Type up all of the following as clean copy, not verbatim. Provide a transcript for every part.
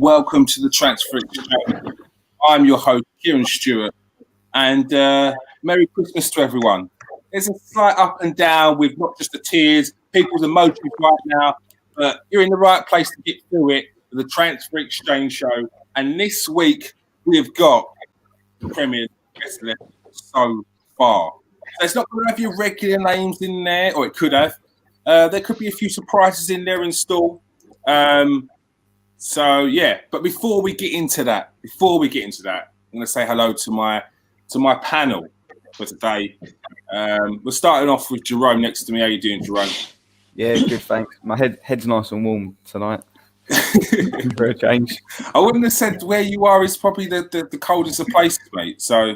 welcome to the Transfer Exchange. I'm your host, Kieran Stewart, and Merry Christmas to everyone. There's a slight up and down with not just the tears, people's emotions right now, but you're in the right place to get through it for the Transfer Exchange show. And this week, we've got the Premier League so far. So it's not going to have your regular names in there, or it could have. There could be a few surprises in there in store. So yeah, but before we get into that, I'm going to say hello to my panel for today. We're starting off with Jerome next to me. How you doing, Jerome? Yeah, good, thanks. My head's nice and warm tonight. For a change. I wouldn't have said where you are is probably the coldest of places, mate. So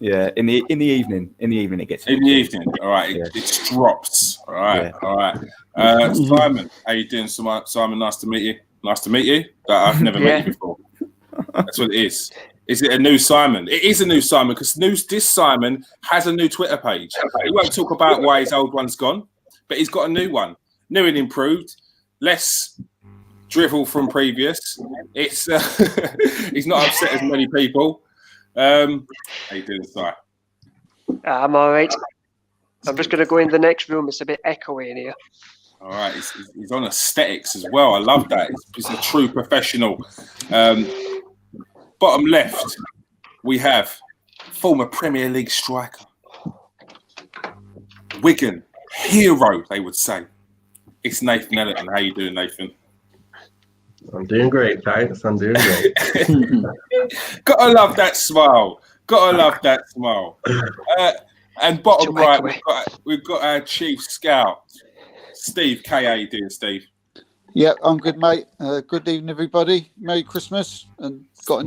yeah, in the evening it gets. In the evening, all right. Yeah. It drops. All right, yeah. All right. Simon, how you doing, Simon? Nice to meet you. Nice to meet you. I've never met you before. That's what it is. Is it a new Simon? It is a new Simon because this Simon has a new Twitter page. He won't talk about why his old one's gone, but he's got a new one, new and improved, less drivel from previous. It's he's not upset as many people. How you doing, Si? I'm all right. I'm just going to go in the next room. It's a bit echoey in here. All right, he's on aesthetics as well. I love that. He's a true professional. Bottom left, we have former Premier League striker, Wigan hero, they would say. It's Nathan Ellerton. How you doing, Nathan? I'm doing great, thanks. I'm doing great. Gotta love that smile. And bottom right, we've got our chief scout, Steve K. How you doing, Steve? Yeah, I'm good, mate. Good evening, everybody. Merry Christmas, and got a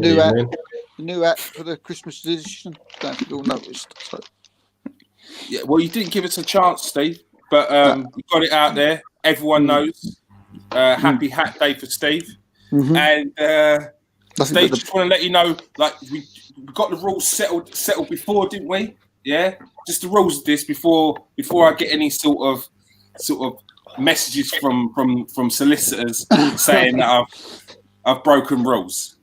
new app for the Christmas edition. Don't know if you all noticed. So. Yeah, well, you didn't give us a chance, Steve, but you got it out there. Everyone knows. Happy Hat Day for Steve. Mm-hmm. And Steve, just want to let you know, like we got the rules settled before, didn't we? Yeah, just the rules of this before I get any sort of messages from solicitors saying that I've broken rules.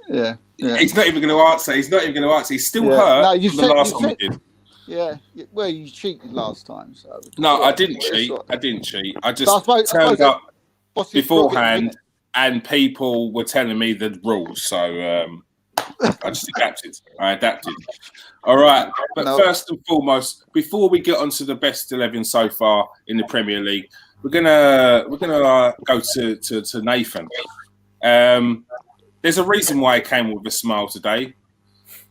Yeah. He's not even going to answer. He's still hurt from the last time we did. Yeah. Well, you cheated last time, so. No, I didn't cheat. I just turned up beforehand, and people were telling me the rules, so I just adapted. All right, but first and foremost, before we get onto the best 11 so far in the Premier League, we're gonna go to Nathan. There's a reason why I came with a smile today,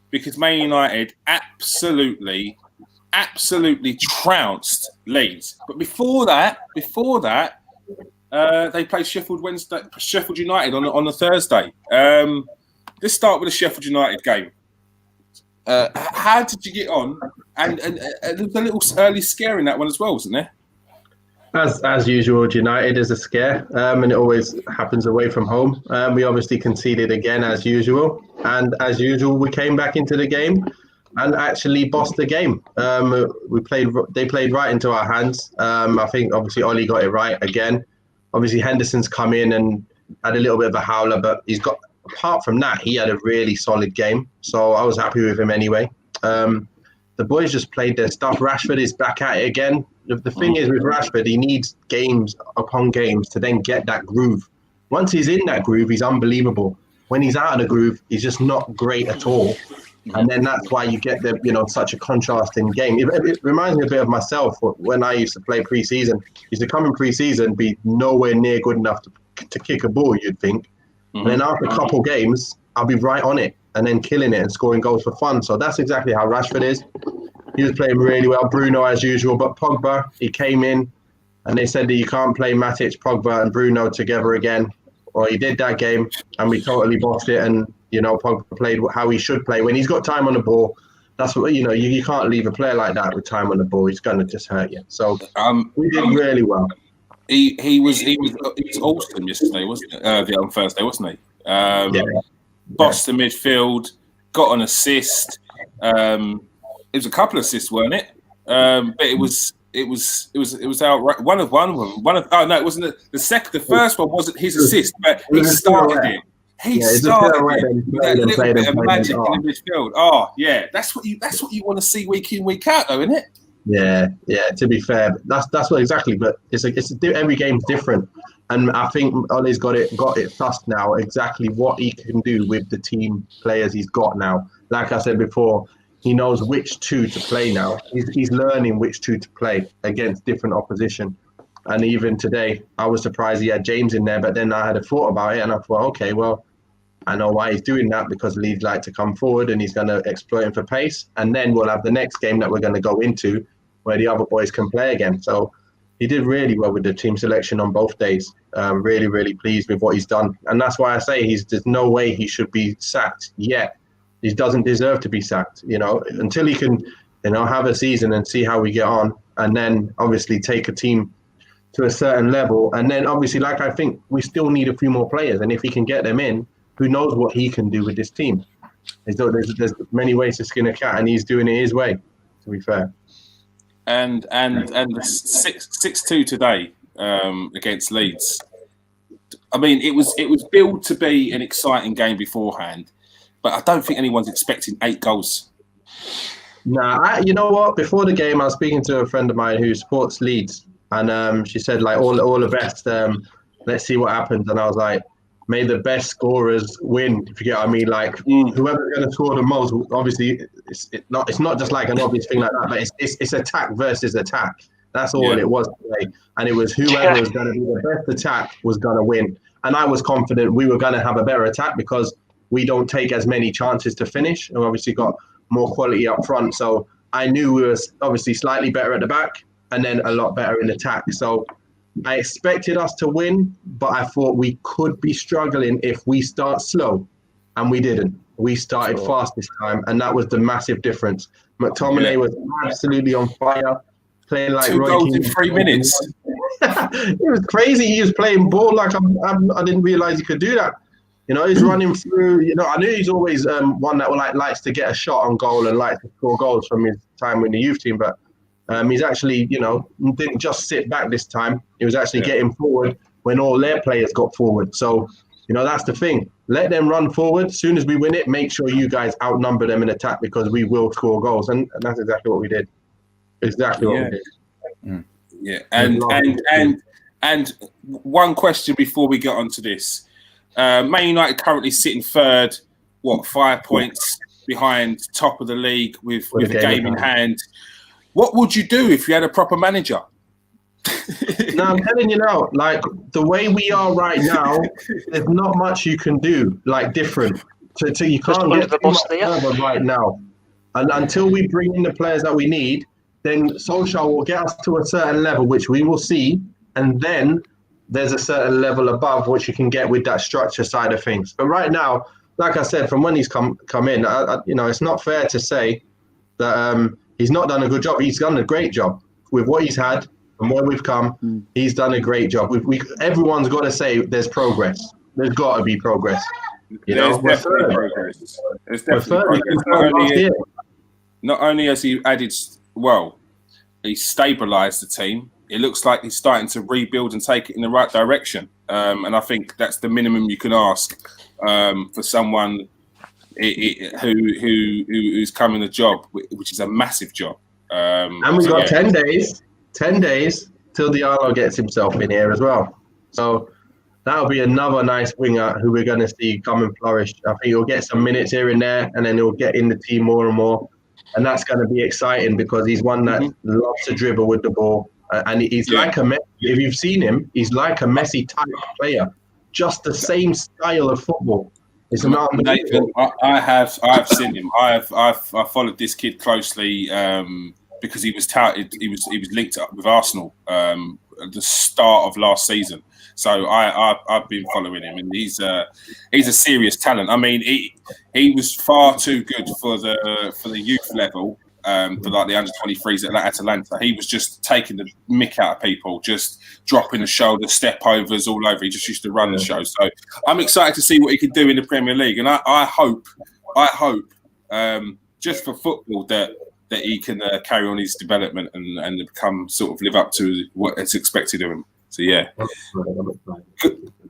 because Man United absolutely trounced Leeds. But before that, they played Sheffield United on a Thursday. Let's start with the Sheffield United game. How did you get on? And there was a little early scare in that one as well, wasn't there? As usual, United is a scare, and it always happens away from home. We obviously conceded again, as usual. And as usual, we came back into the game and actually bossed the game. They played right into our hands. I think, obviously, Ollie got it right again. Obviously, Henderson's come in and had a little bit of a howler, but apart from that, he had a really solid game. So I was happy with him anyway. The boys just played their stuff. Rashford is back at it again. The thing is with Rashford, he needs games upon games to then get that groove. Once he's in that groove, he's unbelievable. When he's out of the groove, he's just not great at all. And then that's why you get such a contrasting game. It reminds me a bit of myself when I used to play pre-season. Used to come in pre-season, be nowhere near good enough to kick a ball, you'd think. And then after a couple games, I'll be right on it and then killing it and scoring goals for fun. So that's exactly how Rashford is. He was playing really well. Bruno, as usual. But Pogba, he came in and they said that you can't play Matic, Pogba and Bruno together again. Well, he did that game and we totally bossed it. And, Pogba played how he should play. When he's got time on the ball, that's what, you can't leave a player like that with time on the ball. He's going to just hurt you. So we did really well. He was awesome yesterday, wasn't it? On Thursday, wasn't he? Bossed the midfield, got an assist. It was a couple of assists, weren't it? But it was it was outright. One of them. Oh no, it wasn't the second. The first one wasn't his assist, but he started it. He started it with that little bit of magic in the midfield. Oh yeah, that's what you want to see week in, week out, though, isn't it? Yeah. To be fair, that's what exactly. But every game's different, and I think Ole's got it fussed now exactly what he can do with the team players he's got now. Like I said before, he knows which two to play now. He's learning which two to play against different opposition. And even today, I was surprised he had James in there, but then I had a thought about it and I thought, okay, well, I know why he's doing that, because Leeds like to come forward and he's going to exploit him for pace. And then we'll have the next game that we're going to go into where the other boys can play again. So he did really well with the team selection on both days. Really, really pleased with what he's done. And that's why I say there's no way he should be sacked yet. He doesn't deserve to be sacked, until he can, have a season and see how we get on, and then obviously take a team to a certain level. And then obviously, I think we still need a few more players. And if he can get them in, who knows what he can do with this team? There's many ways to skin a cat, and he's doing it his way, to be fair. And the 6-2 today against Leeds. I mean, it was billed to be an exciting game beforehand. But I don't think anyone's expecting 8 goals. Nah, you know what? Before the game, I was speaking to a friend of mine who supports Leeds, and she said, all the best. Let's see what happens. And I was like, may the best scorers win. If you get what I mean, whoever's going to score the most. Obviously, it's not just like an obvious thing like that, but it's attack versus attack. That's all it was today. And it was whoever was going to be the best attack was going to win. And I was confident we were going to have a better attack because we don't take as many chances to finish, and obviously got more quality up front. So I knew we were obviously slightly better at the back and then a lot better in attack. So I expected us to win, but I thought we could be struggling if we start slow, and we didn't. We started fast this time, and that was the massive difference. McTominay was absolutely on fire, playing like 2 goals in 3 minutes. It was crazy. He was playing ball like I didn't realize he could do that. He's running through. I knew he's always one that likes to get a shot on goal and likes to score goals from his time with the youth team. But he's actually, didn't just sit back this time. He was actually getting forward when all their players got forward. So, that's the thing. Let them run forward. As soon as we win it, make sure you guys outnumber them in attack, because we will score goals. And that's exactly what we did. Exactly what we did. Mm. Yeah. And one question before we get onto this. Man United currently sitting third, 5 points behind top of the league with a game in hand. What would you do if you had a proper manager? No, I'm telling you now, the way we are right now, there's not much you can do different. So you can't get too much further right now. And until we bring in the players that we need, then Solskjaer will get us to a certain level, which we will see, and then there's a certain level above which you can get with that structure side of things. But right now, like I said, from when he's come in, it's not fair to say that he's not done a good job. He's done a great job with what he's had and where we've come. He's done a great job. Everyone's got to say there's progress. There's got to be progress. There's definitely progress. There's definitely progress. Not only has he added, he's stabilised the team. It looks like he's starting to rebuild and take it in the right direction. And I think that's the minimum you can ask for someone who's come in the job, which is a massive job. And we've got 10 days till Diallo gets himself in here as well. So that'll be another nice winger who we're going to see come and flourish. I think he'll get some minutes here and there, and then he'll get in the team more and more. And that's going to be exciting because he's one that loves to dribble with the ball. And he's like a Messi. If you've seen him, he's like a Messi type player. Just the same style of football. It's an Nathan, I have seen him. I've followed this kid closely because he was touted. He was linked up with Arsenal at the start of last season. So I've been following him, and he's a serious talent. I mean, he was far too good for the youth level. For the under 23s at Atalanta, he was just taking the mick out of people, just dropping the shoulder, step overs all over. He just used to run the show. So I'm excited to see what he can do in the Premier League, and I hope, just for football, that that he can carry on his development and become sort of live up to what is expected of him. So yeah,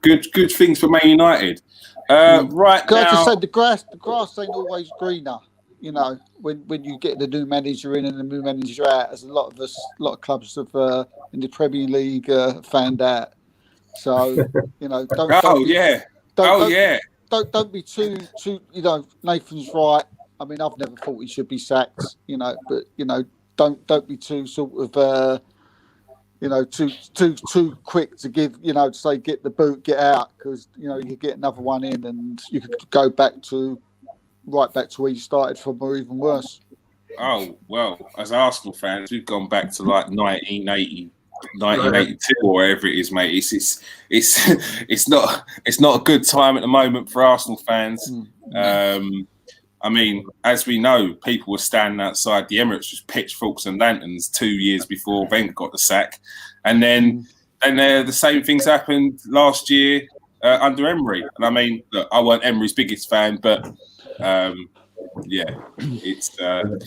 good things for Man United. Right Can now, I just say the grass ain't always greener. You know, when you get the new manager in and the new manager out, as a lot of clubs have in the Premier League found out. So you know, don't be too. You know, Nathan's right. I mean, I've never thought he should be sacked. You know, but you know, don't be too sort of. You know, too quick to give. You know, to say get the boot, get out, because you know you get another one in, and you could go right back to where you started from, or even worse. Oh well, as Arsenal fans, we've gone back to like 1980, 1982 or whatever it is, mate. It's not a good time at the moment for Arsenal fans. I mean, as we know, people were standing outside the Emirates with pitchforks and lanterns 2 years before Wenger got the sack, and then the same things happened last year under Emery. And I mean, look, I weren't Emery's biggest fan, but yeah, it's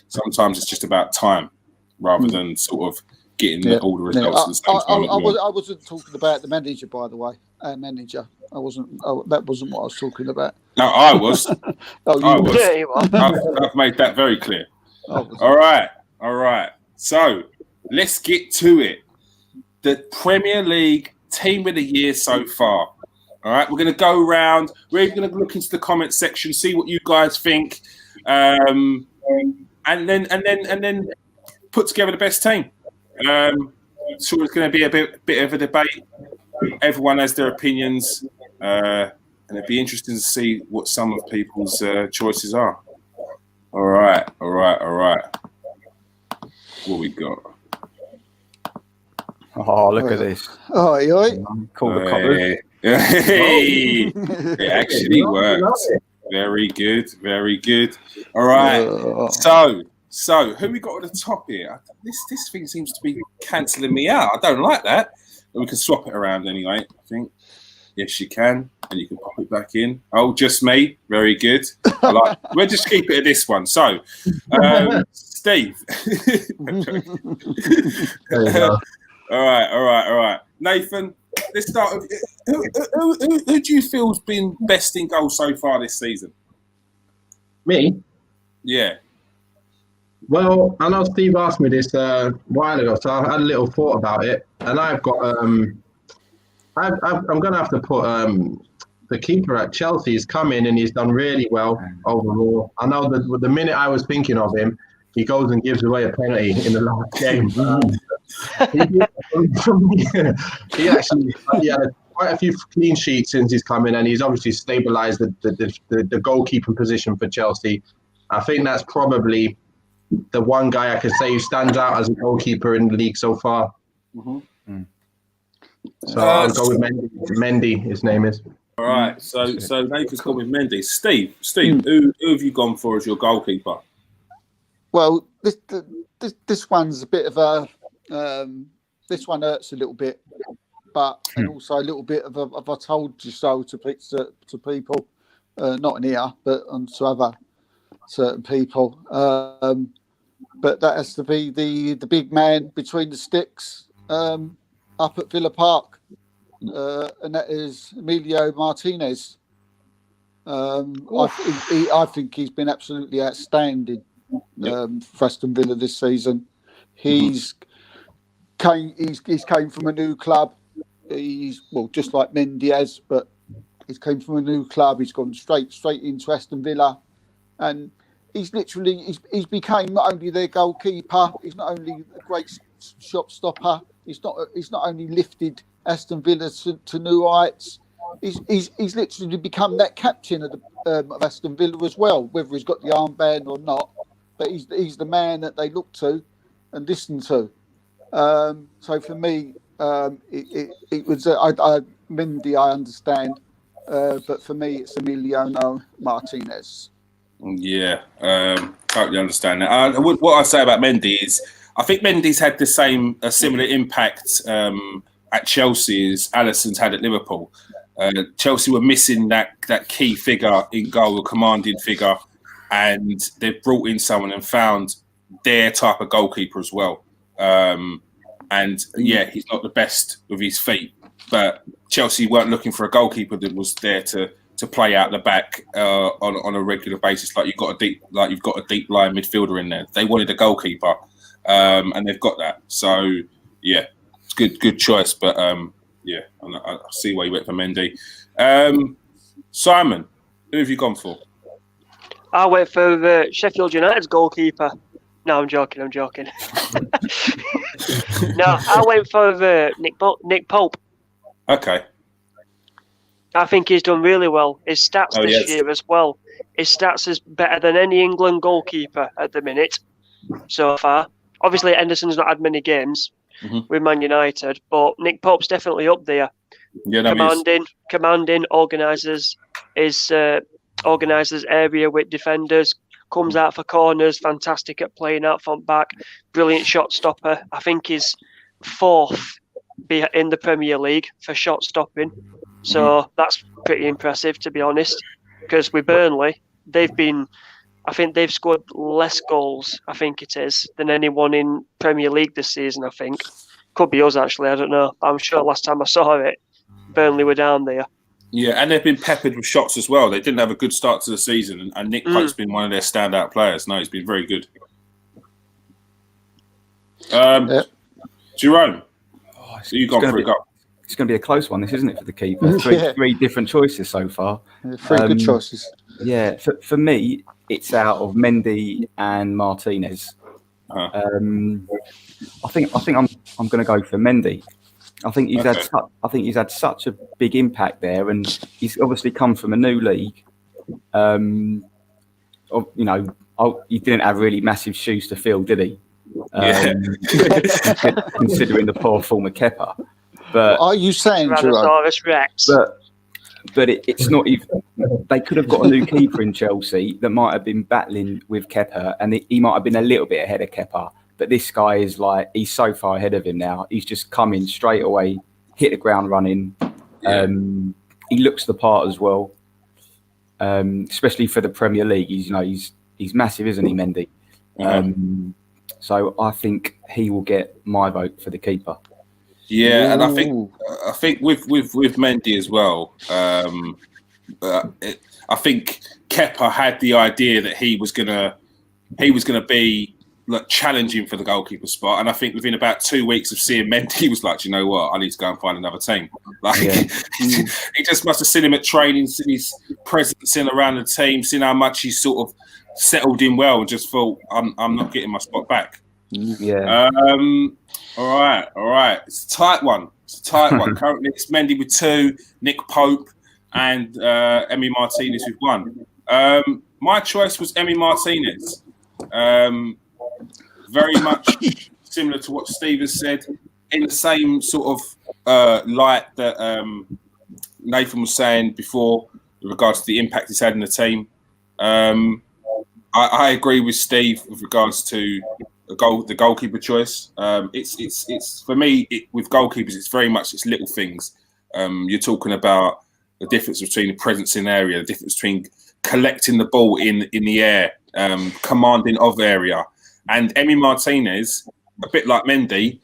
sometimes it's just about time rather than sort of getting all the results at the same time. I wasn't talking about the manager, by the way. Manager. I wasn't. That wasn't what I was talking about. No, I was. I was. Yeah, you are. I've made that very clear. All right. So let's get to it. The Premier League team of the year so far. All right, we're going to go around. We're even going to look into the comment section, see what you guys think, and then put together the best team. Sure, it's going to be a bit of a debate. Everyone has their opinions, and it'd be interesting to see what some of people's choices are. All right. What we got? Oh, look at this. Oh, you all right? Call the cover. Hey, it actually worked. Very good. All right. So who we got at the top here? This thing seems to be cancelling me out. I don't like that. But we can swap it around anyway, I think. Yes, you can. And you can pop it back in. Oh, just me. Very good. We'll just keep it at this one. So, Steve. All right. Nathan, let's start with who do you feel has been best in goal so far this season? Me? Yeah. Well, I know Steve asked me this a while ago, so I had a little thought about it, and I've got I'm going to have to put the keeper at Chelsea. He's come in and he's done really well overall. I know that the minute I was thinking of him, he goes and gives away a penalty in the last game. He had quite a few clean sheets since he's come in, and he's obviously stabilised the goalkeeping position for Chelsea. I think that's probably the one guy I could say who stands out as a goalkeeper in the league so far. Mm-hmm. So I'll go with Mendy. His name is. All right. So Nathan's gone with Mendy. Steve, who have you gone for as your goalkeeper? Well, this one's a bit of a. This one hurts a little bit, and also a little bit of a told you so to people, not in here, but to other certain people. But that has to be the big man between the sticks up at Villa Park, and that is Emilio Martinez. I think he's been absolutely outstanding for Aston Villa this season. He's came from a new club. He's just like Mendy has, but he's came from a new club. He's gone straight into Aston Villa, and he's became not only their goalkeeper. He's not only a great shot stopper. He's not only lifted Aston Villa to new heights. He's literally become that captain of Aston Villa as well. Whether he's got the armband or not, but he's the man that they look to and listen to. So for me, it was Mendy. I understand, but for me, it's Emiliano Martinez. Yeah, totally understand that. What I say about Mendy is, I think Mendy's had a similar impact at Chelsea as Alisson's had at Liverpool. Chelsea were missing that key figure in goal, a commanding figure, and they've brought in someone and found their type of goalkeeper as well. And yeah, he's not the best with his feet, but Chelsea weren't looking for a goalkeeper that was there to play out the back on a regular basis. Like you've got a deep line midfielder in there. They wanted a goalkeeper, and they've got that. So yeah, it's good choice. But yeah, I see why you went for Mendy. Simon, who have you gone for? I went for Sheffield United's goalkeeper. No, I'm joking. No, I went for Nick Pope. Okay. I think he's done really well. His stats this year as well. His stats is better than any England goalkeeper at the minute so far. Obviously, Henderson's not had many games with Man United, but Nick Pope's definitely up there. Yeah, commanding, organises area with defenders, comes out for corners, fantastic at playing out from back, brilliant shot stopper. I think he's 4th in the Premier League for shot stopping. So that's pretty impressive, to be honest, because with Burnley, I think they've scored less goals, I think it is, than anyone in Premier League this season, I think. Could be us, actually, I don't know. I'm sure last time I saw it, Burnley were down there. Yeah, and they've been peppered with shots as well. They didn't have a good start to the season, and Nick Pope's been one of their standout players. No, he's been very good. Jerome, so you've gone for a go. It's going to be a close one, this, isn't it, for the keeper? Three different choices so far. Three good choices. Yeah, for me, it's out of Mendy and Martinez. I think I'm going to go for Mendy. I think he's had such a big impact there, and he's obviously come from a new league. He didn't have really massive shoes to fill, did he? Considering the poor form of Kepa. But what are you saying, Jerome? But it's not even. They could have got a new keeper in Chelsea that might have been battling with Kepa, and he might have been a little bit ahead of Kepa. But this guy is he's so far ahead of him now. He's just come in straight away, hit the ground running. Yeah. He looks the part as well, especially for the Premier League. He's massive, isn't he, Mendy? So I think he will get my vote for the keeper. Yeah, and I think with Mendy as well. I think Kepa had the idea that he was gonna be challenging for the goalkeeper spot, and I think within about 2 weeks of seeing Mendy, he was like, you know what, I need to go and find another team. He just must have seen him at training, seen his presence in around the team, seen how much he's sort of settled in well, and just thought, I'm not getting my spot back. Yeah. All right. It's a tight one. Currently, it's Mendy with 2, Nick Pope, and Emi Martinez with 1. My choice was Emi Martinez. Very much similar to what Steve has said, in the same sort of light that Nathan was saying before with regards to the impact he's had in the team. I agree with Steve with regards to the goalkeeper choice. It's for me with goalkeepers, it's very much it's little things. You're talking about the difference between the presence in area, the difference between collecting the ball in the air, commanding of area. And Emi Martinez, a bit like Mendy,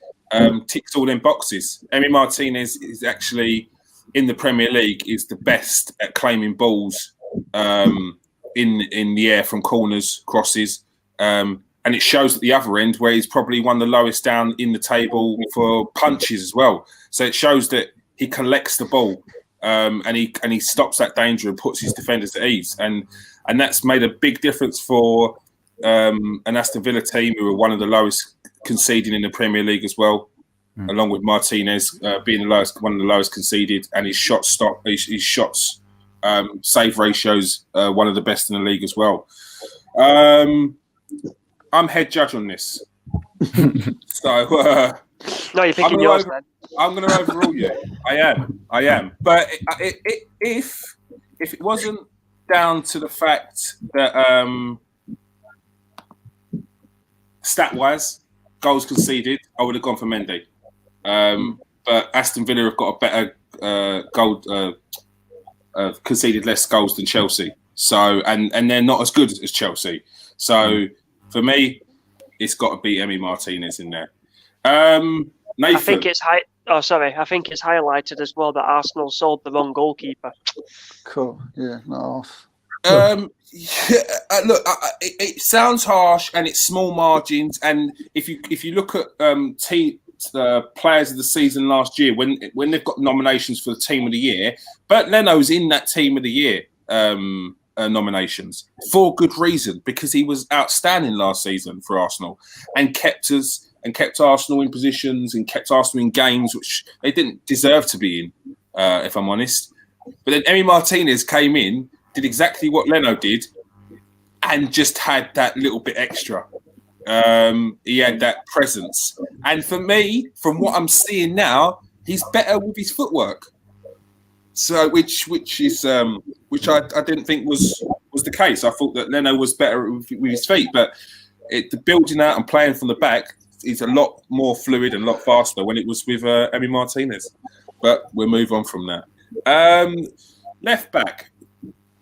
ticks all them boxes. Emi Martinez is actually in the Premier League is the best at claiming balls in the air from corners, crosses. And it shows at the other end where he's probably one of the lowest down in the table for punches as well. So it shows that he collects the ball and he stops that danger and puts his defenders at ease. And that's made a big difference for an Aston Villa team who are one of the lowest conceding in the Premier League as well, along with Martinez being one of the lowest conceded, and his shots save ratios one of the best in the league as well. I'm head judge on this. So no, you're picking yours, man. I'm going to overrule you. I am. But if it wasn't down to the fact that stat-wise, goals conceded, I would have gone for Mendy. But Aston Villa have got a better conceded less goals than Chelsea. So and they're not as good as Chelsea. So for me, it's got to be Emilio Martinez in there. Nathan. I think it's highlighted as well that Arsenal sold the wrong goalkeeper. Cool. Yeah. No. Look, it sounds harsh and it's small margins. And if you look at the players of the season last year, when they've got nominations for the team of the year, Bert Leno's in that team of the year nominations for good reason, because he was outstanding last season for Arsenal and kept Arsenal in positions and kept Arsenal in games which they didn't deserve to be in, if I'm honest. But then Emilio Martinez came in, did exactly what Leno did, and just had that little bit extra. He had that presence, and for me, from what I'm seeing now, he's better with his footwork. So, which I didn't think was the case. I thought that Leno was better with his feet, but the building out and playing from the back is a lot more fluid and a lot faster when it was with Emilio Martinez. But we'll move on from that. Left back,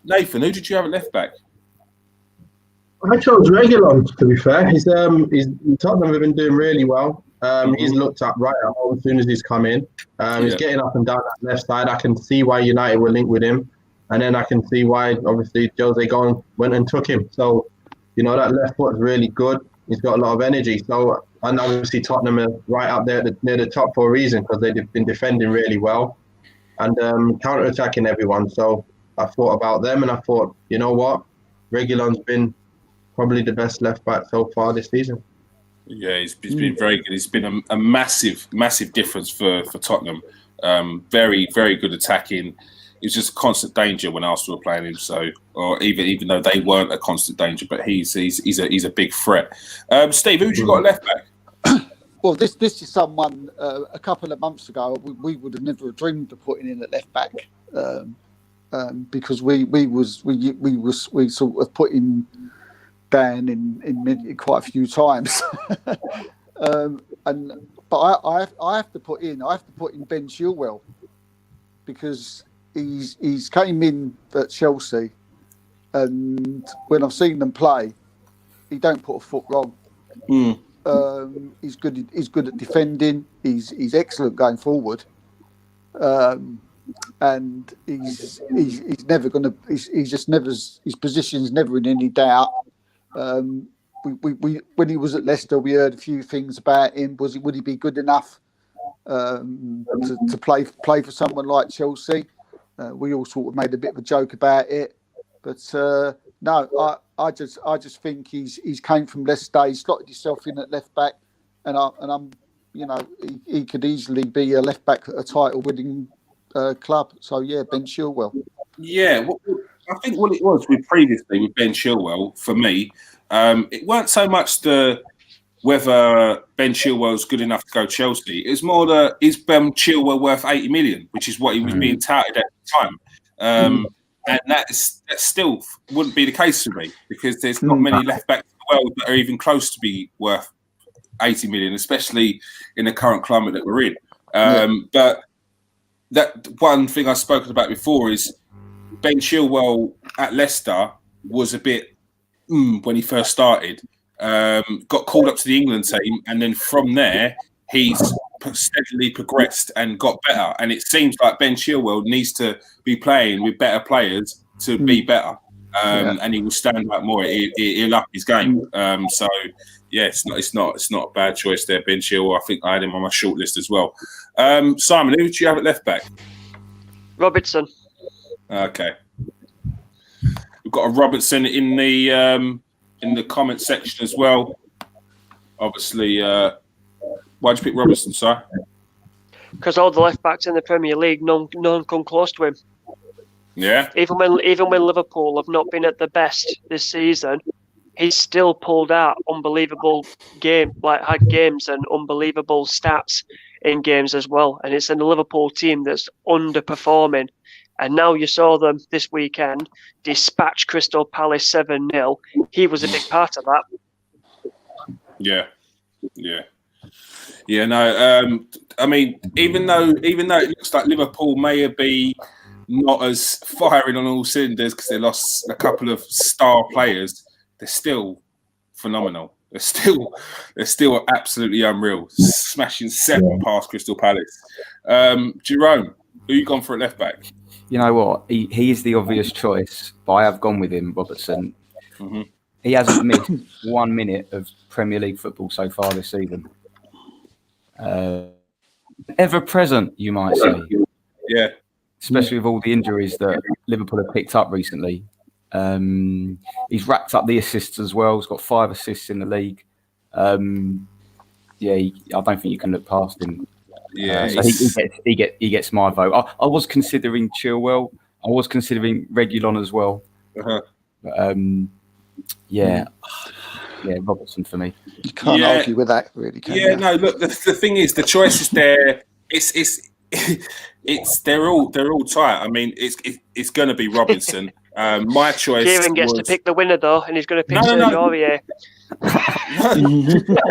Nathan. Who did you have at left back? I chose Reguilon, to be fair. He's Tottenham have been doing really well. He's looked up right at home as soon as he's come in. He's getting up and down that left side. I can see why United were linked with him. And then I can see why, obviously, Jose went and took him. So, that left foot is really good. He's got a lot of energy. So, and obviously Tottenham are right up there near the top for a reason, because they've been defending really well and counter-attacking everyone. So I thought about them and I thought, you know what? Reguilon's been probably the best left back so far this season. Yeah, he's been very good. It's been a massive difference for Tottenham. Very, very good attacking. It was just a constant danger when Arsenal were playing him. So, or even though they weren't a constant danger, but he's a big threat. Steve, who'd you got at left back? Well, this is someone a couple of months ago we would have never dreamed of putting in at left back, because we sort of put him down in quite a few times, but I have to put in Ben Shillwell, because he's came in at Chelsea, and when I've seen them play, he don't put a foot wrong. He's good at defending. He's excellent going forward, and he's never going to. He's just never. His position's never in any doubt. We when he was at Leicester, we heard a few things about him. Would he be good enough to play for someone like Chelsea? We all sort of made a bit of a joke about it, but no, I just think he's came from Leicester. He's slotted himself in at left back, and I'm he could easily be a left back at a title-winning club. So yeah, Ben Chilwell. Yeah, I think what it was previously with Ben Chilwell for me, it weren't so much whether Ben Chilwell was good enough to go Chelsea. It was more is Ben Chilwell worth 80 million, which is what he was being touted at the time. And that still wouldn't be the case for me, because there's not many left backs in the world that are even close to be worth 80 million, especially in the current climate that we're in. But that one thing I've spoken about before is Ben Chilwell at Leicester was a bit when he first started. Got called up to the England team, and then from there he's steadily progressed and got better. And it seems like Ben Chilwell needs to be playing with better players to be better, and he will stand out more. He'll up his game. So yeah, it's not a bad choice there, Ben Chilwell. I think I had him on my short list as well. Simon, who did you have at left back? Robertson. Okay, we've got a Robertson in the comment section as well. Obviously, why'd you pick Robertson, sir? Because all the left backs in the Premier League, none come close to him. Yeah. Even when Liverpool have not been at the best this season, he's still pulled out unbelievable had games and unbelievable stats in games as well. And it's in the Liverpool team that's underperforming. And now you saw them this weekend dispatch Crystal Palace 7-0. He was a big part of that. Yeah. No. I mean, even though it looks like Liverpool may be not as firing on all cylinders because they lost a couple of star players, they're still phenomenal. They're still absolutely unreal, smashing 7 past Crystal Palace. Jerome, who you gone for at left back? You know what? He is the obvious choice, but I have gone with him, Robertson. Mm-hmm. He hasn't missed 1 minute of Premier League football so far this season. Ever present, you might say. Yeah. Especially with all the injuries that Liverpool have picked up recently. He's racked up the assists as well. He's got 5 assists in the league. I don't think you can look past him. Yeah, so he gets my vote. I was considering Chilwell. I was considering Reguilon as well. Uh-huh. But, Robertson for me. You can't argue with that, really. Can you? No. Look, the thing is, the choice is there. They're all tight. I mean, it's going to be Robinson. My choice. Kieran gets to pick the winner though, and he's going to pick Sergio Aurier. He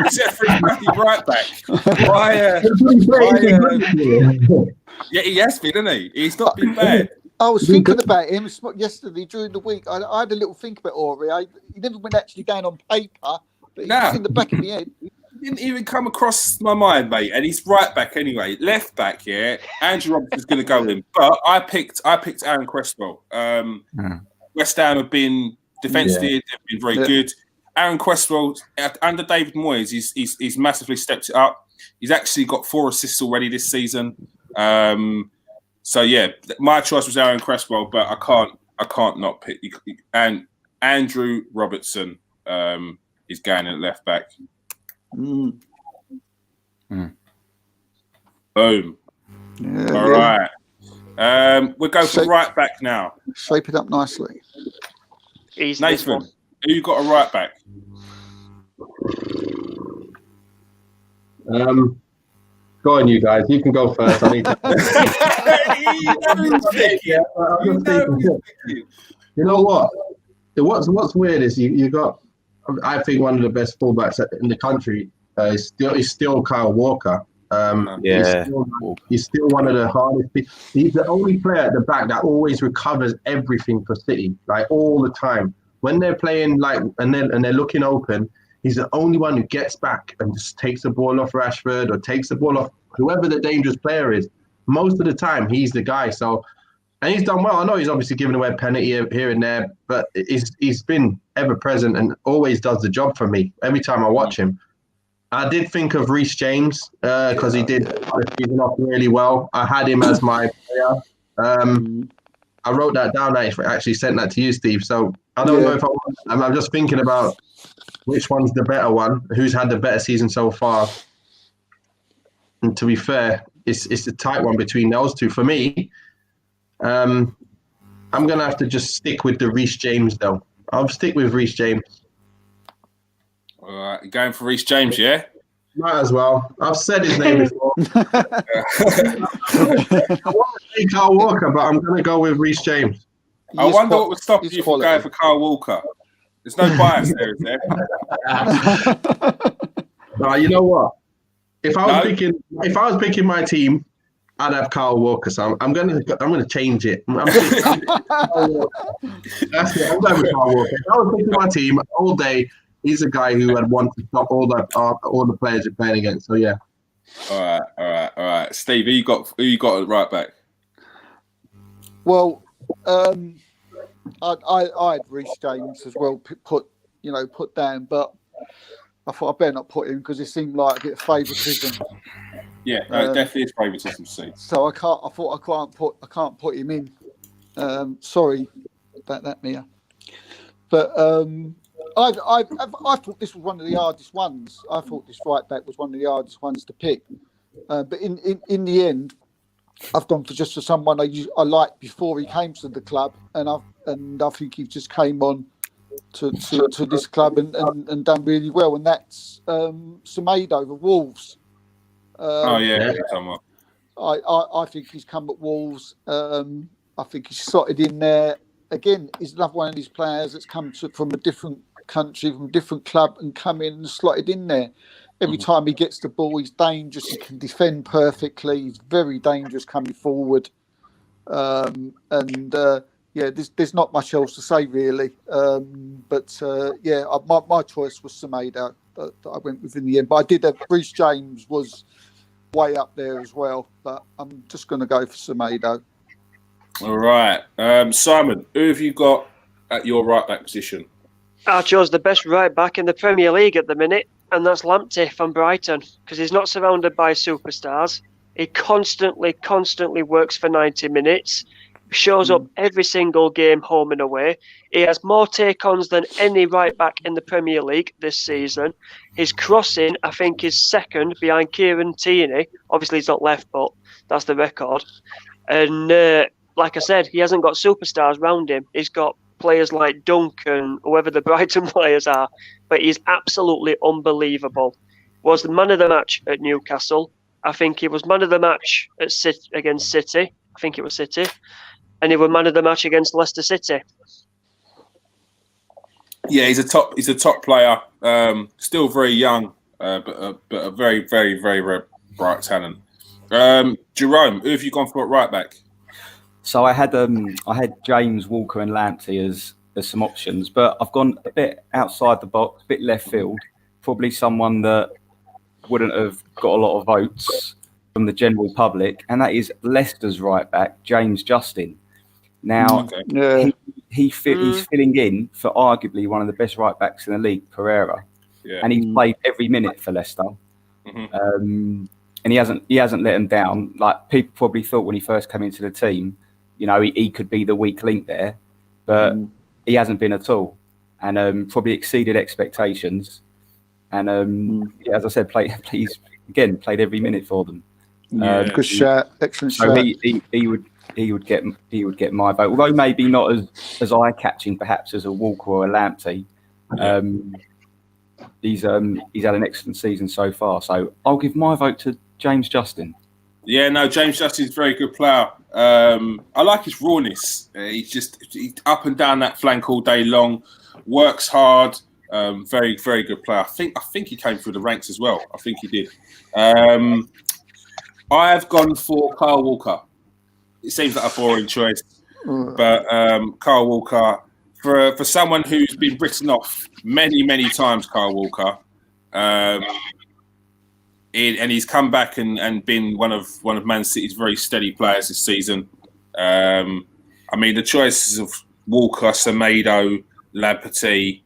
said free right back. Yeah, he has been, hasn't he? He's not been bad. I was thinking about him yesterday during the week. I had a little think about Aurier. He never went actually down on paper, but he was in the back of the head. Didn't even come across my mind, mate. And he's right back anyway. Left back, Andrew Robertson's going to go in, but I picked Aaron Cresswell. West Ham have been defensive. They've been very good. Aaron Cresswell under David Moyes, he's massively stepped it up. He's actually got 4 assists already this season. My choice was Aaron Cresswell, but I can't not pick. And Andrew Robertson is going at left back. Boom. All right. We'll go for right back now. Shape it up nicely. Easy. Nathan, who you got a right back? Go on, you guys. You can go first. I need to... You know what? What's weird is you got, I think, one of the best fullbacks in the country is still Kyle Walker. He's still one of the hardest. He's the only player at the back that always recovers everything for City, like all the time. When they're playing and they're looking open, he's the only one who gets back and just takes the ball off Rashford or takes the ball off whoever the dangerous player is. Most of the time, he's the guy. So, and he's done well. I know he's obviously given away a penalty here and there, but he's been ever present and always does the job for me every time I watch him. I did think of Reece James because he did start the season off really well. I had him as my player. I wrote that down. I actually sent that to you, Steve. So I don't know if I'm just thinking about which one's the better one, who's had the better season so far. And to be fair, it's a tight one between those two. For me, I'm going to have to just stick with the Reece James, though. I'll stick with Reece James. All right, you're going for Reece James, yeah? Might as well. I've said his name before. I want to say Kyle Walker, but I'm going to go with Reece James. I wonder what would stop you from going for Kyle Walker. There's no bias there, is there? No, you know what? If I was picking my team, I'd have Kyle Walker. So I'm going to change it. That's it. I'm going with Kyle Walker. If I was picking my team all day, he's a guy who had wanted to stop all the players you're playing against. So yeah. All right. Steve, who you got at right back? Well, I had Reece James as well put down, but I thought I better not put him because it seemed like a bit of favouritism. Yeah, definitely is favouritism to see. So I can't put him in. Sorry about that, Mia. But I thought this was one of the hardest ones. I thought this right back was one of the hardest ones to pick. But in the end, I've gone for someone I liked before he came to the club, and I think he just came on to this club and done really well, and that's Semedo of Wolves. I think he's come at Wolves. I think he's slotted in there. Again, he's another one of these players that's come from a different country, from a different club, and come in and slotted in there. Every time he gets the ball, he's dangerous. He can defend perfectly. He's very dangerous coming forward. There's not much else to say really. My choice was Semedo. that I went with in the end. But I did have Reece James was way up there as well. But I'm just going to go for Semedo. All right. Simon, who have you got at your right-back position? I chose the best right-back in the Premier League at the minute, and that's Lamptey from Brighton, because he's not surrounded by superstars. He constantly works for 90 minutes, shows up every single game, home and away. He has more take-ons than any right-back in the Premier League this season. His crossing, I think, is second behind Kieran Tierney. Obviously, he's not left, but that's the record. And like I said, he hasn't got superstars around him. He's got players like Duncan, whoever the Brighton players are, but he's absolutely unbelievable. Was the man of the match at Newcastle. I think he was man of the match at against City. I think it was City. And he was man of the match against Leicester City. Yeah, he's a top player. Still very young, but a very, very, very, very bright talent. Jerome, who have you gone for at right back? So I had James, Wilker, and Lamptey as some options, but I've gone a bit outside the box, a bit left field. Probably someone that wouldn't have got a lot of votes from the general public, and that is Leicester's right back, James Justin. Now, he's filling in for arguably one of the best right backs in the league, Pereira, and he's played every minute for Leicester. And he hasn't let him down. Like, people probably thought when he first came into the team, you know, he could be the weak link there, but he hasn't been at all, and probably exceeded expectations. And as I said, played every minute for them. Good shout, excellent so shout. He would get my vote, although maybe not as eye catching perhaps as a Walker or a Lamptey. He's had an excellent season so far, so I'll give my vote to James Justin. Yeah, no, James Justin's a very good player. I like his rawness. He's up and down that flank all day long, works hard. Very, very good player. I think he came through the ranks as well. I think he did. I have gone for Kyle Walker. It seems like a boring choice, but Kyle Walker, for someone who's been written off many, many times, Kyle Walker, and he's come back and been one of Man City's very steady players this season. I mean, the choices of Walker, Semedo, Lamptey,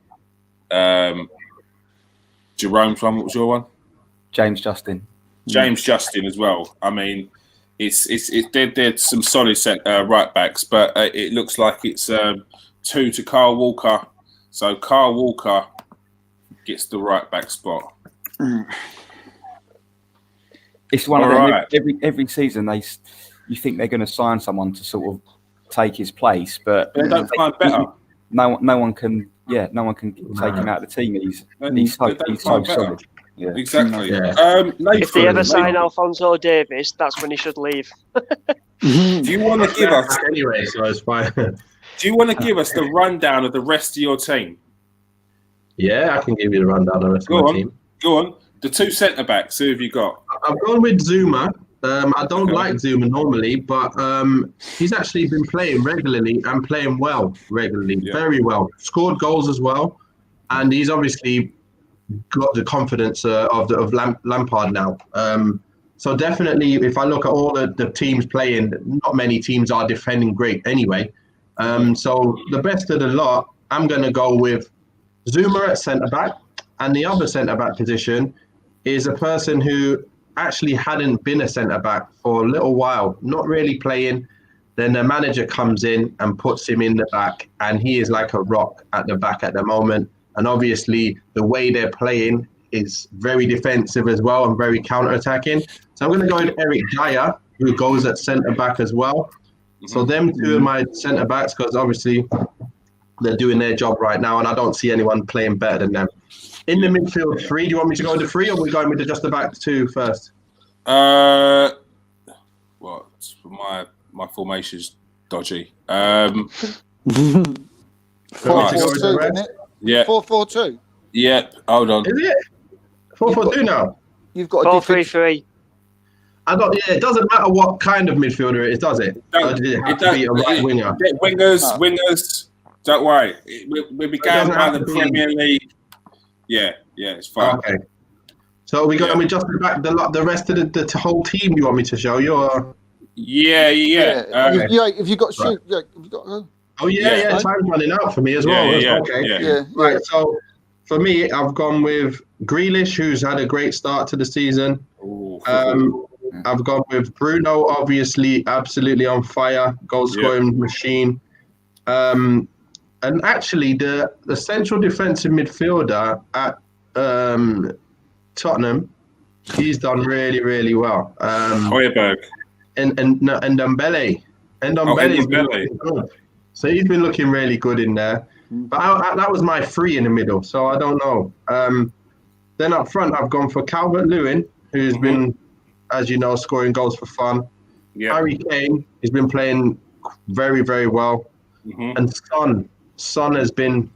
Jerome's one. What was your one? James Justin. James Justin as well. I mean, they're some solid right backs, but it looks like it's 2 to Kyle Walker. So Kyle Walker gets the right back spot. It's one of them. Every season you think they're going to sign someone to sort of take his place, but they don't find better. No one can take him out of the team. He's so solid. Yeah. Exactly. Yeah. If they ever sign Alphonso Davies, that's when he should leave. Do you want to give us anyway? So it's fine. Do you want to give us the rundown of the rest of your team? Yeah, I can give you the rundown of the rest of my team. Go on. The 2 centre backs. Who have you got? I've gone with Zuma. I don't like Zuma normally, but he's actually been playing regularly and playing well regularly, very well. Scored goals as well, and he's obviously got the confidence of Lampard now. So definitely, if I look at all the teams playing, not many teams are defending great anyway. So the best of the lot, I'm going to go with Zuma at centre-back, and the other centre-back position is a person who actually hadn't been a centre-back for a little while, not really playing. Then the manager comes in and puts him in the back, and he is like a rock at the back at the moment. And obviously, the way they're playing is very defensive as well and very counter-attacking. So I'm going to go with Eric Dyer, who goes at centre-back as well. So them 2 are my centre-backs, because obviously they're doing their job right now, and I don't see anyone playing better than them. In the midfield 3, do you want me to go with the 3, or are we going with just the back 2 first? My formation's dodgy. 4-4-2, isn't it? Yeah. 4-4-2. Yep. Hold on. Is it 4-4-2 now? You've got 4-3-3. It doesn't matter what kind of midfielder it is, does it? It does be a right winger. Wingers. Don't worry. We'll be going around the Premier League. Yeah. Yeah, it's fine. Okay. So we got me just back the rest of the whole team. You want me to show you? Or? Yeah. If you got shoot, have you got. Oh yeah. Time's running out for me as well. Okay. Right. So for me, I've gone with Grealish, who's had a great start to the season. I've gone with Bruno, obviously, absolutely on fire, goal scoring machine. And actually, the central defensive midfielder at Tottenham, he's done really, really well. Højbjerg. And Ndombele. Ndombele's been looking good. So he's been looking really good in there. But that was my 3 in the middle, so I don't know. Then up front, I've gone for Calvert-Lewin, who's been, as you know, scoring goals for fun. Yeah. Harry Kane, he's been playing very, very well. And Son has been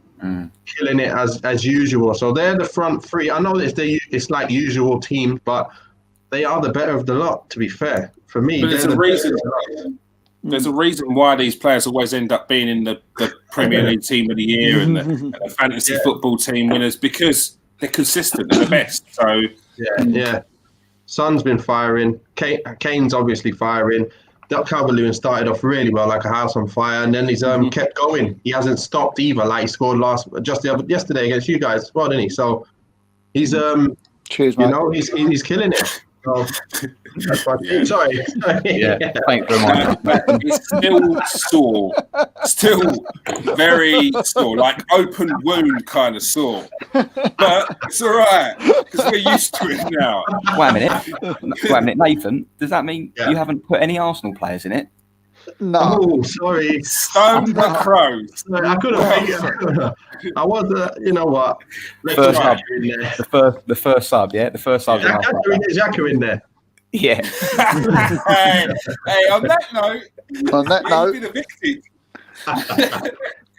killing it as usual. So they're the front 3. I know it's like usual teams, but they are the better of the lot, to be fair. For me, but there's a reason why these players always end up being in the Premier League Team of the Year and the fantasy football team winners, because they're consistent and the best. So yeah. Son's been firing. Kane's obviously firing. Calvert-Lewin started off really well, like a house on fire, and then he's kept going. He hasn't stopped either. Like he scored yesterday against you guys, well, didn't he? So he's cheers, mate. He's killing it. So, that's my team. Sorry. Yeah, thanks for reminding me. It's still sore. Still very sore, like open wound kind of sore. But it's all right, because we're used to it now. Wait a minute, Nathan. Does that mean you haven't put any Arsenal players in it? No. Oh, sorry. Stone the Crows. I couldn't make it. I was, you know what? First sub. The first sub, yeah? The first sub. Xhaka in there. Yeah. hey, on that note, you've been evicted.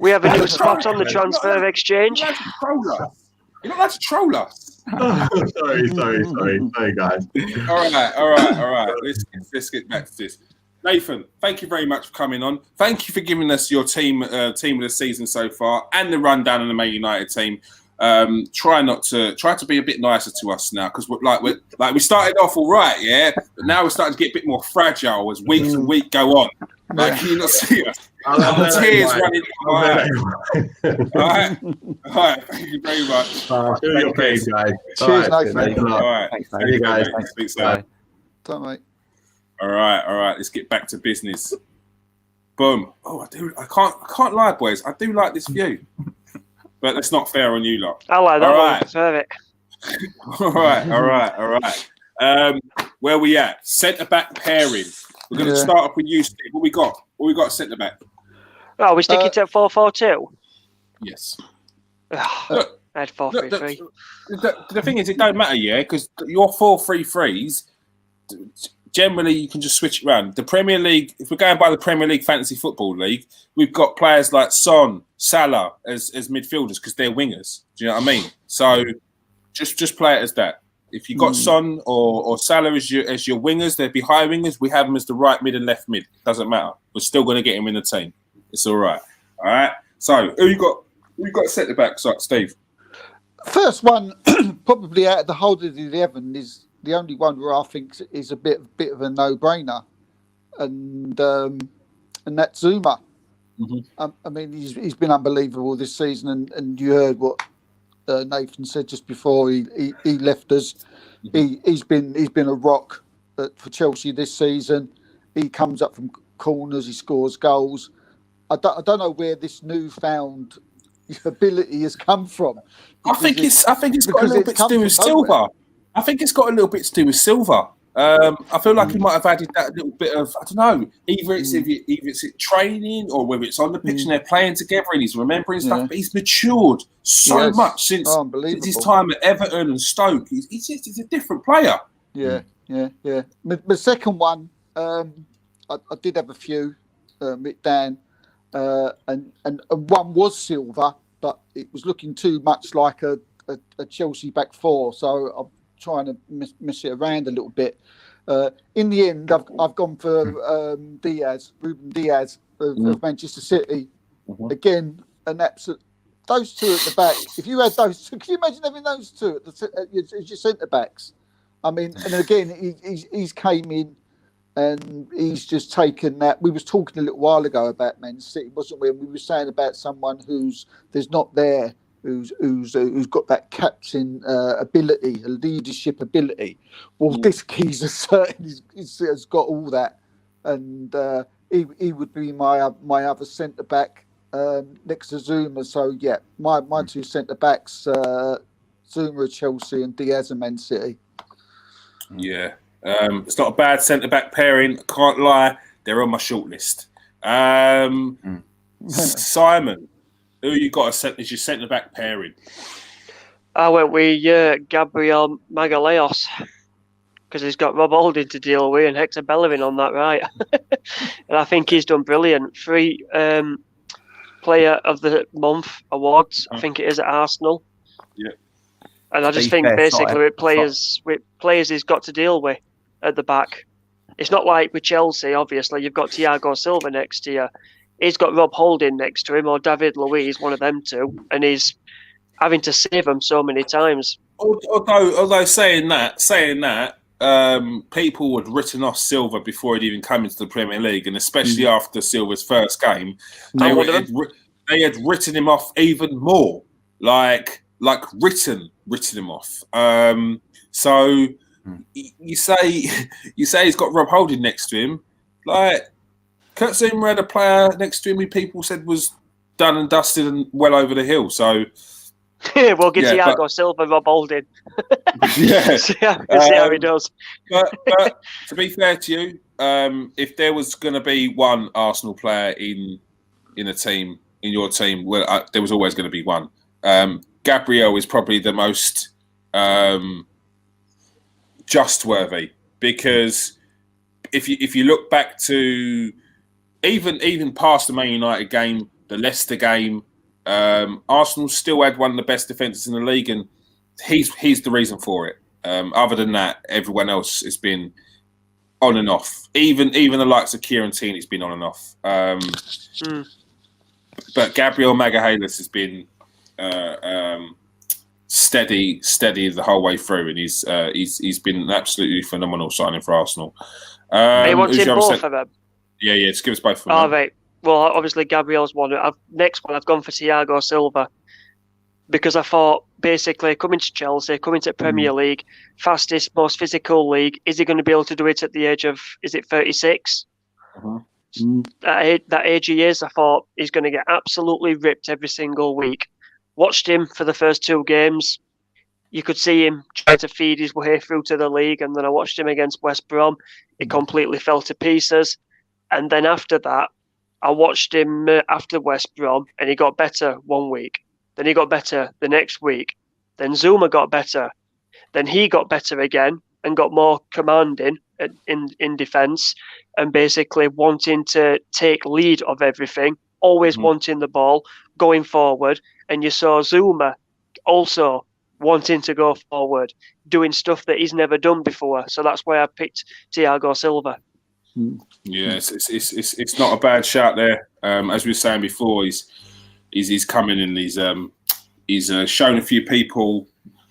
We have a new spot on the transfer exchange. You're not allowed to troll us. Sorry, guys. All right. Let's get back to this. Nathan, thank you very much for coming on. Thank you for giving us your team of the season so far and the rundown on the Man United team. Try to be a bit nicer to us now, because we started off all right, yeah, but now we're starting to get a bit more fragile as weeks and weeks go on. Like, can you not see us? The tears running down my eyes. All right. Thank you very much. Feel your pain, guys. Cheers, Nathan. All right. Thanks, See you guys. Speak soon. Don't, mate. All right. Let's get back to business. Boom. Oh, I can't lie, boys. I do like this view, but that's not fair on you lot. I like that one. I prefer it. All right. Where we at? Centre back pairing. We're going to start off with you, Steve. What we got? Centre back. Oh, we're sticking to 4-4-2. Yes. I had 4-3-3. The thing is, it don't matter, yeah, because your 4-3-3s. Generally, you can just switch it around. The Premier League, if we're going by the Premier League Fantasy Football League, we've got players like Son, Salah as midfielders because they're wingers. Do you know what I mean? So just play it as that. If you got Son or Salah as your wingers, they'd be high wingers. We have them as the right mid and left mid. Doesn't matter. We're still going to get him in the team. It's all right. All right. So who you got? Who you got centre back, Steve? First one, probably out of the whole of the 11, is the only one where I think is a bit of a no-brainer, and that's Zuma. I mean, he's been unbelievable this season, and you heard what Nathan said just before he left us. He's been a rock for Chelsea this season. He comes up from corners, he scores goals. I don't know where this newfound ability has come from. I think it's got a little bit to do with Silva. I think it's got a little bit to do with Silva. I feel like he might have added that little bit of, I don't know, either it's training or whether it's on the pitch and they're playing together and he's remembering stuff. But he's matured so much since his time at Everton and Stoke. He's a different player. Yeah. The second one, I did have a few written down, and one was Silva, but it was looking too much like a Chelsea back four. So I'm trying to miss it around a little bit. In the end, I've gone for Ruben Diaz of Manchester City. Again, an absolute those two at the back. If you had those two, can you imagine having those two as your centre backs? I mean, and again, he's came in and he's just taken that. We was talking a little while ago about Man City, wasn't we? And we were saying about someone who's got that captain ability, a leadership ability. Well, this geezer certainly has got all that, and he would be my other centre back next to Zuma. So yeah, my two centre backs, Zuma at Chelsea and Diaz at Man City. Yeah, it's not a bad centre back pairing. Can't lie, they're on my shortlist. Simon, who you got as your centre back pairing? I went with Gabriel Magalhaes because he's got Rob Holding to deal with and Hector Bellerin on that right, and I think he's done brilliant. 3 Player of the Month awards, I think it is at Arsenal. Yeah. And I just think basically with players he's got to deal with at the back. It's not like with Chelsea, obviously, you've got Thiago Silva next to you. He's got Rob Holding next to him or David Luiz, one of them two, and he's having to save them so many times. Although saying that, people had written off Silva before he'd even come into the Premier League, and especially after Silva's first game, they had written him off even more. Like written him off. So you say he's got Rob Holding next to him. Like Kurt Zouma had a player next to him who people said was done and dusted and well over the hill. So we'll get Thiago Silva, Rob Holding. Yeah, see how he does. But to be fair to you, if there was going to be one Arsenal player in a team, in your team, well, there was always going to be one. Gabriel is probably the most trustworthy, because if you look back to even past the Man United game, the Leicester game, Arsenal still had one of the best defences in the league, and he's the reason for it. Other than that, everyone else has been on and off. Even the likes of Kieran Tierney's been on and off. But Gabriel Magalhaes has been steady the whole way through, and he's been an absolutely phenomenal signing for Arsenal. Are you wanting both of them? Yeah, just give us both of them. All right. Well, obviously Gabriel's one. Next one, I've gone for Thiago Silva, because I thought basically coming to Chelsea, coming to Premier League, fastest, most physical league, is he going to be able to do it at the age of, is it 36? That age he is, I thought he's going to get absolutely ripped every single week. Watched him for the first 2 games. You could see him trying to feed his way through to the league, and then I watched him against West Brom. It completely fell to pieces. And then after that, I watched him after West Brom, and he got better 1 week. Then he got better the next week. Then Zuma got better. Then he got better again and got more commanding in defence, and basically wanting to take lead of everything, always wanting the ball, going forward. And you saw Zuma also wanting to go forward, doing stuff that he's never done before. So that's why I picked Thiago Silva. Yeah, it's not a bad shout there. As we were saying before, he's coming in. He's shown a few people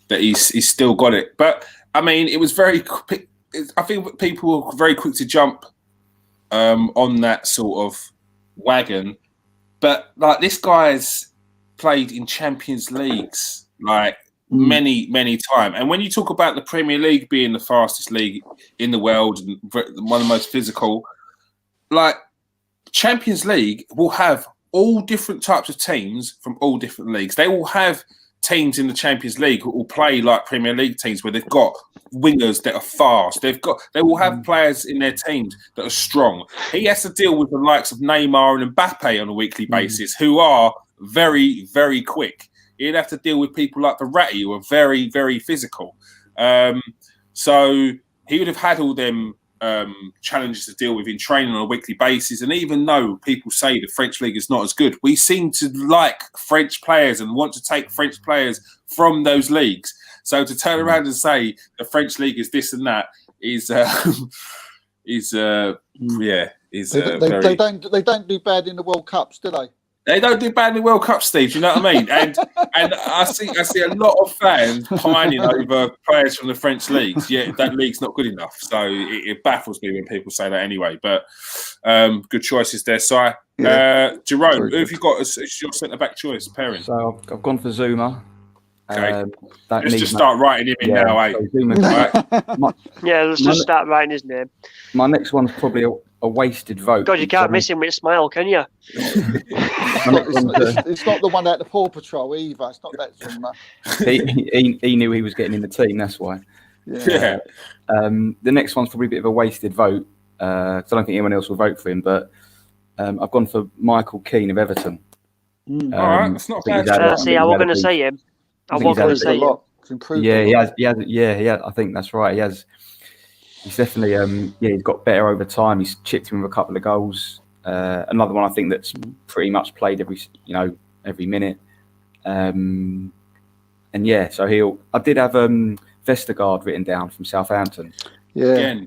that he's still got it. But I mean, it was very quick. I think people were very quick to jump on that sort of wagon. But like, this guy's played in Champions Leagues like many times. And when you talk about the Premier League being the fastest league in the world and one of the most physical, like, Champions League will have all different types of teams from all different leagues. They will have teams in the Champions League who will play like Premier League teams, where they've got wingers that are fast. They will have players in their teams that are strong. He has to deal with the likes of Neymar and Mbappe on a weekly basis, who are very, very quick. He'd have to deal with people like the Ratty, who are very, very physical. So he would have had all them challenges to deal with in training on a weekly basis. And even though people say the French league is not as good, we seem to like French players and want to take French players from those leagues. So to turn around and say the French league is this and that is they very... don't do bad in the World Cups, do they? They don't do bad in the World Cup, Steve. You know what I mean? And I see a lot of fans pining over players from the French leagues. Yeah, that league's not good enough. So it baffles me when people say that anyway. But good choices there, Si. Yeah. Jerome, who have you got as your centre back choice pairing? So I've gone for Zuma. Okay. Let's just start writing him in now, eh? So Zuma, right? Let's just start writing his name. My next one's probably a wasted vote. God, you can't miss him with a smile, can you? It's not the one at the Paw Patrol either. It's not that Zuma. He knew he was getting in the team, that's why. Yeah. The next one's probably a bit of a wasted vote. I don't think anyone else will vote for him, but I've gone for Michael Keane of Everton. All right, that's not bad. I was going to say him. I was going to say him. He has. Yeah, I think that's right. He's definitely, he's got better over time. He's chipped in with a couple of goals. Another one I think that's pretty much played every minute. And so I did have Vestergaard written down from Southampton. Yeah.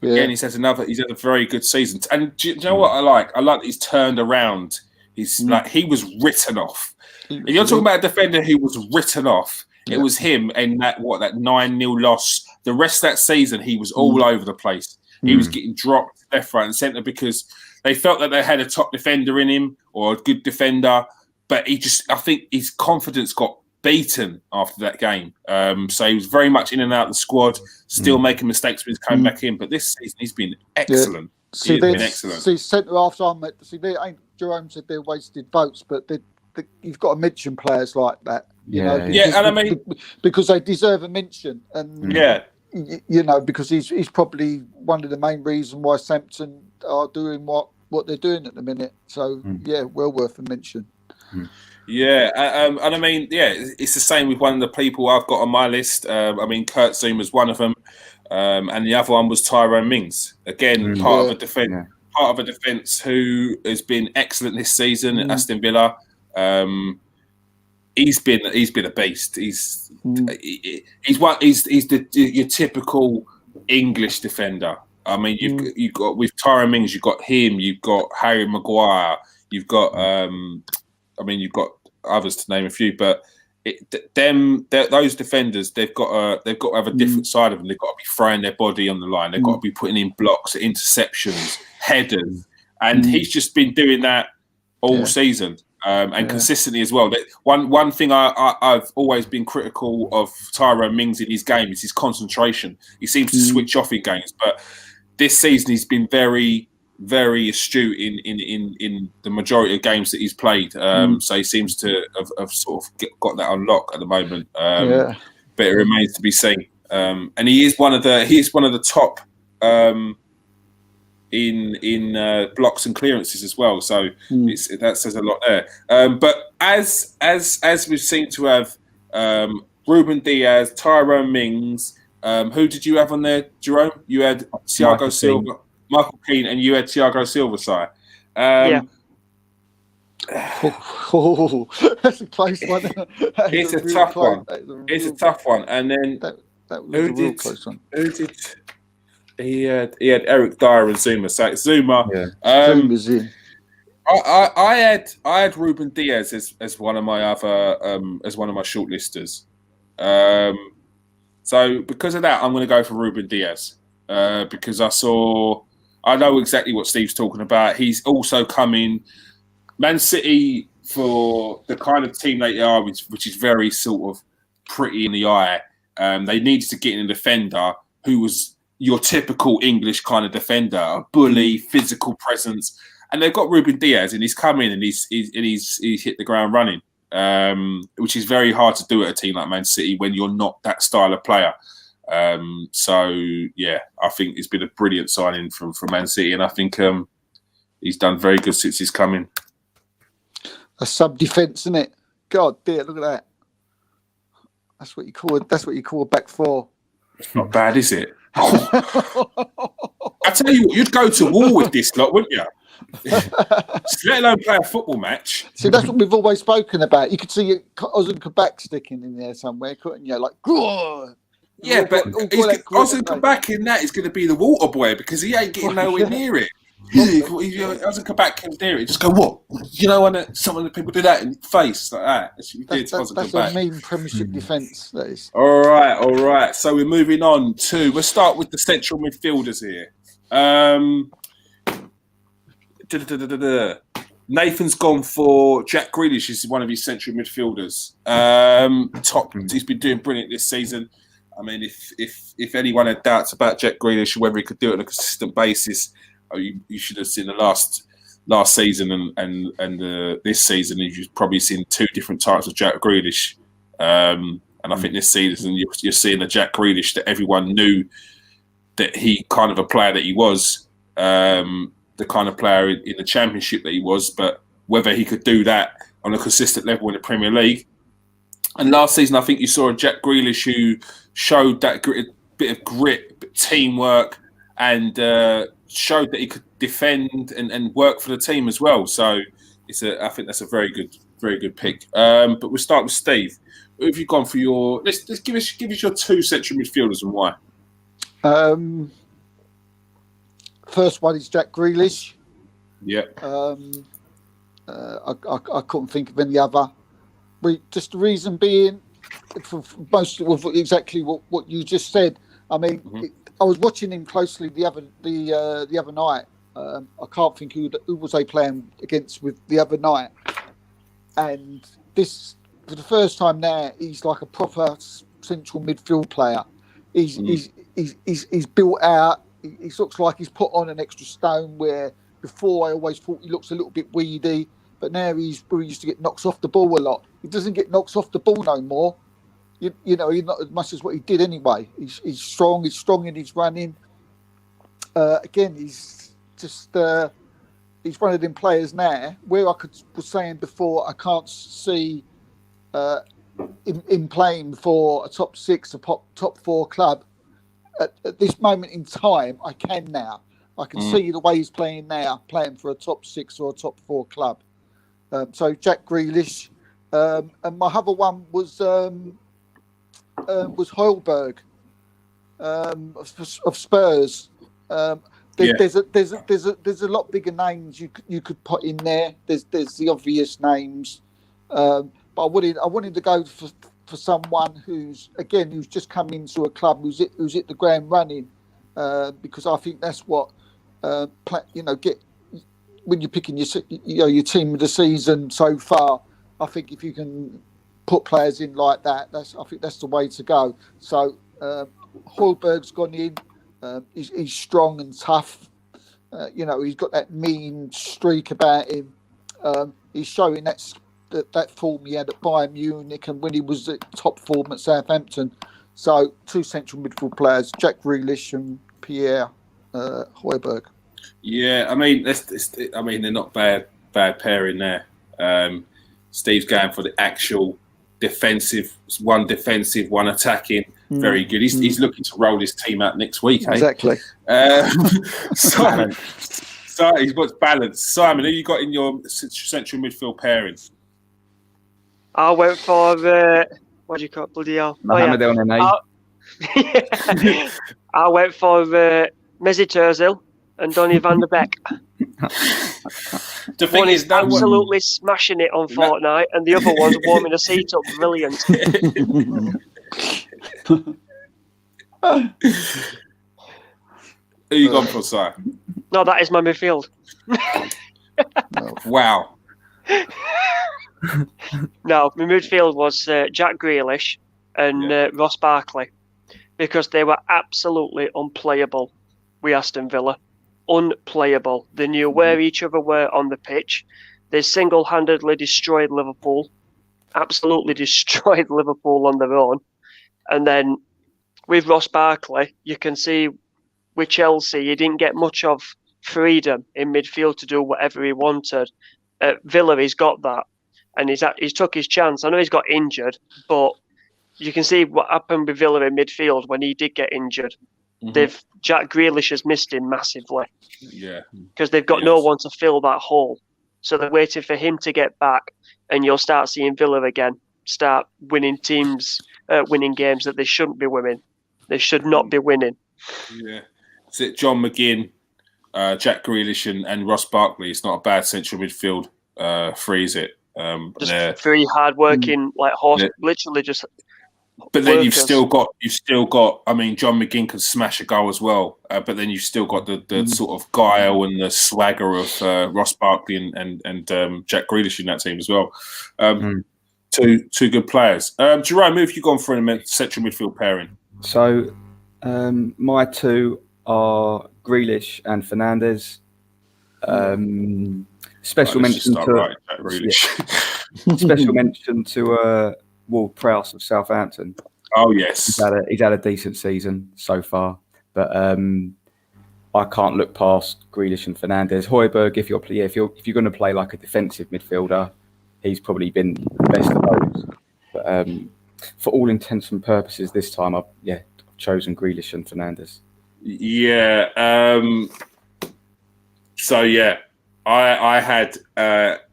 Again, he's had a very good season. And do you know what I like? I like that he's turned around. He's he was written off. If you're talking about a defender who was written off, it was him and that 9-0 loss. The rest of that season, he was all over the place. He was getting dropped left, right, and centre because they felt that they had a top defender in him or a good defender. But I think his confidence got beaten after that game. So he was very much in and out of the squad, still making mistakes when he's coming back in. But this season, he's been excellent. He's been excellent. See, centre half time. Jerome said they're wasted votes, but you've got to mention players like that. And I mean, because they deserve a mention, and because he's probably one of the main reasons why Southampton are doing what they're doing at the minute. So well worth a mention. Yeah, and I mean, it's the same with one of the people I've got on my list. I mean, Kurt Zuma's one of them, and the other one was Tyrone Mings. Again, part of a defence who has been excellent this season at Aston Villa. He's been a beast. He's your typical English defender. I mean, you've got with Tyrone Mings, you've got him, you've got Harry Maguire, you've got you've got others to name a few, but those defenders, they've got to have a different side of them. They've got to be throwing their body on the line. They've got to be putting in blocks, interceptions, headers, and he's just been doing that all season. And consistently as well. One thing I've always been critical of Tyrone Mings in his game is his concentration. He seems to switch off in games, but this season he's been very, very astute in the majority of games that he's played. So he seems to have sort of got that on lock at the moment. But it remains to be seen. And he is one of the top. In blocks and clearances as well, so that says a lot there. But as we seem to have Ruben Diaz, Tyrone Mings, who did you have on there, Jerome? You had Thiago Silva, Michael Keane, and you had Thiago Silva. That's a close one. It's a tough one. It's a tough one. And then that was a real close one. Who did? He had Eric Dyer and Zuma. So Zuma. Zuma's in. I had Ruben Diaz as one of my other as one of my shortlisters. So because of that, I'm going to go for Ruben Diaz because I know exactly what Steve's talking about. He's also coming Man City for the kind of team they are, which is very sort of pretty in the eye. They needed to get in a defender who was your typical English kind of defender, a bully, physical presence, and they've got Ruben Diaz, and he's come in and he's hit the ground running, which is very hard to do at a team like Man City when you're not that style of player. I think it's been a brilliant signing from Man City, and I think he's done very good since he's come in. A sub defence, isn't it? God dear, look at that. That's what you call a back four. It's not bad, is it? I tell you what, you'd go to war with this lot, wouldn't you? Let alone play a football match. See, that's what we've always spoken about. You could see Ozan Kabak sticking in there somewhere, couldn't you? Like, Grrr! Yeah, but Ozan Kabak in that is going to be the water boy because he ain't getting nowhere near it. He doesn't come back and do it. Just go, what? You know, when some of the people do that in the face like that. That's what he did. That's a mean Premiership defence. That is. All right. So we're moving on to. We'll start with the central midfielders here. Nathan's gone for Jack Grealish. He's one of his central midfielders. He's been doing brilliant this season. I mean, if anyone had doubts about Jack Grealish, whether he could do it on a consistent basis, you should have seen the last season and this season. You've probably seen two different types of Jack Grealish. And I think this season you're seeing a Jack Grealish that everyone knew that he kind of a player that he was, the kind of player in the Championship that he was, but whether he could do that on a consistent level in the Premier League. And last season, I think you saw a Jack Grealish who showed that bit of grit, teamwork, and showed that he could defend and work for the team as well. So I think that's a very good pick. But we'll start with Steve. Who have you gone for your? Let's give us your two central midfielders and why. First one is Jack Grealish. Yeah. I couldn't think of any other. Just the reason being, for most of exactly what you just said. I mean, I was watching him closely the other night. I can't think who was they playing against with the other night, and this for the first time now he's like a proper central midfield player. He's built out. He looks like he's put on an extra stone. Where before I always thought he looks a little bit weedy, but now he used to get knocks off the ball a lot. He doesn't get knocks off the ball no more. You know, he's not as much as what he did anyway. He's strong. He's strong in his running. Again, he's just he's one of them players now. Where was saying before, I can't see him playing for a top six, top four club. At this moment in time, I can now. I can see the way he's playing now, playing for a top six or a top four club. So Jack Grealish, and my other one was Højbjerg of Spurs. There's a lot bigger names you could put in there. There's the obvious names, but I wanted to go for someone who's just come into a club who's hit the ground running, because I think that's what get when you're picking your team of the season so far. I think if you can put players in like that, I think that's the way to go. So Højbjerg's gone in. He's strong and tough. He's got that mean streak about him. He's showing that form he had at Bayern Munich and when he was at top form at Southampton. So two central midfield players, Jack Grealish and Pierre Højbjerg. Yeah, I mean, they're not bad pairing there. Steve's going for the actual defensive, one attacking. Very good. He's looking to roll his team out next week. Exactly. Simon, he's got balance. Simon, who you got in your central midfield pairings? I went for what do you call it? Bloody hell? Mohamed I went for Mesut Ozil and Donny van der Beek. One is absolutely smashing it on Fortnite, and the other one's warming a seat up brilliant. Who you gone for, Si? No, that is my midfield. Wow. No, my midfield was Jack Grealish and Ross Barkley, because they were absolutely unplayable with Aston Villa. Unplayable. They knew where each other were on the pitch. They single-handedly destroyed Liverpool. Absolutely destroyed Liverpool on their own. And then with Ross Barkley, you can see with Chelsea, he didn't get much of freedom in midfield to do whatever he wanted. At Villa, he's got that. And he's took his chance. I know he's got injured, but you can see what happened with Villa in midfield when he did get injured. Jack Grealish has missed him massively. Yeah. Because they've got no one to fill that hole. So they're waiting for him to get back, and you'll start seeing Villa again start winning games that they shouldn't be winning. They should not be winning. Yeah. Is it John McGinn, Jack Grealish and Ross Barkley. It's not a bad central midfield three, is it? Just three hard-working, literally just. But then workers. you've still got. I mean, John McGinn can smash a goal as well. But then you've still got the sort of guile and the swagger of Ross Barkley and Jack Grealish in that team as well. Two good players. Jerome, who have you gone for in a central midfield pairing? So my two are Grealish and Fernandez. Special mention to special mention to Ward-Prowse of Southampton. Oh yes, he's had a decent season so far, but I can't look past Grealish and Fernandez. Højbjerg, if you're going to play like a defensive midfielder, he's probably been the best of those. But for all intents and purposes, this time I've chosen Grealish and Fernandez. Yeah. I had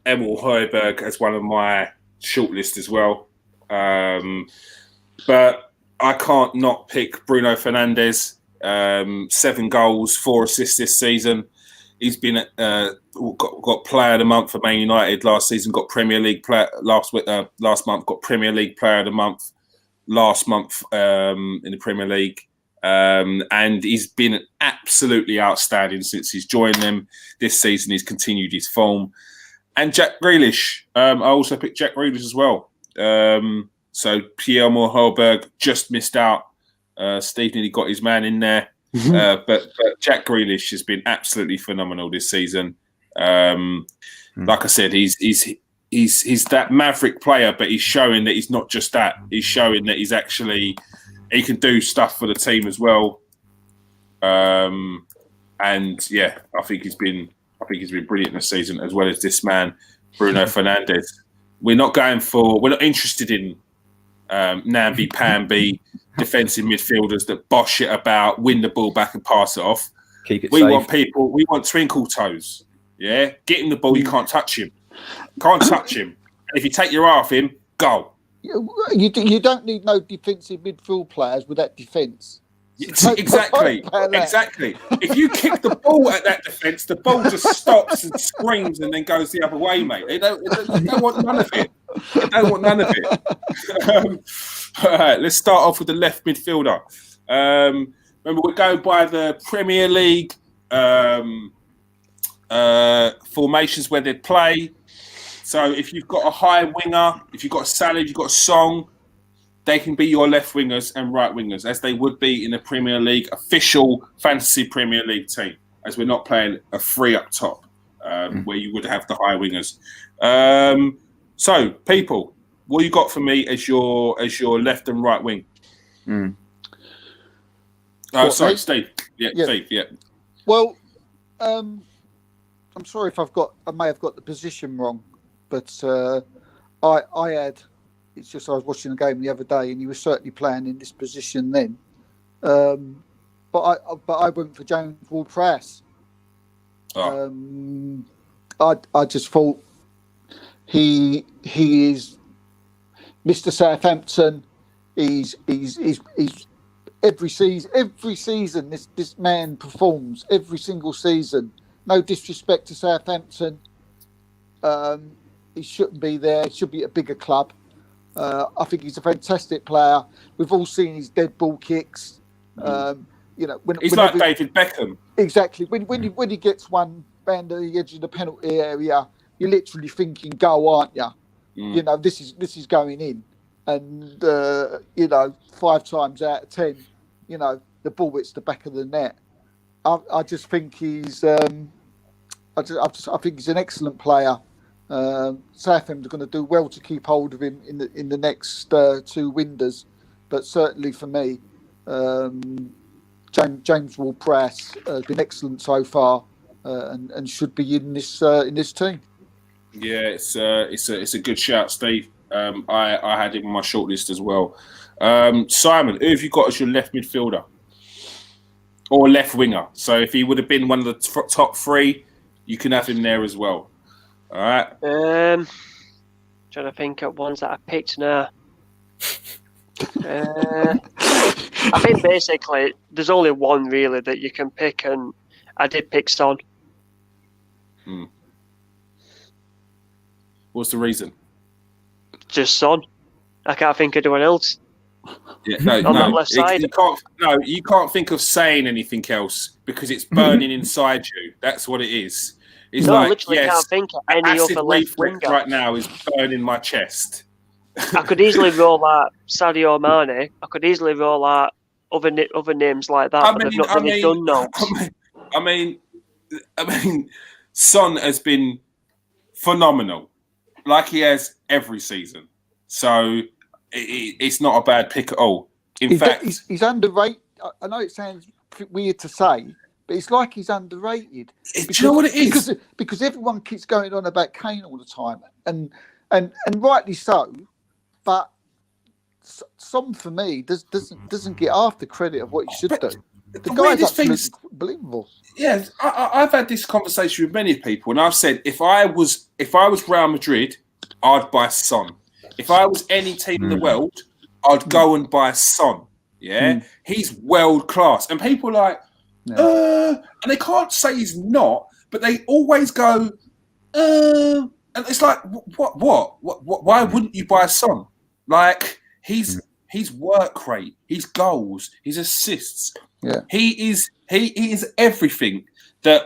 Emil Højbjerg as one of my shortlist as well. But I can't not pick Bruno Fernandez. 7 goals, 4 assists this season. He's been got Player of the Month for Man United last season. Got Premier League player last month. Got Premier League Player of the Month last month in the Premier League. And he's been absolutely outstanding since he's joined them this season. He's continued his form. And Jack Grealish. I also picked Jack Grealish as well. So Pierre-Emile Højbjerg just missed out. Steve nearly got his man in there. But Jack Grealish has been absolutely phenomenal this season. Like I said, he's that maverick player, but he's showing that he's not just that. He's showing that he can do stuff for the team as well. And yeah, I think he's been brilliant this season, as well as this man, Bruno Fernandez. We're not interested in namby-pamby defensive midfielders that bosh it about, win the ball back and pass it off. Keep it we safe. We want twinkle toes. Yeah, get him the ball, you can't touch him. And if you take your eye off him, goal. You don't need no defensive midfield players with that defence. Exactly. If you kick the ball at that defence, the ball just stops and screams and then goes the other way, mate. They don't want none of it. All right, let's start off with the left midfielder. Remember, we're going by the Premier League formations where they play. So if you've got a high winger, if you've got a Salah, if you've got a Song, they can be your left wingers and right wingers, as they would be in the Premier League official fantasy Premier League team, as we're not playing a three up top where you would have the high wingers. So, people, what you got for me as your left and right wing? Sorry, Steve. Yeah, Steve. Yeah. Well, I'm sorry if I may have got the position wrong, but I had. It's just I was watching the game the other day, and he was certainly playing in this position then. But I went for James Ward-Prowse. I just thought he is Mr. Southampton. He's every season this man performs every single season. No disrespect to Southampton. He shouldn't be there. He should be at a bigger club. I think he's a fantastic player. We've all seen his dead ball kicks. He's like David Beckham. Exactly. When he gets one round the edge of the penalty area, you're literally thinking, "Go, aren't you?" You know, this is going in, and 5 times out of 10, the ball hits the back of the net. I just think he's. I think he's an excellent player. Southampton are going to do well to keep hold of him in the next 2 windows, but certainly for me, James Ward-Prowse has been excellent so far, and should be in this team. Yeah, it's a good shout, Steve. I had him on my shortlist as well. Simon, who have you got as your left midfielder or left winger? So if he would have been one of the top 3, you can have him there as well. All right. Trying to think of ones that I picked now. I think basically there's only one really that you can pick, and I did pick Son. What's the reason? Just Son. I can't think of anyone else. Yeah, On that left side. You can't think of saying anything else because it's burning inside you. That's what it is. It's No, I like, literally yes, can't think of any acid other left reflux winger. right now is burning my chest. I could easily roll out Sadio Mane. I could easily roll out other names like that, but they've not really done notes. I mean, Son has been phenomenal, like he has every season. So it's not a bad pick at all. In fact, he's underrated. I know it sounds weird to say, but it's like he's underrated. Do you know what it is? Because everyone keeps going on about Kane all the time, and rightly so. But Son for me doesn't get half the credit of what he should do. The guy's absolutely unbelievable. Yeah, I've had this conversation with many people, and I've said if I was Real Madrid, I'd buy Son. If I was any team in the world, I'd go and buy Son. Yeah, he's world class, and people are like, and they can't say he's not, but they always go, and it's like, what? Why wouldn't you buy Son? Like his work rate, his goals, his assists. Yeah, he is everything that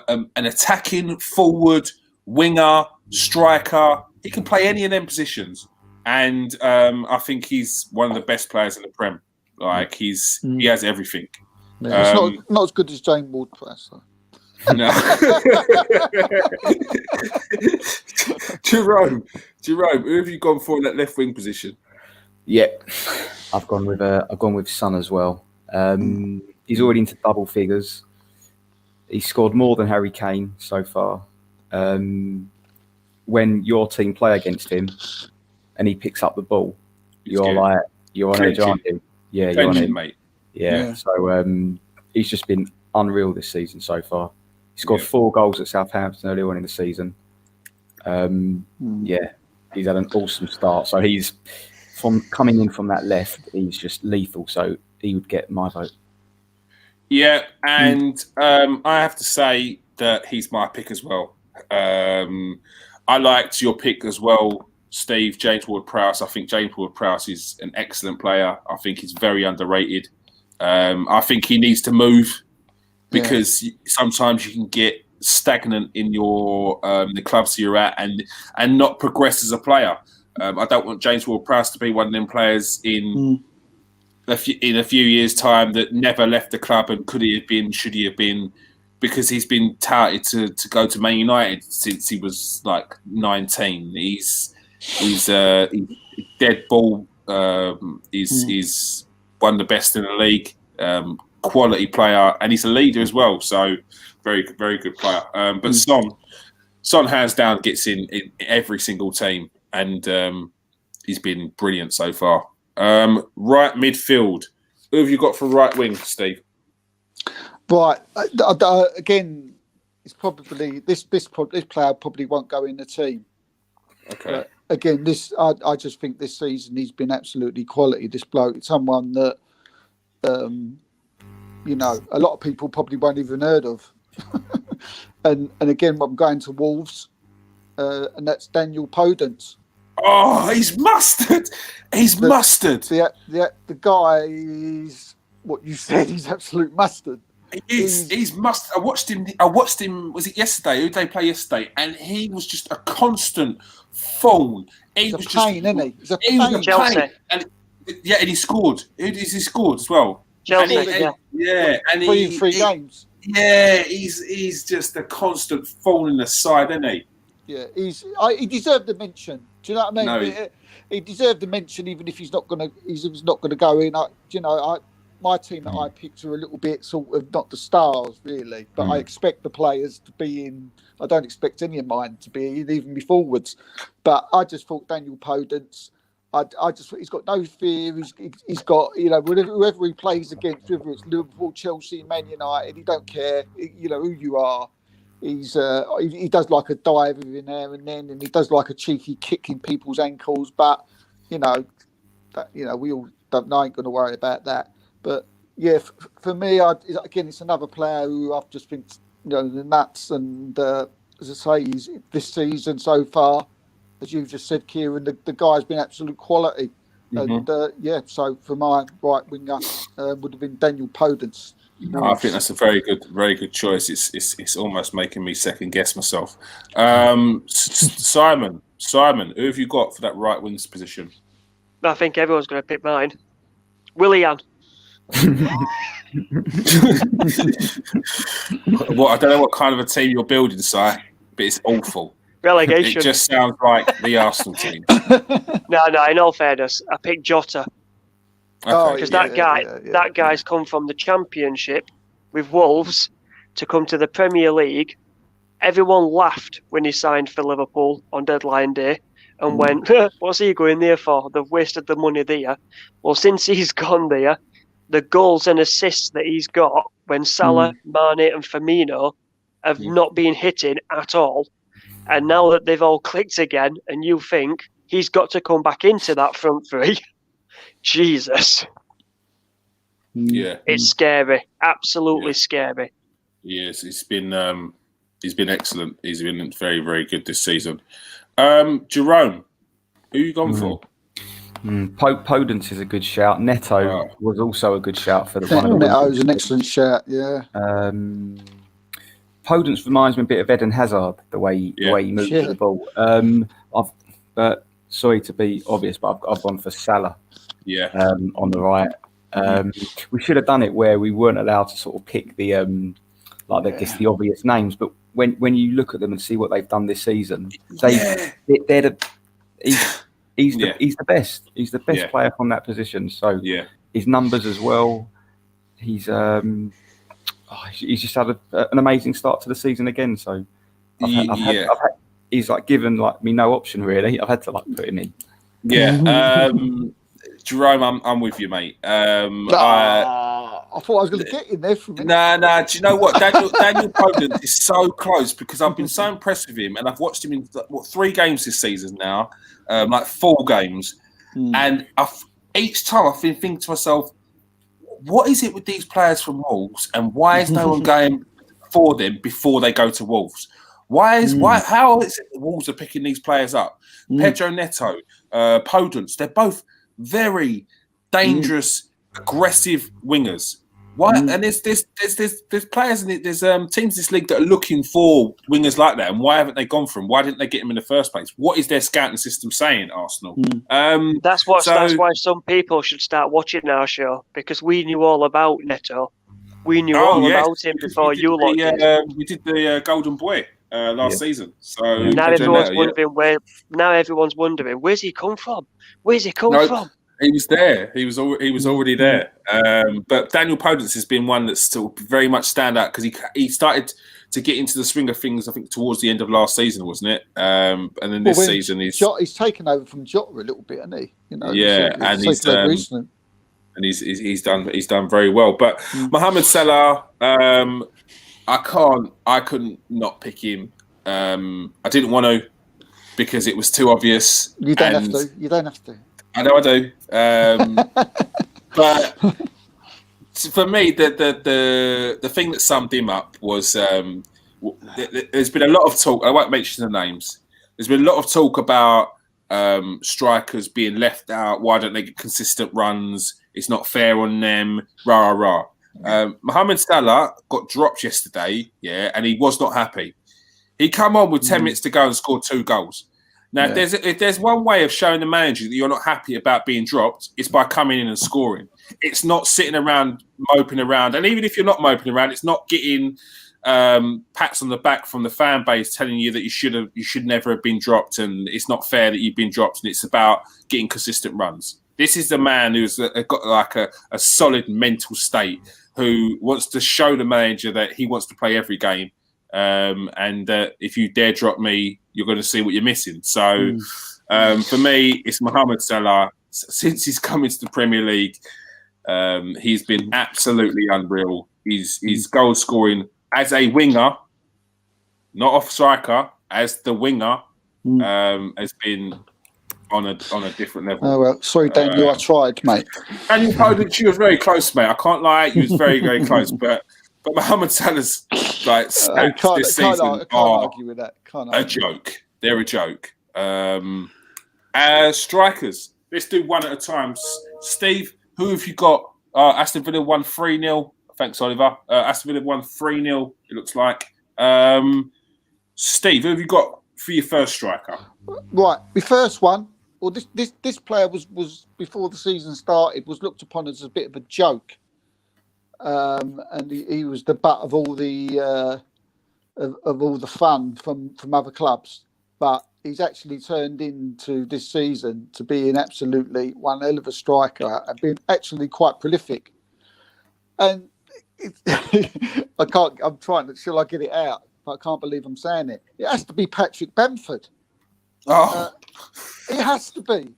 an attacking forward, winger, striker. He can play any of them positions, and I think he's one of the best players in the Prem. Like he has everything. Yeah, it's not as good as James Ward-Prowse. No. Jerome, who have you gone for in that left wing position? Yeah, I've gone with Son as well. He's already into double figures. He's scored more than Harry Kane so far. When your team play against him and he picks up the ball, you're on edge, aren't you? Yeah, you're on edge, mate. Yeah. So he's just been unreal this season so far. He scored 4 goals at Southampton early on in the season. Yeah, he's had an awesome start. So he's coming in from that left. He's just lethal. So he would get my vote. Yeah, and I have to say that he's my pick as well. I liked your pick as well, Steve. James Ward-Prowse. I think James Ward-Prowse is an excellent player. I think he's very underrated. I think he needs to move because sometimes you can get stagnant in your the clubs you're at and not progress as a player. I don't want James Ward-Prowse to be one of them players in a few years' time that never left the club and could he have been, should he have been, because he's been touted to go to Man United since he was like 19. He's dead ball. He's one of the best in the league. Quality player, and he's a leader as well. So very, very good player. But Son hands down gets in every single team, and he's been brilliant so far. Right midfield. Who have you got for right wing, Steve? Right. Again, it's probably this player probably won't go in the team. Okay. But again, I just think this season he's been absolutely quality. This bloke, it's someone that a lot of people probably won't even heard of. and again, I'm going to Wolves, and that's Daniel Podence. Oh, he's mustard. He's mustard. The guy is what you said. He's absolute mustard. He's mustard. I watched him. Was it yesterday? Who did they play yesterday? And he was just a constant phone. He was a pain, isn't he? He's a pain. Chelsea. And he scored. He scored as well. Chelsea. And 3 games. Yeah, he's just a constant thorn in the side, isn't he? Yeah, he deserved a mention. Do you know what I mean? No. He deserved a mention, even if he's not gonna go in. My team that I picked are a little bit sort of not the stars really, but I expect the players to be in. I don't expect any of mine to be in, even be forwards. But I just thought Daniel Podence. I just thought he's got no fear. He's got whoever he plays against, whether it's Liverpool, Chelsea, Man United, he don't care. Who you are. He does like a dive every now and then, and he does like a cheeky kick in people's ankles. But we all don't know. I ain't going to worry about that. But yeah, for me, again, it's another player who I've just been, the nuts, and as I say, he's this season so far, as you just said, Kieran, the guy's been absolute quality. And so for my right winger would have been Daniel Podence. I think that's a very good choice. It's almost making me second guess myself. Simon, who have you got for that right wing position? I think everyone's going to pick mine. Willian. Well, I don't know what kind of a team you're building, Si, but it's awful. Relegation. It just sounds like the Arsenal team. No, in all fairness, I picked Jota. Because that guy's come from the Championship with Wolves to come to the Premier League. Everyone laughed when he signed for Liverpool on deadline day and went, what's he going there for? They've wasted the money there. Well, since he's gone there, the goals and assists that he's got when Salah, Mane and Firmino have not been hitting at all. And now that they've all clicked again and you think he's got to come back into that front three, Jesus. Yeah. It's scary. Absolutely scary. Yes, he's been excellent. He's been very, very good this season. Jerome, who you gone for? Podence is a good shout. Neto was also a good shout for the one. Neto was an excellent shout, yeah. Podence reminds me a bit of Eden Hazard, the way he moves the ball. Sorry to be obvious, but I've gone for Salah. Yeah. On the right. We should have done it where we weren't allowed to sort of pick the the obvious names, but when you look at them and see what they've done this season, he's the best. He's the best player from that position. So his numbers as well. He's just had an amazing start to the season again. So he's given me no option really. I've had to put him in. Yeah. Jerome, I'm with you, mate. I thought I was going to get in there for a minute. Nah. Do you know what? Daniel Podence is so close because I've been so impressed with him, and I've watched him in 3 games this season now, 4 games, and each time I've been thinking to myself, what is it with these players from Wolves, and why is no one going for them before they go to Wolves? How is it the Wolves are picking these players up? Pedro Neto, Podence, they're both very dangerous, aggressive wingers. Why? And there's players in it. There's teams in this league that are looking for wingers like that. And why haven't they gone for them? Why didn't they get them in the first place? What is their scouting system saying, Arsenal? That's why some people should start watching our show, because we knew all about Neto. We knew all about him before you lot did. We did the Golden Boy last season. So now everyone's wondering, where's he come from? Where's he come from? He was there. He was already there. But Daniel Podence has been one that's still very much stand out because he started to get into the swing of things, I think, towards the end of last season, wasn't it? And then this season he's taken over from Jota a little bit, hasn't he? He's done very well. But Mohamed Salah, I couldn't not pick him. I didn't want to because it was too obvious. You don't have to. I know I do. But for me, the thing that summed him up was there's been a lot of talk. I won't mention the names. There's been a lot of talk about strikers being left out. Why don't they get consistent runs? It's not fair on them. Rah, rah, rah. Mohamed Salah got dropped yesterday, and he was not happy. He come on with 10 minutes to go and scored 2 goals. Now, if there's one way of showing the manager that you're not happy about being dropped, it's by coming in and scoring. It's not sitting around moping around. And even if you're not moping around, it's not getting pats on the back from the fan base telling you that you should never have been dropped and it's not fair that you've been dropped, and it's about getting consistent runs. This is the man who's got a solid mental state, who wants to show the manager that he wants to play every game. And if you dare drop me, you're going to see what you're missing. So for me, it's Mohamed Salah. Since he's come into the Premier League, he's been absolutely unreal. His goal scoring as a winger, not off striker, as the winger, has been on a different level. Oh well, sorry, Daniel, I tried, mate. And you Foden, you was very close, mate. I can't lie, you was very, very close. But Mohamed Salah's stats this season I can't argue with that. A joke. They're a joke. Strikers. Let's do one at a time. Steve, who have you got? Aston Villa won 3-0. Thanks, Oliver. Aston Villa won 3-0. It looks like. Steve, who have you got for your first striker? Right, my first one. Well, this player was before the season started was looked upon as a bit of a joke, and he was the butt of all the fun from other clubs. But he's actually turned into this season to be an absolutely one hell of a striker and been actually quite prolific. And I can't. I'm trying to. Shall I get it out? But I can't believe I'm saying it. It has to be Patrick Bamford. Oh. It has to be.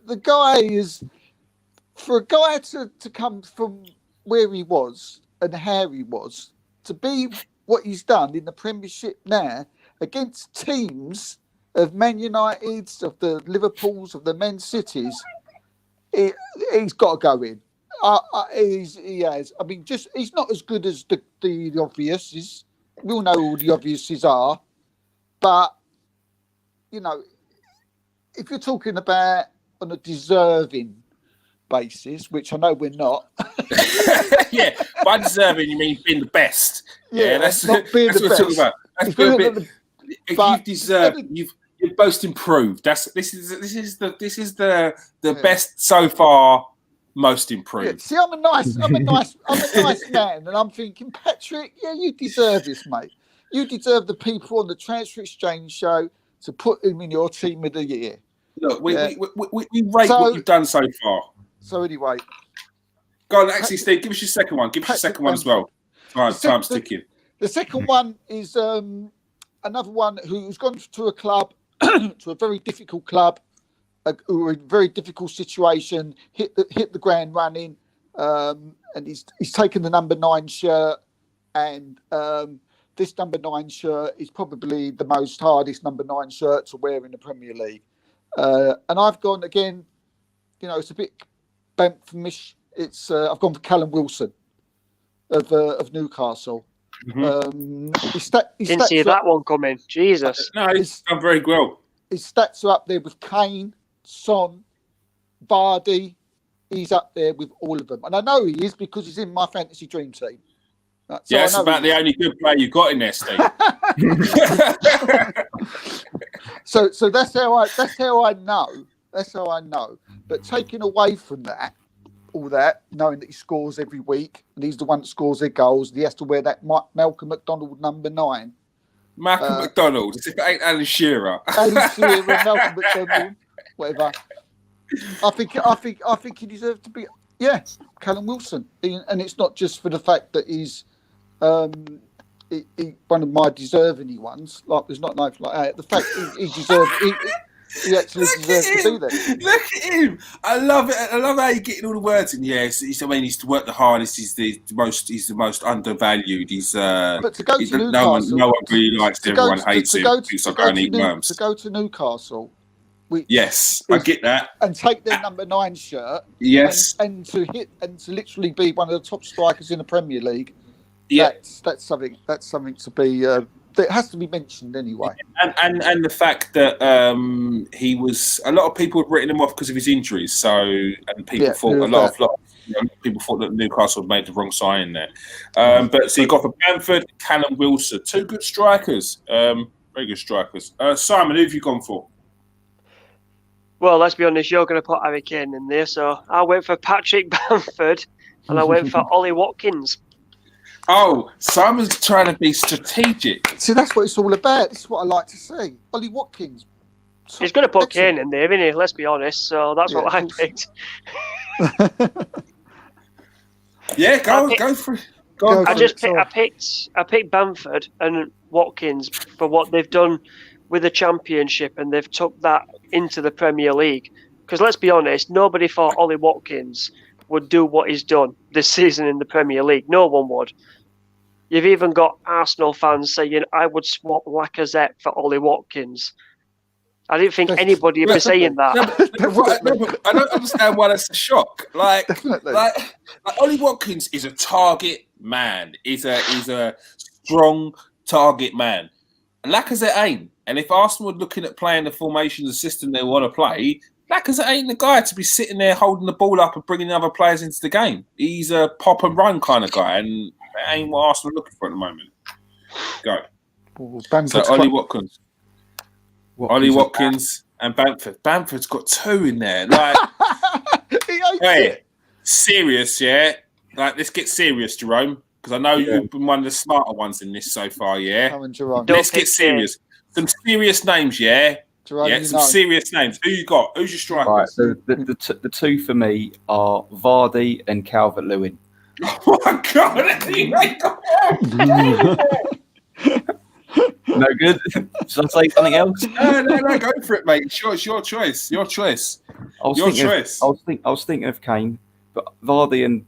The guy is, for a guy to come from where he was and how he was, to be what he's done in the Premiership now against teams of Man Uniteds, of the Liverpools, of the Man Cities, he's got to go in. He has. I mean, he's not as good as the obvious is. We all know all the obviouses are, but you know, if you're talking about on a deserving basis, which I know we're not. Yeah, by deserving you mean being the best. Yeah, that's not being that's the what best. we're talking about. That's if you've deserved, you've most improved. This is the best so far. Most improved. Yeah, see, I'm a nice man, and I'm thinking, Patrick, yeah, you deserve this, mate. You deserve the people on the Transfer Exchange show to put him in your team of the year. Look, we rate what you've done so far. So anyway, go on, actually, Steve, give us your second one. Give us your second one as well. Time's ticking. The second one is another one who's gone to a club, to a very difficult club. Who are in a very difficult situation, hit the ground running, and he's taken the number 9 shirt, and this number 9 shirt is probably the most hardest number 9 shirt to wear in the Premier League. And I've gone again, you know, it's a bit Bamford-ish. I've gone for Callum Wilson of Newcastle. Mm-hmm. Didn't see that one coming. Jesus. No, he's done very well. His stats are up there with Kane, Son, Vardy. He's up there with all of them. And I know he is because he's in my fantasy dream team. So yeah, that's about the only good player you've got in there, Steve. So that's how I know. That's how I know. But taking away from that, all that, knowing that he scores every week and he's the one that scores their goals, he has to wear that Malcolm McDonald number 9. Malcolm McDonald. As if it ain't Alan Shearer. Alan Shearer, Malcolm McDonald, whatever. I think he deserves to be. Yeah, Callum Wilson, and it's not just for the fact that he's one of my deserving ones. Like there's not like that. The fact he deserves. He actually deserves to be there. Look at him! I love it. I love how you're getting all the words in. Yeah, he's to work the hardest. He's the most undervalued. But to go to Newcastle, no one really likes him. Everyone hates him. To go to Newcastle. Yes, I get that. And take their number 9 shirt. Yes. And to literally be one of the top strikers in the Premier League. Yeah. That's something to be. That has to be mentioned anyway. And the fact that he was, a lot of people had written him off because of his injuries. So, and people thought a lot of people thought that Newcastle had made the wrong sign there. But so you got for Bamford, Callum Wilson, 2 good strikers, very good strikers. Simon, who have you gone for? Well, let's be honest, you're going to put Harry Kane in there. So I went for Patrick Bamford and I went for Ollie Watkins. Oh, Simon's trying to be strategic. See, that's what it's all about. This is what I like to see. Ollie Watkins. He's going to put Kane in there, isn't he? Let's be honest. So that's what I picked. Yeah, go for it. I picked Bamford and Watkins for what they've done with the Championship, and they've took that into the Premier League. Because let's be honest, nobody thought Ollie Watkins would do what he's done this season in the Premier League. No one would. You've even got Arsenal fans saying, I would swap Lacazette for Ollie Watkins. I didn't think anybody would be saying that. I don't understand why that's a shock. Like Ollie Watkins is a target man. He's a strong target man. And Lacazette ain't. And if Arsenal are looking at playing the formation, the system they want to play, Lacazette ain't the guy to be sitting there holding the ball up and bringing other players into the game. He's a pop and run kind of guy, and that ain't what Arsenal are looking for at the moment. Go. So Ollie Watkins. Ollie Watkins and Bamford. Bamford's got 2 in there. Like, hey, serious, yeah? Like, let's get serious, Jerome, because I know you've been one of the smarter ones in this so far, yeah? Let's get serious. Some serious names, yeah? Jerome, some serious names. Who you got? Who's your strikers? Right, so the 2 for me are Vardy and Calvert-Lewin. Oh, my God. No good. Should I say something else? No, go for it, mate. It's your choice. Your choice. I was thinking of Kane, but Vardy,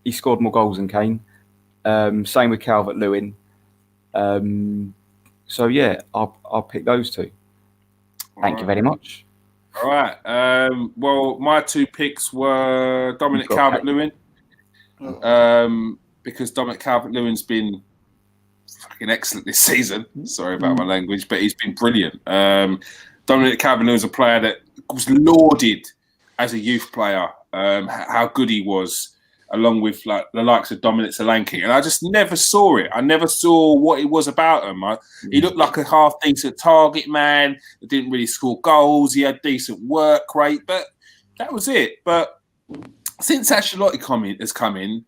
he scored more goals than Kane. Same with Calvert-Lewin. So yeah, I'll pick those 2. Thank you very much. All right. Well, my 2 picks were Dominic Calvert-Lewin, because Dominic Calvert-Lewin's been fucking excellent this season. Sorry about my language, but he's been brilliant. Dominic Cavanaugh is a player that was lauded as a youth player, how good he was, along with like the likes of Dominic Solanke. And I just never saw it. I never saw what it was about him. He looked like a half-decent target man that didn't really score goals. He had decent work rate, but that was it. But since Ancelotti has come in,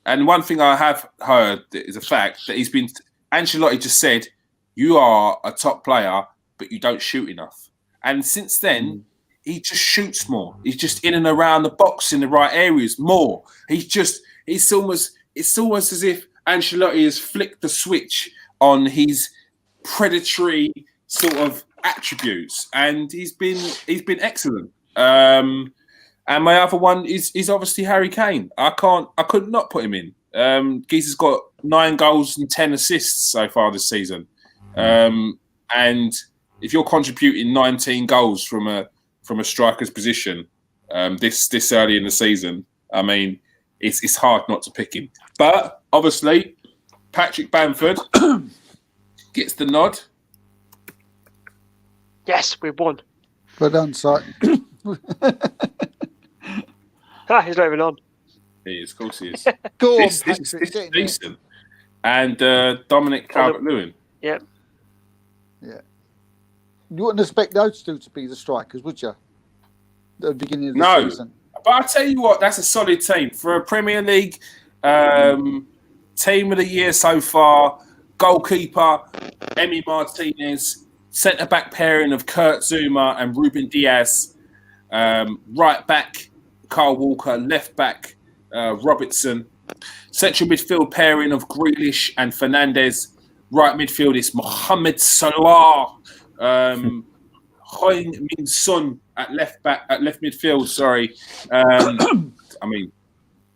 and one thing I have heard is a fact that Ancelotti just said, you are a top player, but you don't shoot enough. And since then, he just shoots more. He's just in and around the box in the right areas more. It's almost as if Ancelotti has flicked the switch on his predatory sort of attributes, and he's been excellent. And my other one is obviously Harry Kane. I could not put him in. Geezer's got 9 goals and 10 assists so far this season. And if you're contributing 19 goals from a striker's position this early in the season, I mean, it's hard not to pick him. But obviously, Patrick Bamford gets the nod. Yes, we won. Well done, Si. He's not even on. He is, of course he is. Go on, this is decent. And Dominic Calvert-Lewin. Yep. Yeah. You wouldn't expect those 2 to be the strikers, would you? At the beginning of the season. But I tell you what, that's a solid team. For a Premier League team of the year so far, goalkeeper, Emilio Martinez, centre-back pairing of Kurt Zouma and Ruben Diaz, right back, Carl Walker, left back, Robertson, central midfield pairing of Grealish and Fernandez, right midfield is Mohamed Salah, Heung-min Son at left midfield. Sorry, I mean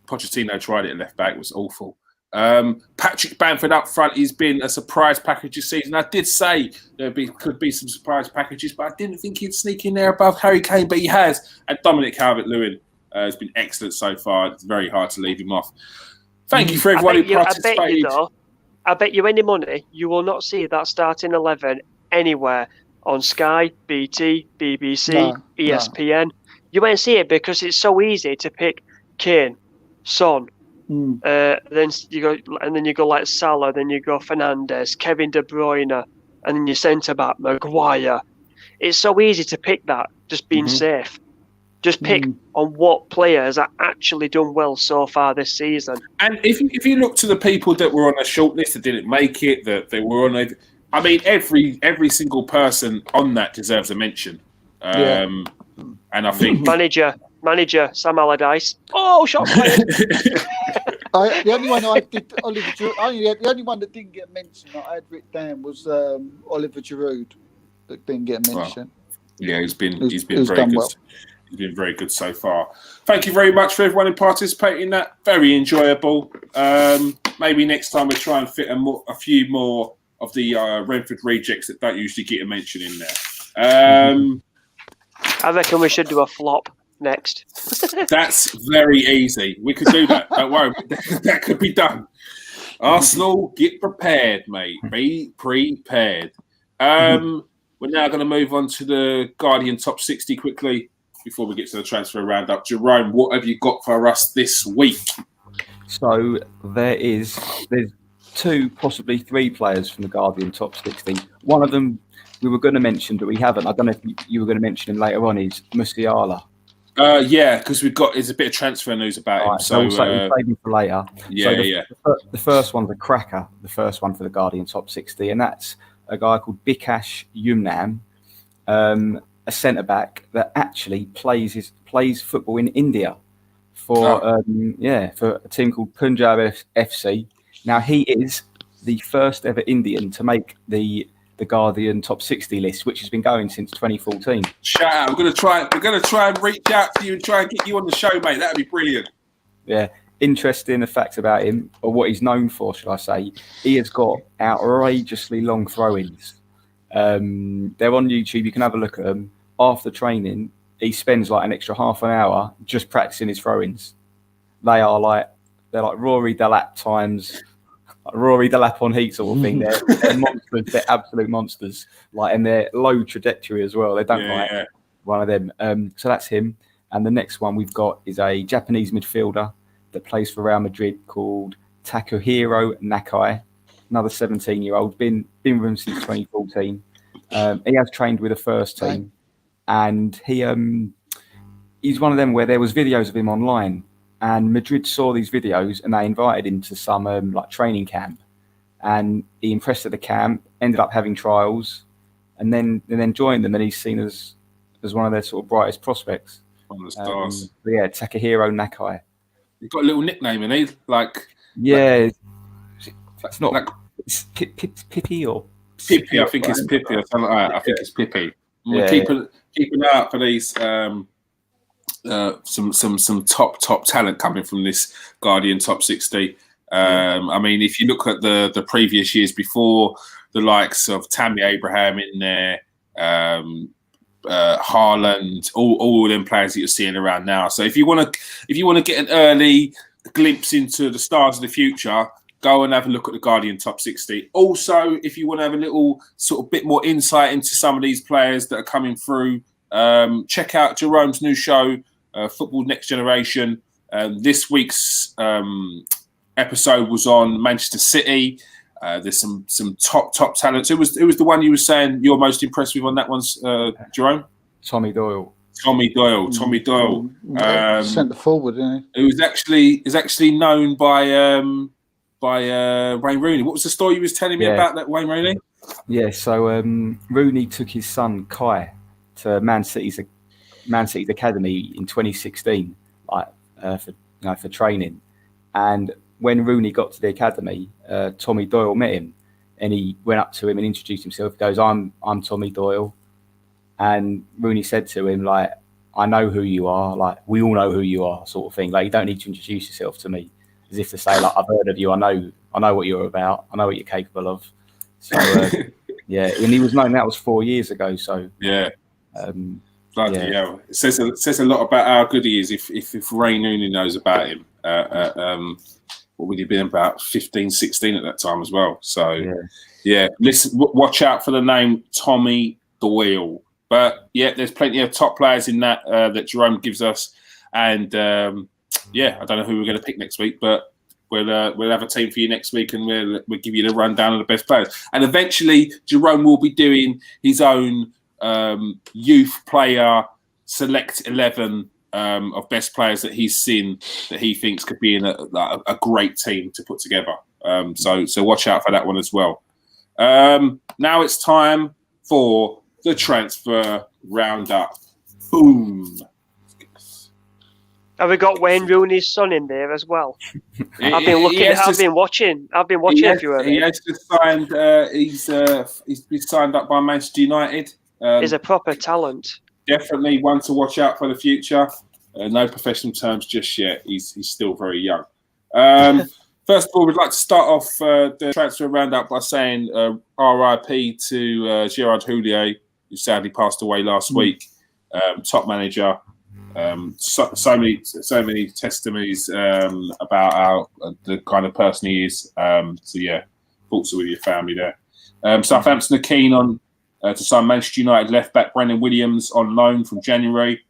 Pochettino tried it at left back; it was awful. Patrick Bamford up front. He's been a surprise package this season. I did say could be some surprise packages, but I didn't think he'd sneak in there above Harry Kane, but he has. And Dominic Calvert-Lewin has been excellent so far. It's very hard to leave him off. Thank you for everyone who participated. I bet you any money you will not see that starting 11 anywhere on Sky, BT, BBC, ESPN. You won't see it because it's so easy to pick Kane, Son. Then you go like Salah, then you go Fernandez, Kevin De Bruyne, and then your centre back Maguire. It's so easy to pick that, just being safe. Just pick on what players are actually done well so far this season. And if you look to the people that were on a short list that didn't make it, that they were on a, I mean, every single person on that deserves a mention. And I think manager Sam Allardyce. Oh, shot fired. The only one I did, the only one that didn't get mentioned that I had written down was Oliver Giroud, that didn't get mentioned. Yeah, he's been very good. Well. He's been very good so far. Thank you very much for everyone who participated in that. Very enjoyable. Maybe next time we'll try and fit a few more Renford rejects that don't usually get a mention in there. I reckon we should do a flop next. That's very easy. We could do that. Don't worry. That could be done. Arsenal, get prepared, mate. Be prepared. We're now going to move on to the Guardian Top 60 quickly before we get to the transfer roundup. Jerome, what have you got for us this week? So there's 2, possibly 3 players from the Guardian Top 60. One of them we were going to mention, but we haven't. I don't know if you were going to mention him later on. Is Musiala. Yeah, because there's a bit of transfer news about him. Right, so we'll save him for later. Yeah, The first one's a cracker, the first one for the Guardian Top 60, and that's a guy called Bikash Yumnam, a centre-back that actually plays football in India for a team called Punjab FC. Now, he is the first ever Indian to make the Guardian Top 60 list, which has been going since 2014. Shout out! We're gonna try and reach out to you and try and get you on the show, mate. That'd be brilliant. Yeah, interesting facts about him, or what he's known for, should I say? He has got outrageously long throw-ins. They're on YouTube. You can have a look at them. After training, he spends like an extra half an hour just practicing his throw-ins. They're like Rory Delap times. Rory Delap on heat sort of thing. They're monsters. They're absolute monsters. And they're low trajectory as well. They don't one of them. So that's him. And the next one we've got is a Japanese midfielder that plays for Real Madrid called Takuhiro Nakai. Another 17-year-old. Been with him since 2014. He has trained with the first team, and he's one of them where there was videos of him online. And Madrid saw these videos and they invited him to some training camp, and he impressed at the camp, ended up having trials, and then joined them, and he's seen as one of their sort of brightest prospects. One of the stars. Takahiro Nakai. You've got a little nickname, and he's it's not like it's Pippi or Pippi. I think it's Pippi or something like that. I think it's Pippi. We're keeping an eye out for these. Some top talent coming from this Guardian Top 60. I mean, if you look at the previous years before, the likes of Tammy Abraham in there, Haaland, all of them players that you're seeing around now. So if you want to get an early glimpse into the stars of the future, go and have a look at the Guardian Top 60. Also, if you want to have a little sort of bit more insight into some of these players that are coming through, check out Jerome's new show, Football Next Generation. This week's episode was on Manchester City. There's some top talents. It was the one you were saying you're most impressed with on that one's Jerome? Tommy Doyle. Tommy Doyle. Centre forward, isn't he? It was actually known by Wayne Rooney. What was the story you was telling me about that Wayne Rooney? Yeah, so Rooney took his son Kai to Man City's academy in 2016, for training. And when Rooney got to the academy, Tommy Doyle met him, and he went up to him and introduced himself. He goes, "I'm Tommy Doyle," and Rooney said to him, "I know who you are. We all know who you are," sort of thing. You don't need to introduce yourself to me, as if to say, "I've heard of you. I know what you're about. I know what you're capable of." So and he was known. That was 4 years ago. So Bloody hell. It says a lot about how good he is if Wayne Rooney knows about him. What would he been about 15, 16 at that time as well? So listen, watch out for the name Tommy Doyle. But there's plenty of top players in that that Jerome gives us, and I don't know who we're going to pick next week, but we'll have a team for you next week, and we'll give you the rundown of the best players. And eventually, Jerome will be doing his own youth player select 11 of best players that he's seen that he thinks could be in a great team to put together. So watch out for that one as well. Now it's time for the transfer roundup. Boom. Have we got Wayne Rooney's son in there as well? I've been looking. I've been watching a few of them. He has just signed. He's been signed up by Manchester United. He's a proper talent. Definitely one to watch out for the future. No professional terms just yet. He's still very young. First of all, we'd like to start off the transfer roundup by saying RIP to Gerard Houllier, who sadly passed away last week. Top manager. So many testimonies about the kind of person he is. So yeah, thoughts are with your family there. Southampton are keen on to sign Manchester United left back Brendan Williams on loan from January.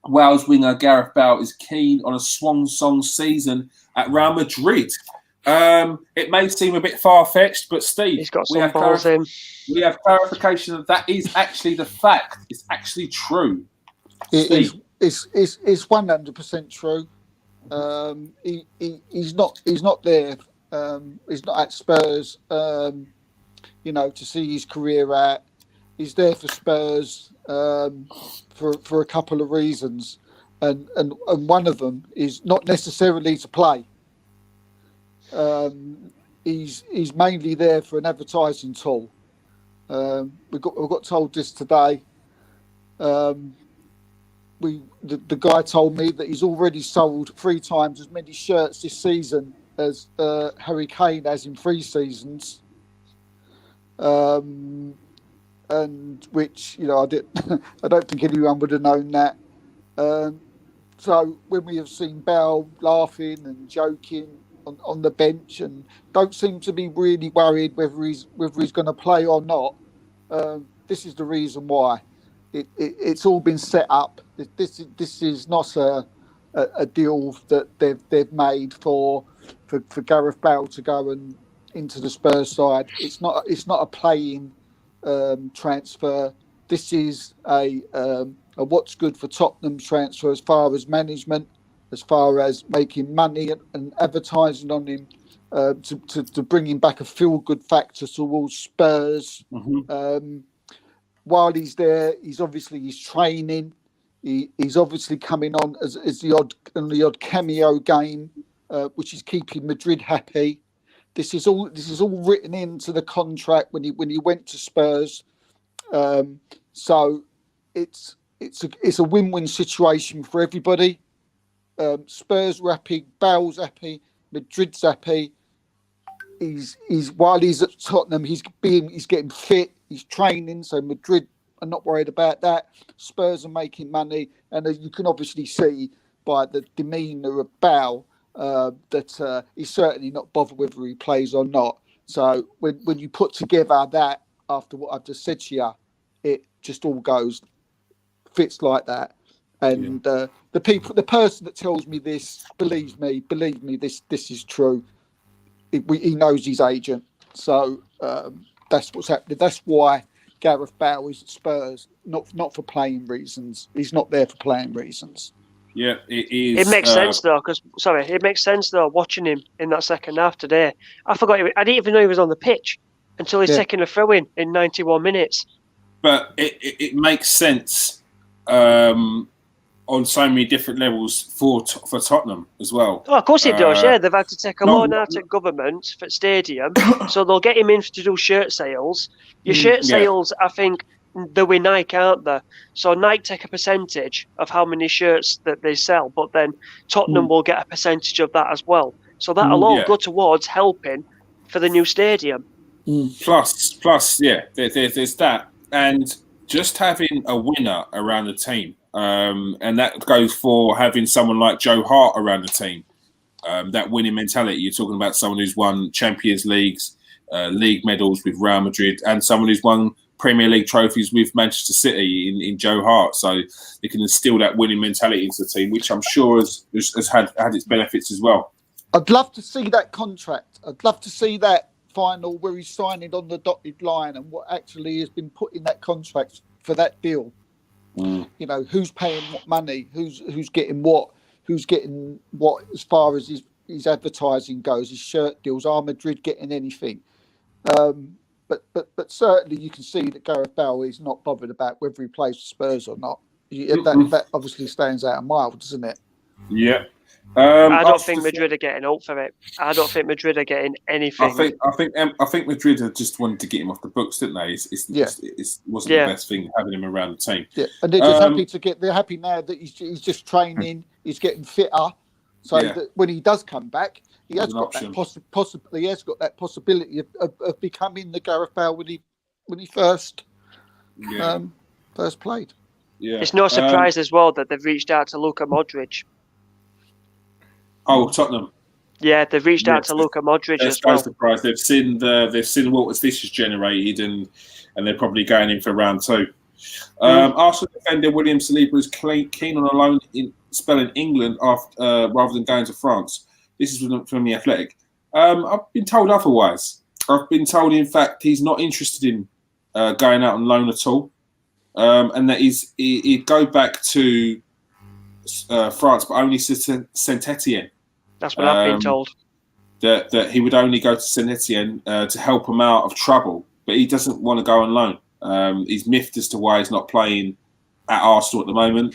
Wales winger Gareth Bale is keen on a swan song season at Real Madrid. It may seem a bit far-fetched, but Steve, he's got some balls in. We have clarification that is actually the fact. It's actually true. It's 100% true. He's not there. He's not at Spurs. To see his career out. He's there for Spurs for a couple of reasons, and one of them is not necessarily to play. He's mainly there for an advertising tool. We got told this today. The guy told me that he's already sold 3 times as many shirts this season as Harry Kane has in 3 seasons. And which I don't think anyone would have known that. So when we have seen Bale laughing and joking on the bench and don't seem to be really worried whether he's going to play or not, this is the reason why. It's all been set up. This is not a deal that they've made for Gareth Bale to go and into the Spurs side. It's not a playing transfer. This is a what's good for Tottenham transfer as far as management, as far as making money and advertising on him, to bring him back a feel-good factor towards Spurs. While he's there, he's training. He's obviously coming on as the odd cameo game, which is keeping Madrid happy. This is all written into the contract when he went to Spurs. So it's a win-win situation for everybody. Spurs are happy, Bale's happy, Madrid's happy. While he's at Tottenham, he's getting fit, he's training, so Madrid are not worried about that. Spurs are making money, and as you can obviously see by the demeanour of Bale, that he's certainly not bothered whether he plays or not. So when you put together that after what I've just said to you, it just all fits like that. And the person that tells me this, believe me, this is true. He knows his agent, so that's what's happening. That's why Gareth Bale is at Spurs, not for playing reasons. He's not there for playing reasons. Yeah, it is. It makes sense though, it makes sense though watching him in that second half today. I didn't even know he was on the pitch until he's taking a throw in 91 minutes. But it makes sense on so many different levels for Tottenham as well. Oh, of course it does. Yeah, they've had to take a loan out at government for stadium, so they'll get him in to do shirt sales. Your shirt sales, I think, they're with Nike, aren't they? So Nike take a percentage of how many shirts that they sell, but then Tottenham will get a percentage of that as well. So that'll all go towards helping for the new stadium. Plus, there's that, and just having a winner around the team, and that goes for having someone like Joe Hart around the team. That winning mentality. You're talking about someone who's won Champions Leagues, league medals with Real Madrid, and someone who's won Premier League trophies with Manchester City in Joe Hart. So they can instill that winning mentality into the team, which I'm sure has had its benefits as well. I'd love to see that contract. I'd love to see that final where he's signing on the dotted line and what actually has been put in that contract for that deal. Who's paying what money, who's getting what as far as his advertising goes, his shirt deals. Are Madrid getting anything? But certainly you can see that Gareth Bale is not bothered about whether he plays for Spurs or not. That obviously stands out a mile, doesn't it? Yeah. I don't think Madrid are getting out for it. I don't think Madrid are getting anything. I think Madrid have just wanted to get him off the books, didn't they? It wasn't the best thing having him around the team. Yeah, and they're just They're happy now that he's just training. He's getting fitter, so that when he does come back, he has got that possibly. He has got that possibility of becoming the Gareth Bale when he first played. Yeah. It's no surprise as well that they've reached out to Luka Modric. Oh, Tottenham. Yeah, they've reached out to Luka Modric as well. Surprised. They've seen what this has generated, and they're probably going in for round 2. Arsenal defender William Saliba is keen on a loan in spelling England rather than going to France. This is from the Athletic. I've been told otherwise. I've been told, in fact, he's not interested in going out on loan at all, and that he'd go back to France, but only to Saint-Étienne. That's what I've been told. That he would only go to Saint-Étienne to help him out of trouble, but he doesn't want to go on loan. He's miffed as to why he's not playing at Arsenal at the moment.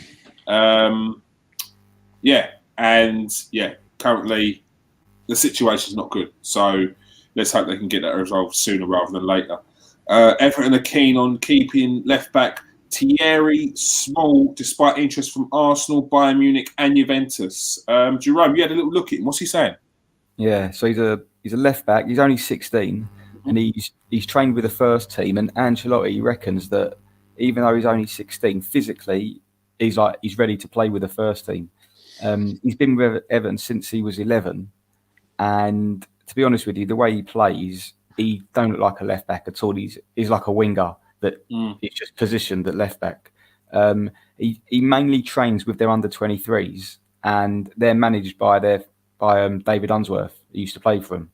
Currently the situation's not good. So let's hope they can get that resolved sooner rather than later. Everton are keen on keeping left-back Thierry Small, despite interest from Arsenal, Bayern Munich and Juventus. Jerome, you had a little look at him. What's he saying? Yeah, so he's a left-back. He's only 16, and he's trained with the first team. And Ancelotti reckons that even though he's only 16, physically he's ready to play with the first team. He's been with Everton since he was 11, and to be honest with you, the way he plays, he don't look like a left back at all. He's like a winger that he's just positioned at left back. He mainly trains with their under 23s, and they're managed by David Unsworth, who used to play for him.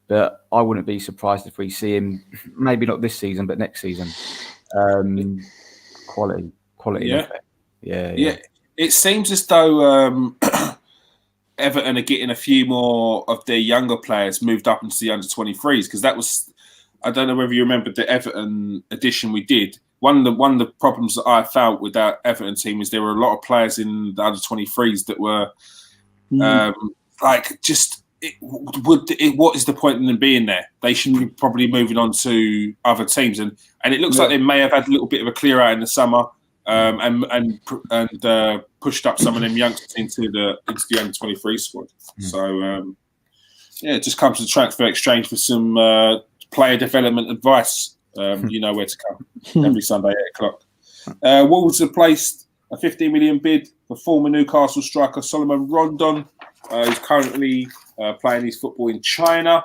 But I wouldn't be surprised if we see him, maybe not this season, but next season. Quality. Yeah. It seems as though Everton are getting a few more of their younger players moved up into the under 23s, because that was, I don't know whether you remember the Everton edition we did. One of the problems that I felt with that Everton team is there were a lot of players in the under 23s that were what is the point in them being there? They should be probably moving on to other teams, and it looks like they may have had a little bit of a clear out in the summer, and pushed up some of them youngsters into the under 23 squad. So it just comes to the transfer exchange for some player development advice. You know where to come every Sunday at 8:00. Wolves have placed a 15 million bid for former Newcastle striker Solomon Rondon. He's currently playing his football in China.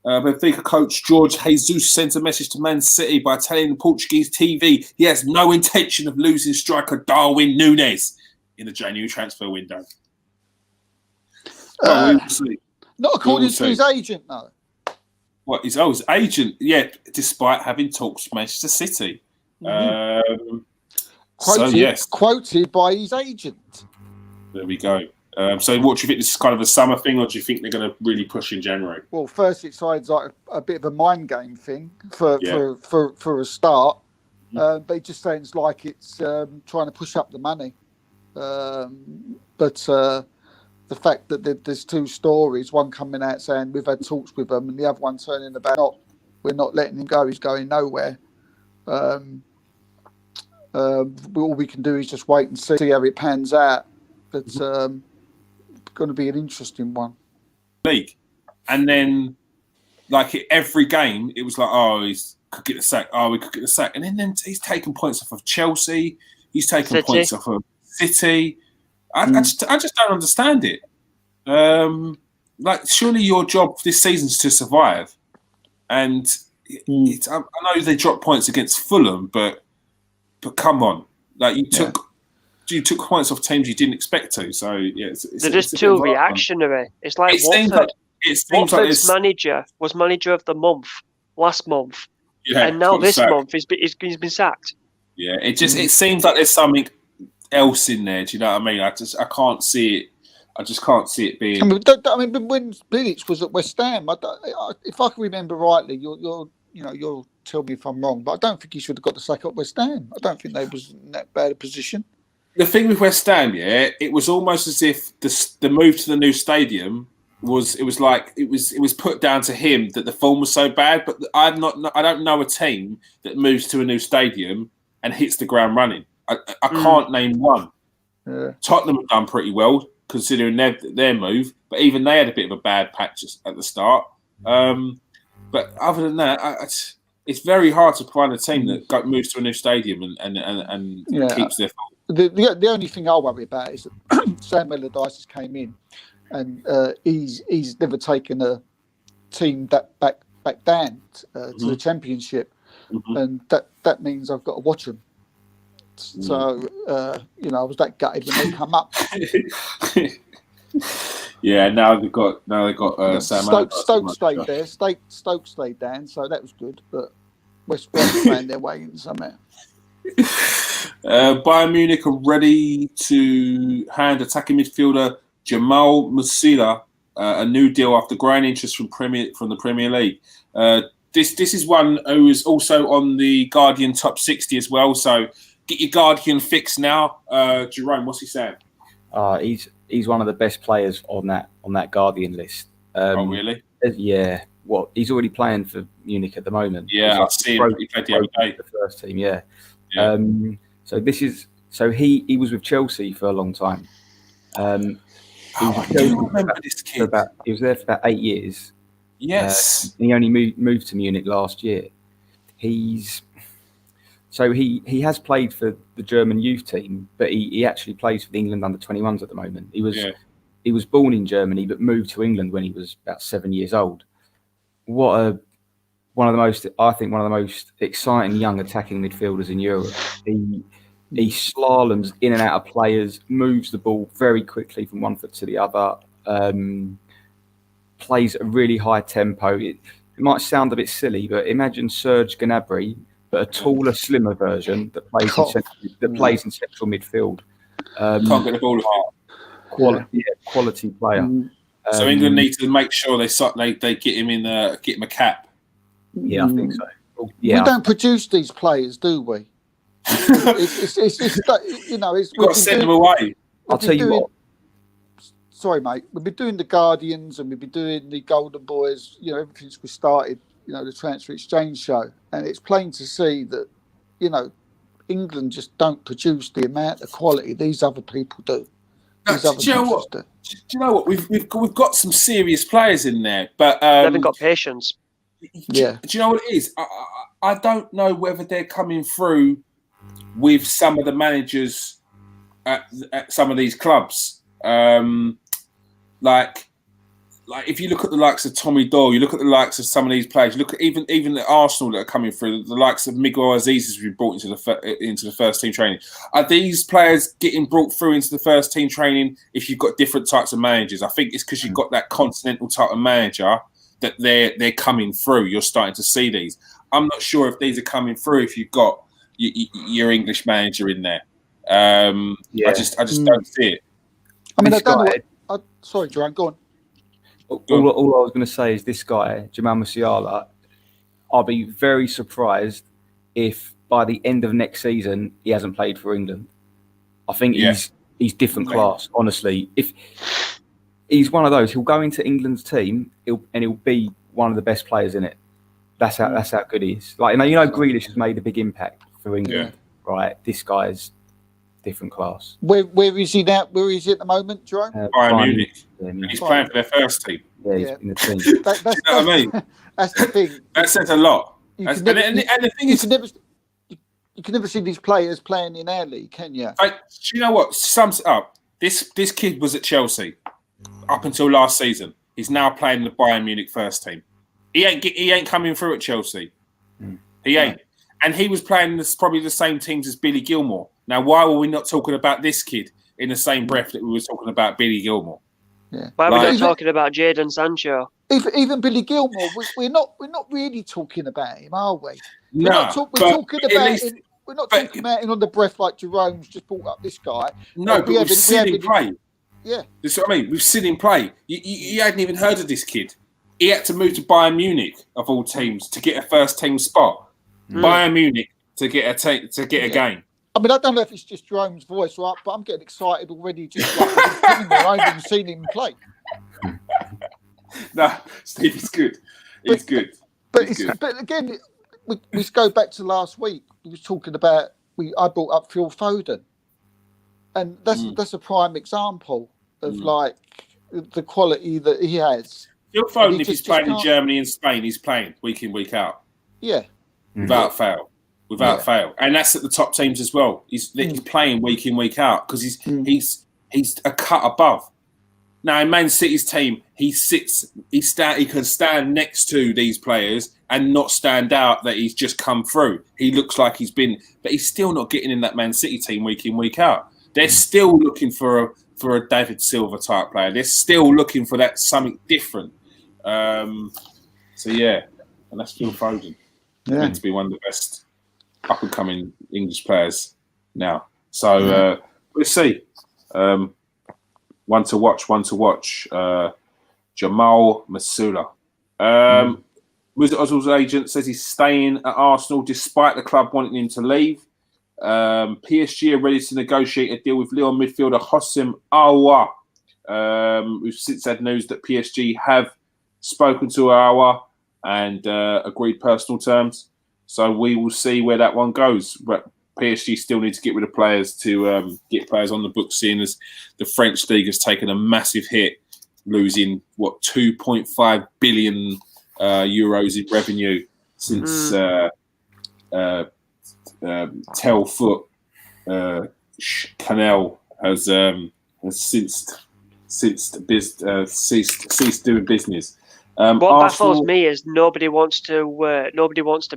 Benfica coach Jorge Jesus sent a message to Man City by telling the Portuguese TV he has no intention of losing striker Darwin Núñez in the January transfer window. We will see. Not according to his agent, though. What, his agent? Yeah, despite having talks with Manchester City. Quoted by his agent. There we go. So what do you think? This is kind of a summer thing, or do you think they're going to really push in January? Well, first it sounds like a bit of a mind game thing for a start. But it just sounds like it's trying to push up the money. But the fact that there's two stories, one coming out saying we've had talks with them, and the other one turning about we're not letting him go, he's going nowhere. All we can do is just wait and see how it pans out. But going to be an interesting one. League, and then like every game, it was like, he could get the sack. We could get the sack, and then he's taking points off of Chelsea. He's taking points off of City. I just don't understand it. Surely your job this season is to survive, and I know they dropped points against Fulham, but come on, you took points off teams you didn't expect to. So they're just too reactionary. It's like Watford. Watford's manager was manager of the month last month, and now this month he's been sacked. Yeah, it seems like there's something else in there. Do you know what I mean? I can't see it. I just can't see it being. I mean, when Phillips was at West Ham, if I can remember rightly, you'll tell me if I'm wrong, but I don't think he should have got the sack at West Ham. I don't think they was in that bad a position. The thing with West Ham, it was almost as if the move to the new stadium was put down to him that the form was so bad. But I don't know a team that moves to a new stadium and hits the ground running. I can't name one. Yeah. Tottenham have done pretty well considering their move. But even they had a bit of a bad patch at the start. But other than that, it's very hard to find a team that moves to a new stadium and keeps their. The only thing I worry about is that Sam Allardyce has came in, and he's never taken a team that back down to the Championship, and that means I've got to watch them. So I was that gutted when they come up. Yeah, now they've got Sam Allardyce. Stoke stayed there. Stoke stayed down, so that was good. But West Brom found their way in somehow. Bayern Munich are ready to hand attacking midfielder Jamal Musiala a new deal after growing interest from the Premier League. This is one who is also on the Guardian top 60 as well. So get your Guardian fix now. Jerome, what's he saying? He's one of the best players on that Guardian list. Oh, really? Yeah. Well, he's already playing for Munich at the moment. Yeah, I've seen him. He played the other day. The first team, yeah. So he was with Chelsea for a long time. I do remember this kid. He was there for about 8 years. Yes. He only moved to Munich last year. He has played for the German youth team, but he actually plays for the England under-21s at the moment. He was born in Germany but moved to England when he was about 7 years old. One of the most exciting young attacking midfielders in Europe. He slaloms in and out of players, moves the ball very quickly from one foot to the other, plays at a really high tempo. It might sound a bit silly, but imagine Serge Gnabry, but a taller, slimmer version that plays in central midfield. Can't get the ball apart. Quality player. So England need to make sure they get him get him a cap. Yeah, I think so. We don't produce these players, do we? It's you've got to send them away. I'll tell you what. Sorry, mate. We've been doing the Guardians and we've been doing the Golden Boys. Ever since we started, the transfer exchange show, and it's plain to see that, England just don't produce the amount of quality these other people do. Do you know what? We've got some serious players in there, but they haven't got patience. Yeah. Do you know what it is? I don't know whether they're coming through with some of the managers at some of these clubs. Like if you look at the likes of Tommy Doyle, you look at the likes of some of these players, you look at even the Arsenal that are coming through, the likes of Miguel Aziz has been brought into the first team training. Are these players getting brought through into the first team training if you've got different types of managers? I think it's because you've got that continental type of manager that they're coming through. You're starting to see these. I'm not sure if these are coming through if you've got your English manager in there. I just don't see it. I mean, I don't know. Sorry, Jerome, go on. All I was going to say is this guy, Jamal Musiala, I'll be very surprised if by the end of next season he hasn't played for England. I think he's different class, honestly. If he's one of those, he'll go into England's team he'll be one of the best players in it. That's how good he is. Like Grealish has made a big impact for England, right? This guy's different class. Where is he now? Where is he at the moment, Jerome? Bayern Munich. And he's playing for their first team. Yeah, he's in the team. That's you know what I mean? That's the thing. That says a lot. And the thing is, you can never see these players playing in our league, can you? You know what sums it up? This kid was at Chelsea up until last season. He's now playing the Bayern Munich first team. He ain't coming through at Chelsea. He ain't. And he was playing probably the same teams as Billy Gilmore. Now, why were we not talking about this kid in the same breath that we were talking about Billy Gilmore? Yeah. Why are we not talking about Jadon Sancho? Even Billy Gilmore, we're not really talking about him, are we? We're No, not talking about him on the breath like Jerome's just brought up this guy. No, but we've seen him play. Yeah. That's what I mean. We've seen him play. You hadn't even heard of this kid. He had to move to Bayern Munich, of all teams, to get a first team spot. Bayern Munich to get a game. I mean, I don't know if it's just Jerome's voice, right? But I'm getting excited already just like I haven't seen him play. No, Steve is good. He's good. But again, we go back to last week. We was talking about I brought up Phil Foden, and that's a prime example of like the quality that he has. Phil Foden, if he's playing in Germany and Spain, he's playing week in, week out. Yeah. Without fail. And that's at the top teams as well. He's playing week in, week out because he's a cut above. Now in Man City's team, he can stand next to these players and not stand out that he's just come through. He looks like he's been, but he's still not getting in that Man City team week in, week out. They're still looking for a David Silva type player. They're still looking for that something different. And that's Phil Foden. Yeah. Meant to be one of the best up and coming English players now. So we'll see. One to watch. Jamal Musiala. Mesut Ozil's agent says he's staying at Arsenal despite the club wanting him to leave. PSG are ready to negotiate a deal with Lyon midfielder Houssem Aouar. We've since had news that PSG have spoken to Aouar and agreed personal terms. So we will see where that one goes. But PSG still need to get rid of players to get players on the books, seeing as the French league has taken a massive hit, losing 2.5 billion euros in revenue since Telfoot Canal has ceased doing business. What Arsenal, baffles me is nobody wants to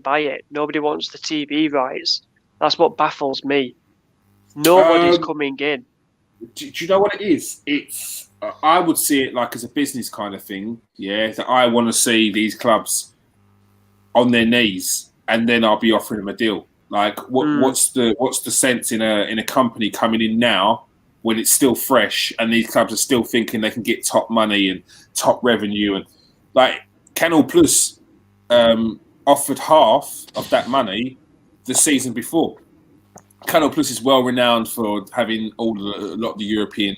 buy it. Nobody wants the TV rights. That's what baffles me. Nobody's coming in. Do you know what it is? It's I would see it like as a business kind of thing. Yeah, that I want to see these clubs on their knees, and then I'll be offering them a deal. Like, what's the sense in a company coming in now when it's still fresh and these clubs are still thinking they can get top money and top revenue, and like Canal Plus offered half of that money the season before. Canal Plus is well renowned for having a lot of the European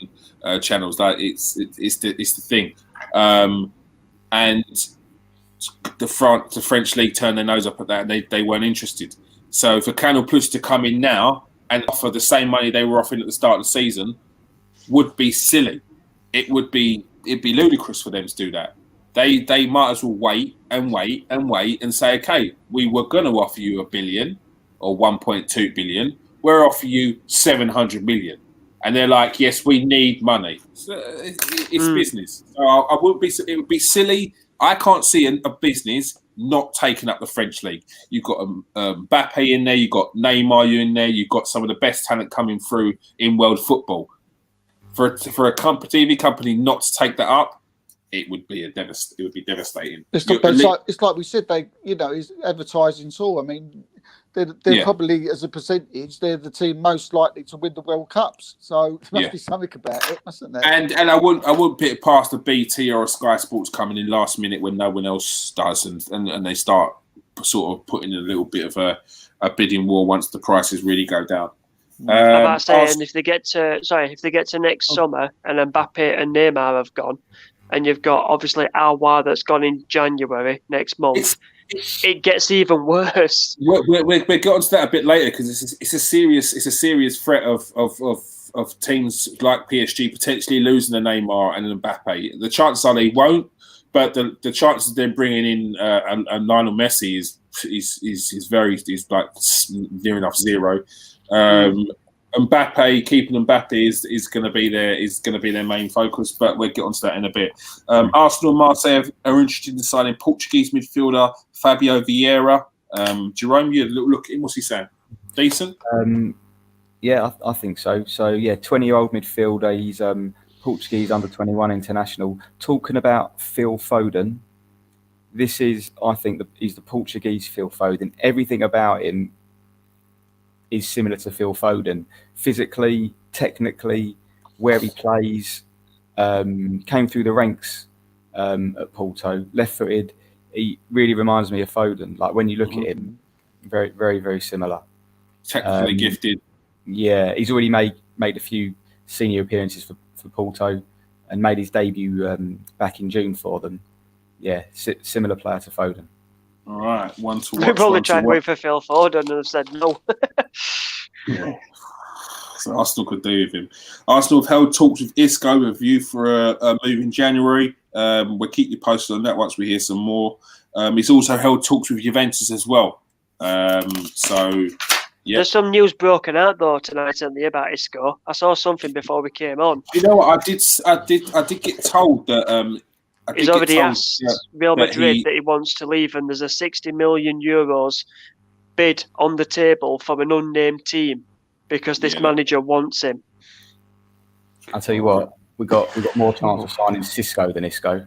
channels. Like it's the thing, and the French league turned their nose up at that, and they weren't interested. So for Canal Plus to come in now and offer the same money they were offering at the start of the season would be silly. It'd be ludicrous for them to do that. They might as well wait and say, okay, we were going to offer you $1 billion or 1.2 billion. We're offering you 700 million. And they're like, yes, we need money. So it's business. So I wouldn't be. It would be silly. I can't see a business not taking up the French league. You've got Mbappe in there. You've got Neymar in there. You've got some of the best talent coming through in world football. For a TV company not to take that up, it would be devastating. It's like we said. It's advertising tool. I mean, they're probably, as a percentage, they're the team most likely to win the World Cups. So there must be something about it, mustn't there? And I wouldn't put it past a BT or a Sky Sports coming in last minute when no one else does, and they start sort of putting a little bit of a bidding war once the prices really go down. I'm about saying if they get to next summer and Mbappe and Neymar have gone, and you've got obviously Aouar that's gone in January next month. It gets even worse. We'll get onto that a bit later because it's a serious threat of teams like PSG potentially losing a Neymar and an Mbappe. The chances are they won't, but the chances of them bringing in Lionel Messi is like near enough zero. Mbappe, keeping Mbappe is going to be their main focus, but we'll get onto that in a bit. Arsenal and Marseille are interested in signing Portuguese midfielder Fabio Vieira. Jerome, you look at him. What's he saying? Decent? Yeah, I think so. So yeah, 20-year-old midfielder. He's Portuguese under-21 international. Talking about Phil Foden, I think he's the Portuguese Phil Foden. Everything about him is similar to Phil Foden, physically, technically, where he plays. Came through the ranks at Porto, left-footed. He really reminds me of Foden. Like when you look at him, very, very, very similar. Technically gifted. Yeah, he's already made a few senior appearances for Porto and made his debut back in June for them. Yeah, similar player to Foden. All right, one to watch. We've probably tried to wait for Phil Foden and have said no. So Arsenal could do with him. Arsenal have held talks with Isco with a view for a move in January. We'll keep you posted on that once we hear some more. He's also held talks with Juventus as well. Yeah. There's some news broken out though tonight about Isco. I saw something before we came on. You know what? I did get told that he's already asked Real Madrid that he wants to leave, and there's a 60 million euros bid on the table from an unnamed team because this manager wants him. I'll tell you what, we got more chance of signing Cisco than Isco.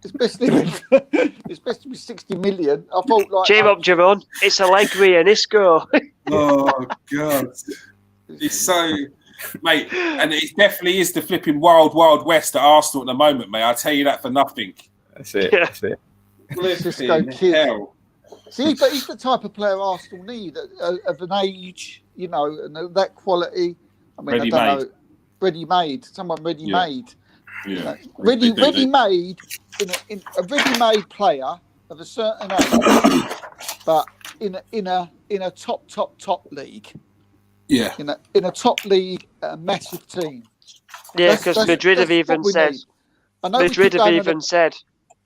Especially with 60 million. I thought like cheer up, Jerome. It's Allegri and Isco. Oh God, it's so, mate, and it definitely is the flipping wild west at Arsenal at the moment, mate. I'll tell you that for nothing. That's it. Yeah. That's it. Hell. See, but he's the type of player Arsenal need of an age, you know, and that quality. I mean, Ready-made. I don't know, ready-made. Someone ready-made. Yeah. You know, ready-made in a ready-made player of a certain age, but in a top league. Yeah. In a top league, a massive team. Yeah, because Madrid have even said. Madrid have even said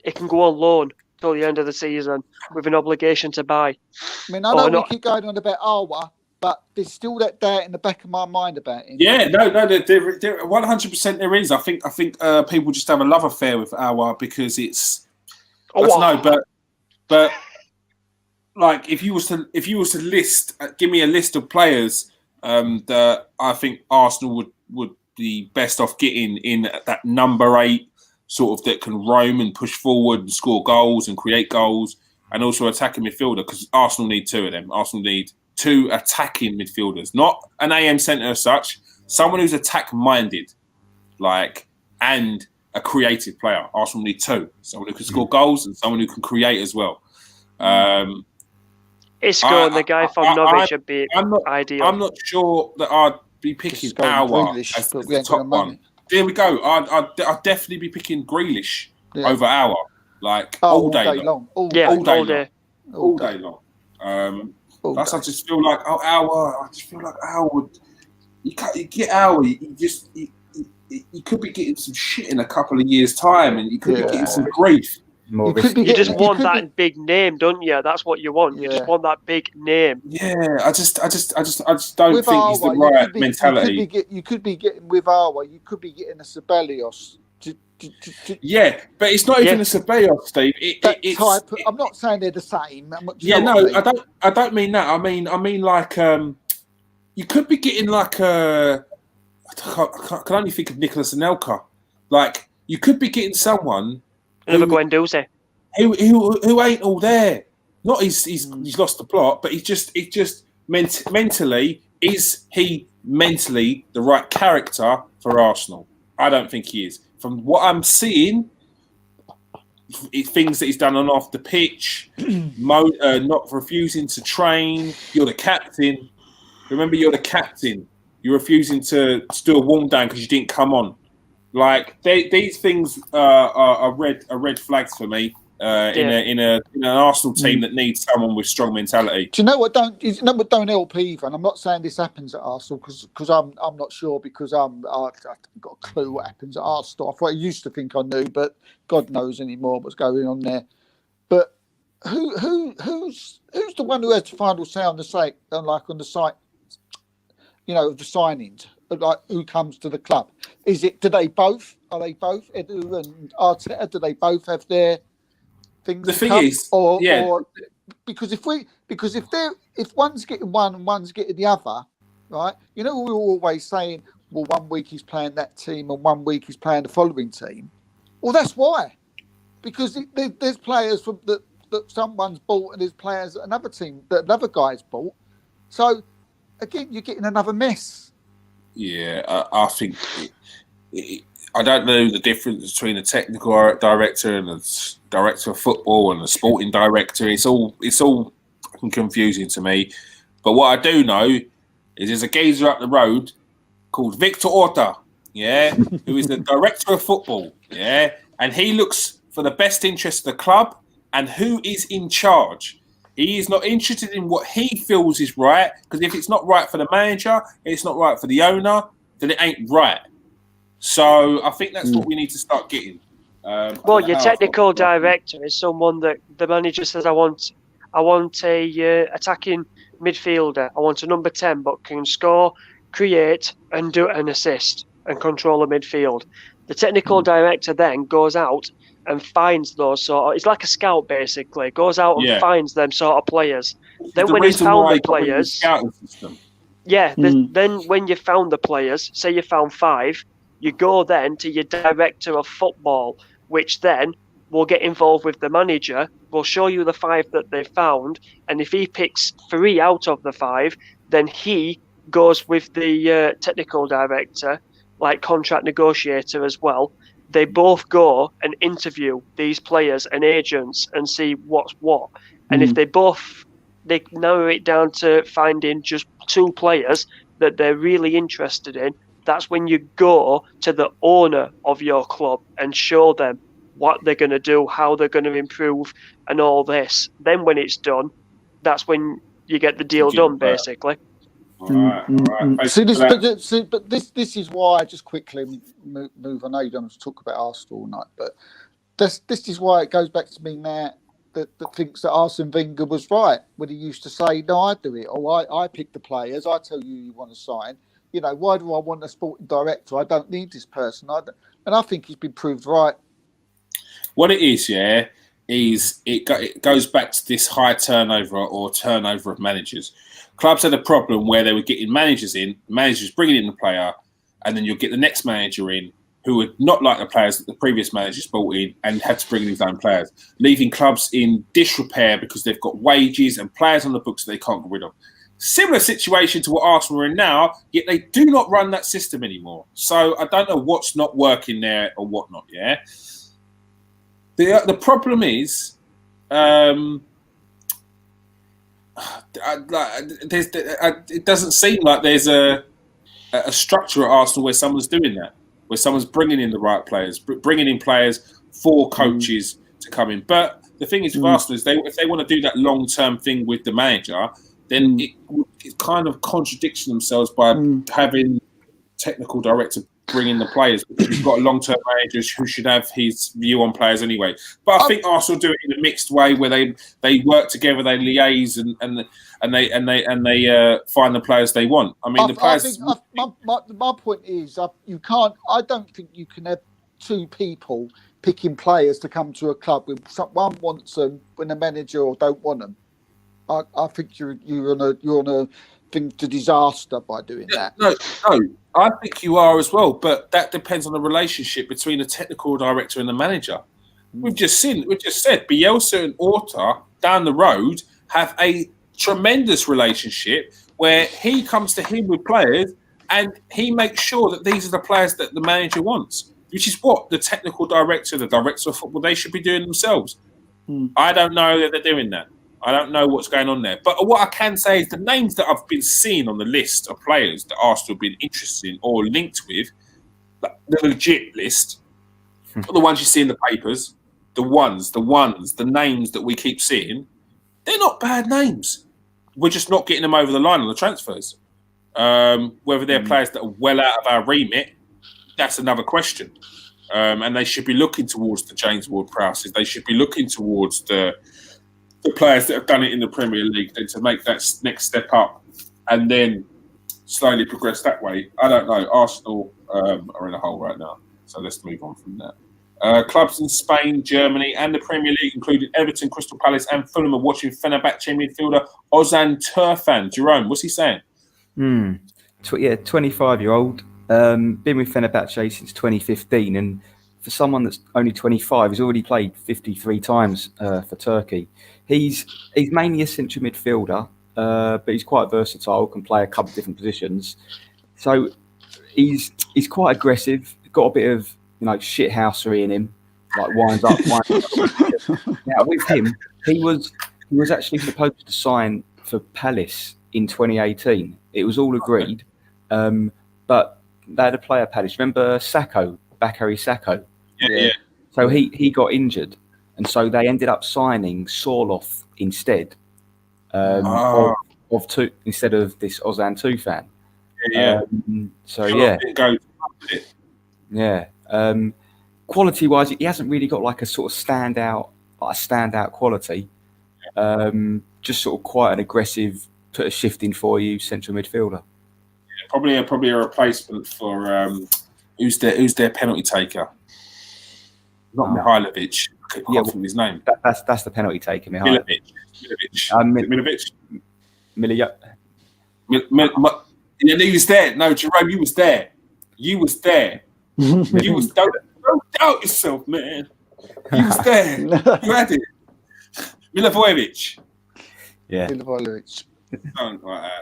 it can go on loan till the end of the season with an obligation to buy. I mean, I know we keep going on about Awa, but there's still that doubt in the back of my mind about him. Yeah, no, there 100% there is. I think people just have a love affair with Awa because it's. But like if you was to list, give me a list of players that I think Arsenal would be best off getting in that number 8 sort of that can roam and push forward and score goals and create goals and also attacking midfielder, because Arsenal need 2 of them. Arsenal need 2 attacking midfielders, not an AM centre as such, someone who's attack-minded, and a creative player. Arsenal need 2, someone who can score goals and someone who can create as well. Isco and the guy from Norwich would be ideal. I'm not sure that I'd be picking Awa as the top one. There we go. I'd definitely be picking Grealish over Awa, all day long. All day long. I just feel like Awa. I just feel like Awa would. You get Awa. You could be getting some shit in a couple of years' time, and you could be getting some grief. You just want that big name, don't you? That's what you want. You just want that big name. Yeah, I just don't think Awa, he's the right mentality. You could be getting with Awa. You could be getting a Sibelius. Yeah, but it's not even a Sibelius, Steve. I'm not saying they're the same. I don't mean that. I mean like you could be getting like I can only think of Nicolas Anelka. Like you could be getting someone. Another Guendouzi. Who ain't all there? Not he's lost the plot, but mentally, is he mentally the right character for Arsenal? I don't think he is. From what I'm seeing, things that he's done on off the pitch, not refusing to train. You're the captain. Remember, you're the captain. You're refusing to do a warm down because you didn't come on. Like these things are red flags for me in an Arsenal team that needs someone with strong mentality. Do you know what don't help either? And I'm not saying this happens at Arsenal because I'm not sure, because I've got a clue what happens at Arsenal. I used to think I knew, but God knows anymore what's going on there. But who's the one who has the final say on the site, on the site? You know, of the signings. Like who comes to the club? Are they both, Edu and Arteta? Do they both have their things? The thing is, or because if one's getting one and one's getting the other, right? You know, we're always saying, well, 1 week he's playing that team and 1 week he's playing the following team. Well, that's why, because there's players that someone's bought and there's players that another team that another guy's bought. So again, you're getting another mess. Yeah, I think I don't know the difference between a technical director and a director of football and a sporting director. It's all fucking confusing to me. But what I do know is there's a geezer up the road called Victor Orta, who is the director of football, and he looks for the best interest of the club and who is in charge. He is not interested in what he feels is right, because if it's not right for the manager, it's not right for the owner, then it ain't right. So I think that's what we need to start getting. Well, your technical director is someone that the manager says, I want a attacking midfielder. I want a number 10, but can score, create, and do an assist and control the midfield. The technical director then goes out and finds those it's like a scout basically. Goes out and finds them sort of players. Then when he's found the players, then when you found the players, say you found 5, you go then to your director of football, which then will get involved with the manager, will show you the 5 that they found, and if he picks 3 out of the 5, then he goes with the technical director, like contract negotiator as well. They both go and interview these players and agents and see what's what. And if they narrow it down to finding just 2 players that they're really interested in, that's when you go to the owner of your club and show them what they're going to do, how they're going to improve, and all this. Then when it's done, that's when you get the deal done, basically. Right. But this is why I just quickly move. I know you don't want to talk about Arsenal all night, but this is why it goes back to me now that thinks that Arsene Wenger was right when he used to say, "No, I do it, or I pick the players. I tell you want to sign. You know, why do I want a sporting director? I don't need this person." And I think he's been proved right. What it is, is it goes back to this high turnover or turnover of managers. Clubs had a problem where they were getting managers bringing in the player, and then you'll get the next manager in who would not like the players that the previous managers brought in and had to bring in his own players, leaving clubs in disrepair because they've got wages and players on the books that they can't get rid of. Similar situation to what Arsenal are in now, yet they do not run that system anymore. So I don't know what's not working there or whatnot, The problem is, it doesn't seem like there's a structure at Arsenal where someone's doing that, where someone's bringing in the right players, bringing in players for coaches to come in. But the thing is with Arsenal is if they want to do that long-term thing with the manager, then it kind of contradicts themselves by having technical director bring in the players. You've got a long-term manager who should have his view on players anyway. But I think Arsenal do it in a mixed way where they work together, they liaise, and they find the players they want. I mean, my point is, you can't. I don't think you can have 2 people picking players to come to a club when one wants them when the manager or don't want them. I think you're on a thing to disaster by doing that. No, I think you are as well, but that depends on the relationship between the technical director and the manager. We've just said Bielsa and Orta down the road have a tremendous relationship where he comes to him with players and he makes sure that these are the players that the manager wants, which is what the technical director, the director of football, they should be doing themselves. I don't know that they're doing that. I don't know what's going on there. But what I can say is the names that I've been seeing on the list of players that Arsenal have been interested in or linked with, the legit list, not the ones you see in the papers, the names that we keep seeing, they're not bad names. We're just not getting them over the line on the transfers. Whether they're players that are well out of our remit, that's another question. And they should be looking towards the James Ward-Prowses. They should be looking towards the players that have done it in the Premier League, then to make that next step up and then slowly progress that way. I don't know. Arsenal are in a hole right now, so let's move on from that. Clubs in Spain, Germany, and the Premier League, including Everton, Crystal Palace, and Fulham, are watching Fenerbahce midfielder Ozan Tufan. Jerome, what's he saying? 25-year-old, been with Fenerbahce since 2015, and for someone that's only 25, he's already played 53 times for Turkey. He's mainly a central midfielder, but he's quite versatile, can play a couple of different positions. So he's quite aggressive, got a bit of shithousery in him, like winds up. Now with him, he was actually supposed to sign for Palace in 2018. It was all agreed, but they had a player Palace. Remember Bakary Sakho? Yeah. So he got injured, and so they ended up signing Sorloth instead. of two instead of this Ozan Tufan. Yeah. So yeah, it goes with it. yeah. Quality-wise, he hasn't really got like a sort of standout quality. Just sort of quite an aggressive, put a shift in for you central midfielder. Yeah, probably a replacement for who's their penalty taker? Not Mihailovic. I can't think of his name. That's the penalty taker, Mihailovic. Milovic. Milovic. He was there. No, Jerome, you was there. You was there. You was don't doubt yourself, man. You was there. You had it. Milivojevic. Yeah. Milivojevic. Something like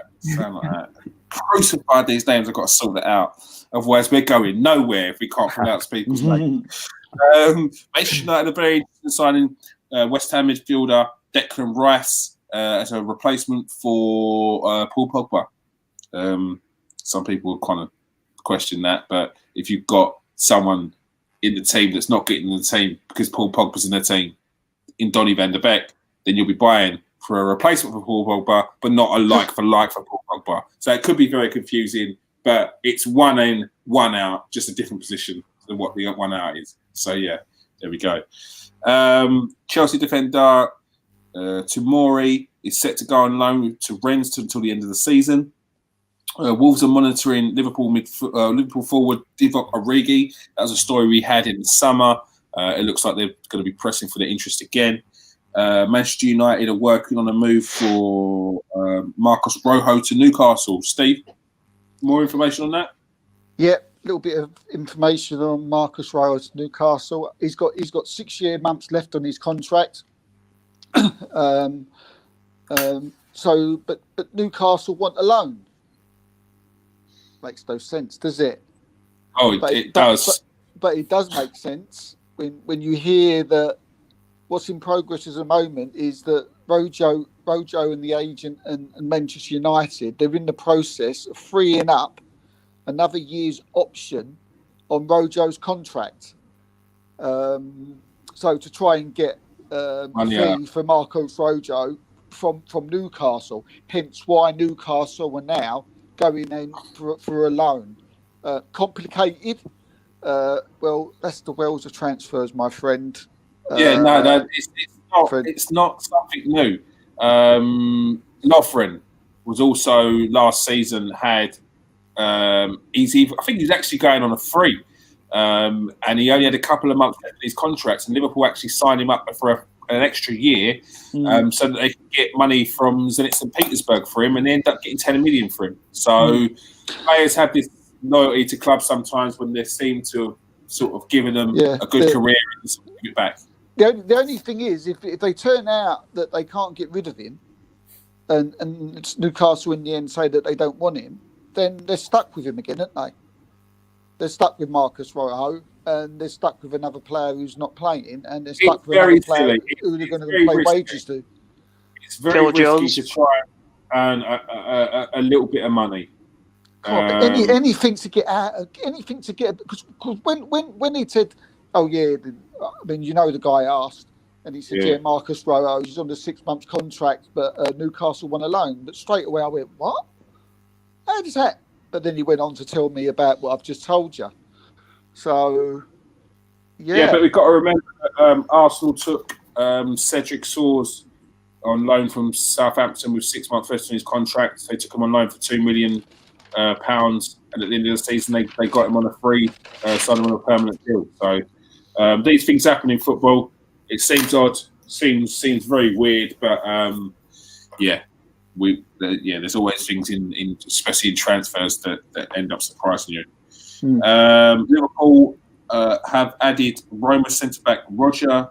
that. Crucified these names. I've got to sort it out. Otherwise, we're going nowhere if we can't pronounce people's names. Manchester United are very interested in signing West Ham midfielder Declan Rice as a replacement for Paul Pogba. Some people kind of question that, but if you've got someone in the team that's not getting in the team because Paul Pogba's in the team, in Donny van der Beek, then you'll be buying for a replacement for Paul Pogba, but not a like for Paul Pogba. So it could be very confusing, but it's one in, one out, just a different position than what the one out is. So yeah, there we go. Chelsea defender Tomori is set to go on loan to Rennes until the end of the season. Wolves are monitoring Liverpool forward Divock Origi. That was a story we had in the summer. It looks like they're going to be pressing for their interest again. Manchester United are working on a move for Marcos Rojo to Newcastle. Steve, more information on that? Yeah, a little bit of information on Marcos Rojo to Newcastle. He's got 6 months left on his contract. But Newcastle want a loan. Makes no sense, does it? Oh, it does. But it does make sense when you hear that what's in progress at the moment is that Rojo and the agent and Manchester United, they're in the process of freeing up another year's option on Rojo's contract. So to try and get fee for Marcos Rojo from Newcastle, hence why Newcastle are now going in for a loan. Complicated. Well, that's the wells of transfers, my friend. It's not something new. Lovren was also last season had. I think he's actually going on a free, and he only had a couple of months left in his contract. And Liverpool actually signed him up for an extra year, so that they could get money from Zenit St. Petersburg for him, and they end up getting 10 million for him. So players have this loyalty to clubs sometimes when they seem to have sort of given them a good career and sort of give it back. The only thing is, if they turn out that they can't get rid of him, and Newcastle in the end say that they don't want him, then they're stuck with him again, aren't they? They're stuck with Marcos Rojo, and they're stuck with another player who's not playing, and they're stuck with another player who they're going to pay wages to. It's very risky to try and earn a little bit of money. Anything to get out, because when he said, "Oh yeah," I mean, the guy asked, and he said, "Yeah, Marcos Rojo, he's on a 6 month contract, but Newcastle want a loan." But straight away I went, "What? How does that?" But then he went on to tell me about what I've just told you. So, yeah, but we've got to remember that Arsenal took Cedric Soares on loan from Southampton with 6 months left on his contract. They took him on loan for £2 million, and at the end of the season, they got him on a free, signed him on a permanent deal. So these things happen in football. It seems odd, seems very weird, but there's always things in especially in transfers that end up surprising you. Liverpool have added Roma centre-back Roger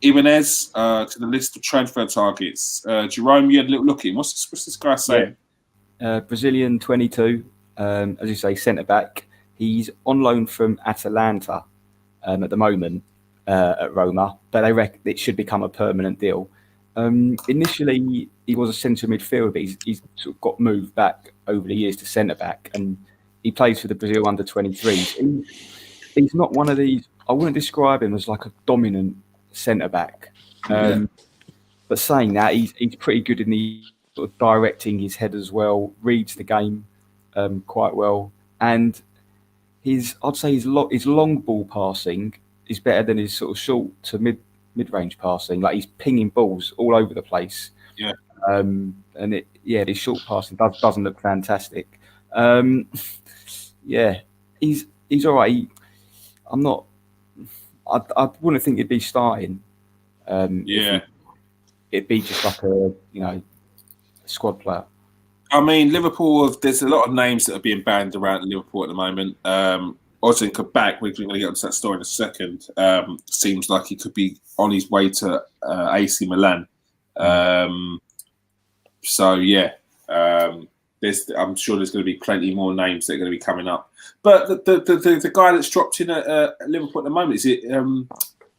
Ibanez to the list of transfer targets. Jerome, you had a little look in. What's this guy saying? Brazilian, 22, as you say, centre-back. He's on loan from Atalanta at the moment at Roma, but they reckon it should become a permanent deal. Initially, he was a centre midfielder, but he's sort of got moved back over the years to centre back, and he plays for the Brazil under-23s. He's not one of these. I wouldn't describe him as like a dominant centre back, but But saying that, he's pretty good in the sort of directing his head as well. Reads the game quite well, and I'd say his long ball passing is better than his sort of short to mid-range passing. Like he's pinging balls all over the place. Yeah. And his short passing doesn't look fantastic. He's all right. I wouldn't think he'd be starting. It'd be just like a squad player. I mean, Liverpool, there's a lot of names that are being banned around Liverpool at the moment. Ozil could back. We're going to get onto that story in a second. Seems like he could be on his way to AC Milan. I'm sure there's going to be plenty more names that are going to be coming up. But the guy that's dropped in at Liverpool at the moment, is it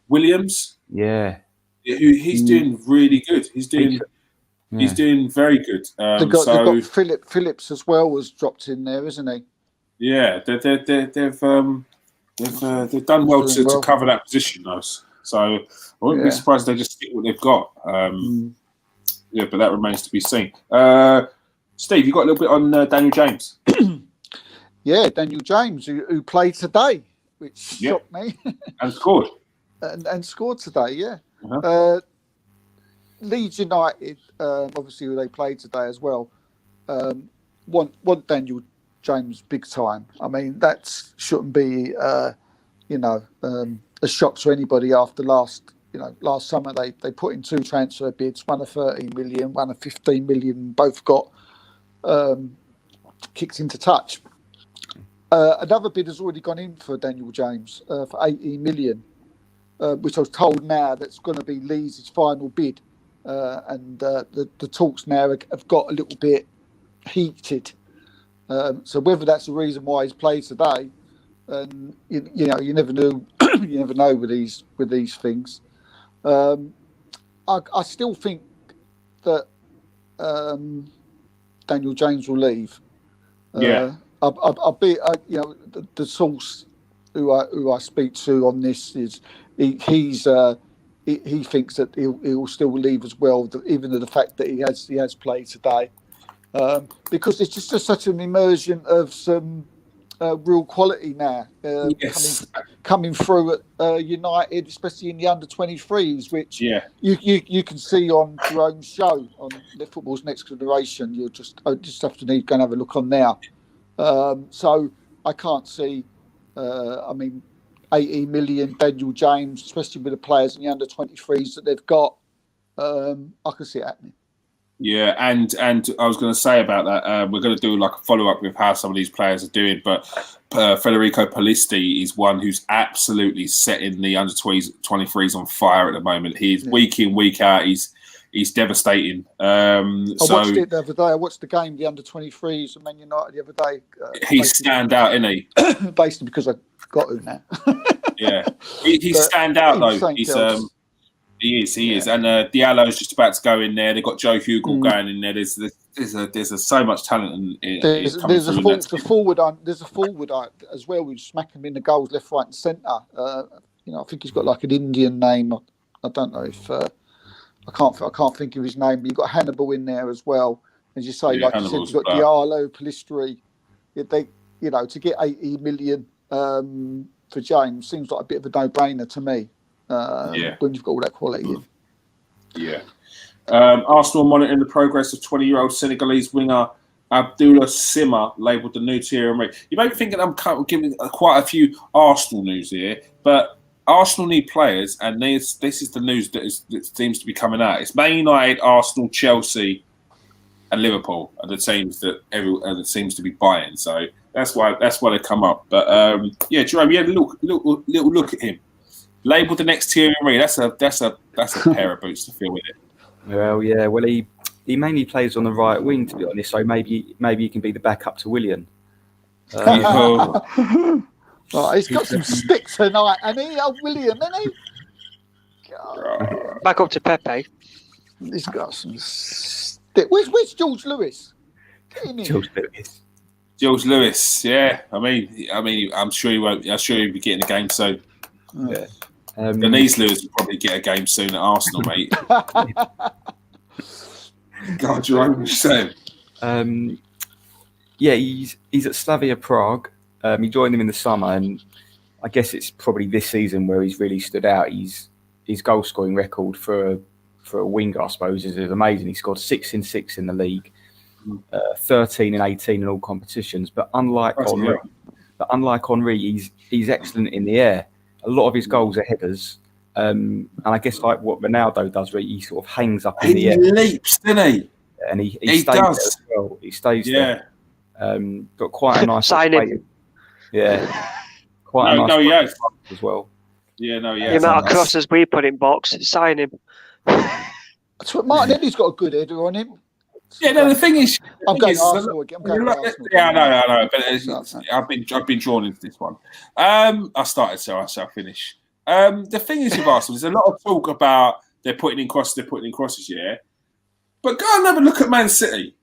Williams? Yeah. He's doing really good. He's doing very good. They've got Phillips as well was dropped in there, isn't he? Yeah, they've done well to cover that position, though. So I wouldn't be surprised if they just stick what they've got. Yeah, but that remains to be seen. Steve, you got a little bit on Daniel James? Yeah, Daniel James, who played today, which shocked me. And scored. and scored today, yeah. Uh-huh. Leeds United, obviously, who they played today as well, want Daniel James big time. I mean, that shouldn't be, a shock to anybody after last summer. They put in 2 transfer bids, one of 13 million, one of 15 million, both got kicked into touch. Another bid has already gone in for Daniel James for 18 million, which I was told now that's going to be Leeds' final bid. And the talks now have got a little bit heated. So whether that's the reason why he's played today, and you never know, you never know with these things. I still think that Daniel James will leave. I'll be the source who I speak to on this is he thinks that he'll still leave as well, even though the fact that he has played today, because it's just such an immersion of some real quality now coming through at United, especially in the under-23s, which you can see on your own show on the Football's Next Generation. I just have to go and have a look on there. So I can't see. 80 million Daniel James, especially with the players in the under-23s that they've got, I can see it happening. Yeah, and I was going to say about that, we're going to do like a follow-up with how some of these players are doing, but Federico Palisti is one who's absolutely setting the under-23s on fire at the moment. He's week in, week out, he's devastating. I watched it the other day. I watched the game, the under-23s of Man United the other day. He's stand out, isn't he? Basically because I got him now. Yeah, he's stand out though. He is, and Diallo's just about to go in there. They've got Joe Hugel going in there. There's so much talent. There's a forward as well. We smack him in the goals, left, right, and centre. I think he's got like an Indian name. I don't know if I can't think of his name. But you've got Hannibal in there as well, as you say. Like you said, you've got Diallo, Pellistri. To get 80 million for James seems like a bit of a no-brainer to me. When you've got all that quality in. Yeah. Arsenal monitoring the progress of 20-year-old Senegalese winger Abdullah Sima, labelled the new Thierry Henry. You may be thinking I'm giving quite a few Arsenal news here, but Arsenal need players, and this is the news that seems to be coming out. It's Man United, Arsenal, Chelsea, and Liverpool are the teams that everyone seems to be buying. So that's why they come up. But Jerome, you had a little look at him. Labelled the next Thierry Henry. That's a pair of boots to fill with it. Well, yeah. Well, he mainly plays on the right wing, to be honest. So maybe he can be the backup to Willian. He's got some stick tonight, and William, isn't he? Back up to Pepe. He's got some stick. Where's George Lewis? Get him in. George Lewis. Yeah. I mean, I'm sure he won't. I'm sure he'll be getting a game soon. Yeah. Denise Lewis will probably get a game soon at Arsenal, mate. God, you're over yourself. Yeah, he's at Slavia Prague. He joined them in the summer, and I guess it's probably this season where he's really stood out. His goal scoring record for a winger, I suppose, is amazing. He scored 6 in 6 in the league, 13 in 18 in all competitions. But unlike Henry, he's excellent in the air. A lot of his goals are headers, and I guess like what Ronaldo does, where he sort of hangs up in the air. He leaps, doesn't he? And he stays does. there as well. He stays there. Got quite a nice sign him. Yeah, quite a nice as well. Yeah, no, yeah. The amount of crosses we put in box, sign him. Martinelli's got a good header on him. Yeah, no. The thing is, I'm going Arsenal again. Yeah, I know. But I've been drawn into this one. I started, so I shall finish. The thing is with Arsenal, there's a lot of talk about they're putting in crosses, yeah. But go and have a look at Man City.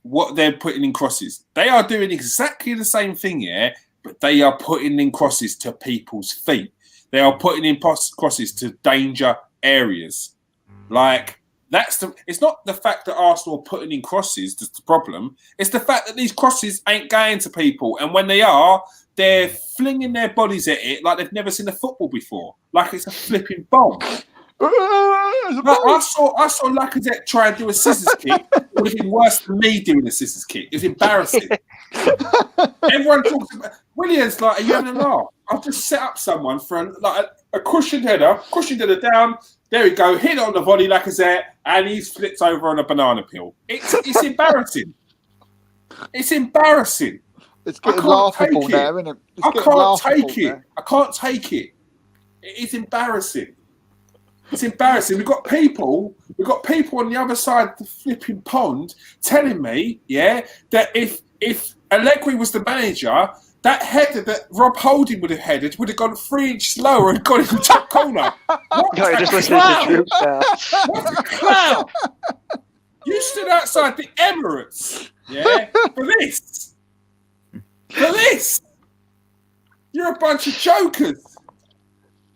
What they're putting in crosses. They are doing exactly the same thing, yeah. But they are putting in crosses to people's feet. They are putting in crosses to danger areas. Like, it's not the fact that Arsenal are putting in crosses that's the problem. It's the fact that these crosses ain't going to people. And when they are, they're flinging their bodies at it like they've never seen a football before. Like it's a flipping bomb. I saw Lacazette try and do a scissors kick. It would have been worse than me doing a scissors kick. It was embarrassing. Everyone talks about Williams like, are you having a laugh? I've just set up someone for a cushioned header down. There we go, hit it on the volley, Lacazette, and he's flipped over on a banana peel. It's embarrassing. It's embarrassing. It's getting laughable now, isn't it? I can't take it. I can't take it. It is embarrassing. It's embarrassing. We've got people on the other side of the flipping pond telling me, yeah, that if Allegri was the manager, that header that Rob Holding would have headed would have gone 3 inches lower and gone in the top corner. What a clown! You stood outside the Emirates, yeah, for this. You're a bunch of jokers.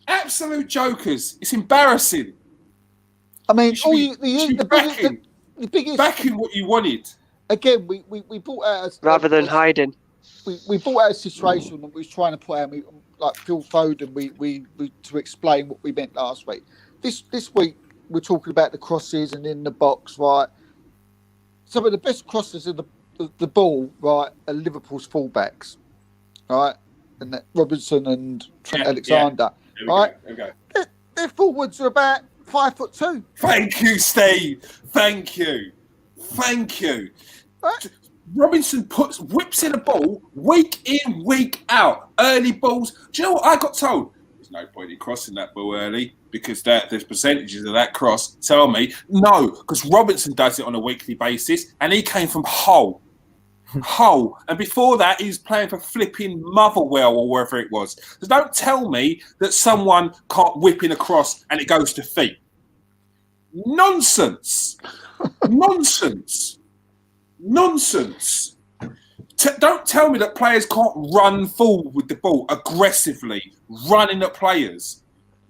Absolute jokers. It's embarrassing. I mean, the biggest backing what you wanted. Again, we brought out rather than hiding. We brought out a situation that we was trying to put out, like Phil Foden. We to explain what we meant last week. This week we're talking about the crosses and in the box, right? Some of the best crosses of the ball, right, are Liverpool's fullbacks, right, and that Robinson and Trent Alexander. Right, okay. Their forwards are about 5'2". Thank you, Steve. Thank you. Right. Robinson whips in a ball week in, week out. Early balls. Do you know what I got told? There's no point in crossing that ball early because there's percentages of that cross. Tell me, no, because Robinson does it on a weekly basis, and he came from Hull. And before that he was playing for flipping Motherwell or wherever it was. So don't tell me that someone can't whip in a cross and it goes to feet. Nonsense. Don't tell me that players can't run forward with the ball aggressively, running at players.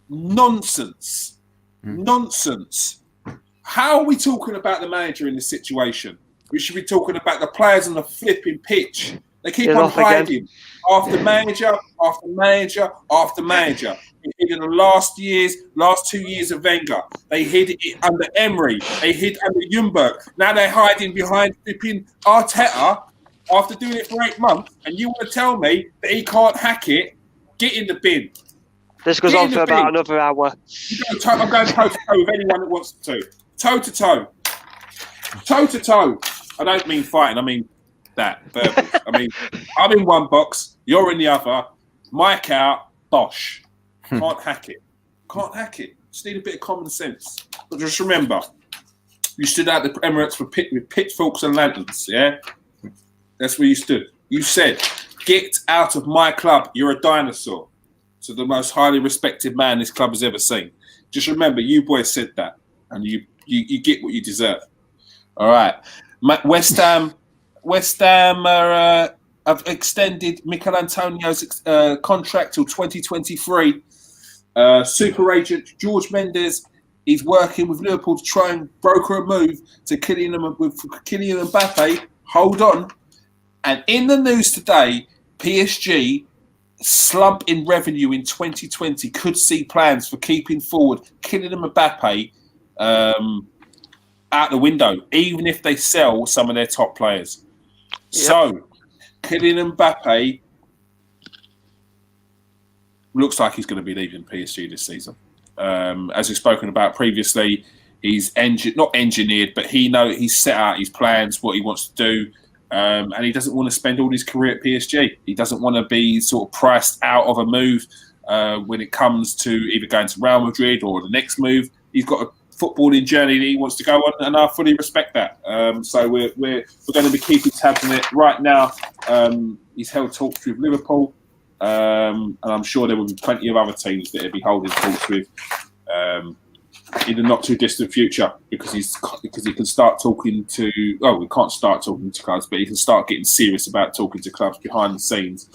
Nonsense. How are we talking about the manager in this situation? We should be talking about the players on the flipping pitch. They keep on hiding after manager. They hid in the last 2 years of Wenger. They hid it under Emery. They hid under Ljungberg. Now they're hiding behind flipping Arteta after doing it for 8 months. And you want to tell me that he can't hack it? Get in the bin. This goes on for about another hour. I'm going toe-to-toe with anyone that wants to. Toe-to-toe. Toe-to-toe. I don't mean fighting. I mean that. Verbal. I mean, I'm in one box. You're in the other. Mic out. Bosh. Can't hack it. Just need a bit of common sense. But just remember, you stood out the Emirates with pitchforks and lanterns, yeah? That's where you stood. You said, get out of my club. You're a dinosaur. So the most highly respected man this club has ever seen. Just remember, you boys said that. And you get what you deserve. All right. West Ham are have extended Mikel Antonio's contract till 2023. Super agent George Mendes is working with Liverpool to try and broker a move to Kylian Mbappe. Hold on. And in the news today, PSG slump in revenue in 2020 could see plans for keeping forward Kylian Mbappe out the window, even if they sell some of their top players. Yep. So, Kylian Mbappe looks like he's going to be leaving PSG this season. As we've spoken about previously, he's not engineered, but he's set out his plans, what he wants to do, and he doesn't want to spend all his career at PSG. He doesn't want to be sort of priced out of a move when it comes to either going to Real Madrid or the next move. He's got a footballing journey that he wants to go on, and I fully respect that. So we're going to be keeping tabs on it right now. He's held talks with Liverpool. And I'm sure there will be plenty of other teams that he'll be holding talks with in the not too distant future, because he can start talking to. Well, we can't start talking to clubs, but he can start getting serious about talking to clubs behind the scenes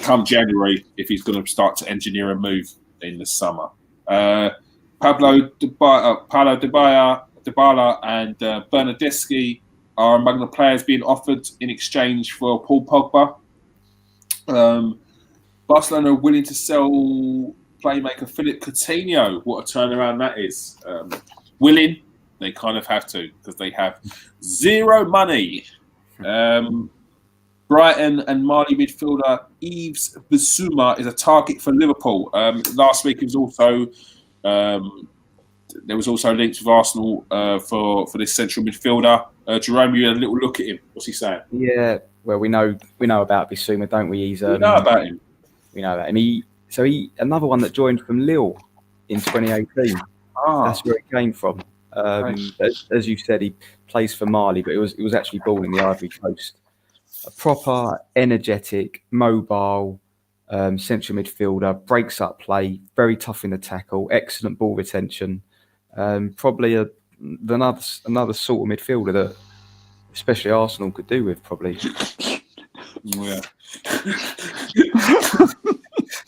come January if he's going to start to engineer a move in the summer. Pablo Dybala and Bernardeschi are among the players being offered in exchange for Paul Pogba. Barcelona are willing to sell playmaker Philippe Coutinho. What a turnaround that is. Willing, they kind of have to, because they have zero money. Brighton and Mali midfielder Yves Bissouma is a target for Liverpool. Last week it was also there was also links with Arsenal for this central midfielder. Jerome, you had a little look at him. What's he saying? Yeah, well, we know about Bissouma, don't we? We know about him. We know that. He another one that joined from Lille in 2018. That's where it came from. As you said, he plays for Mali, but it was actually born in the Ivory Coast. A proper, energetic, mobile central midfielder, breaks up play, very tough in the tackle, excellent ball retention. Probably another sort of midfielder that especially Arsenal could do with, probably. Yeah.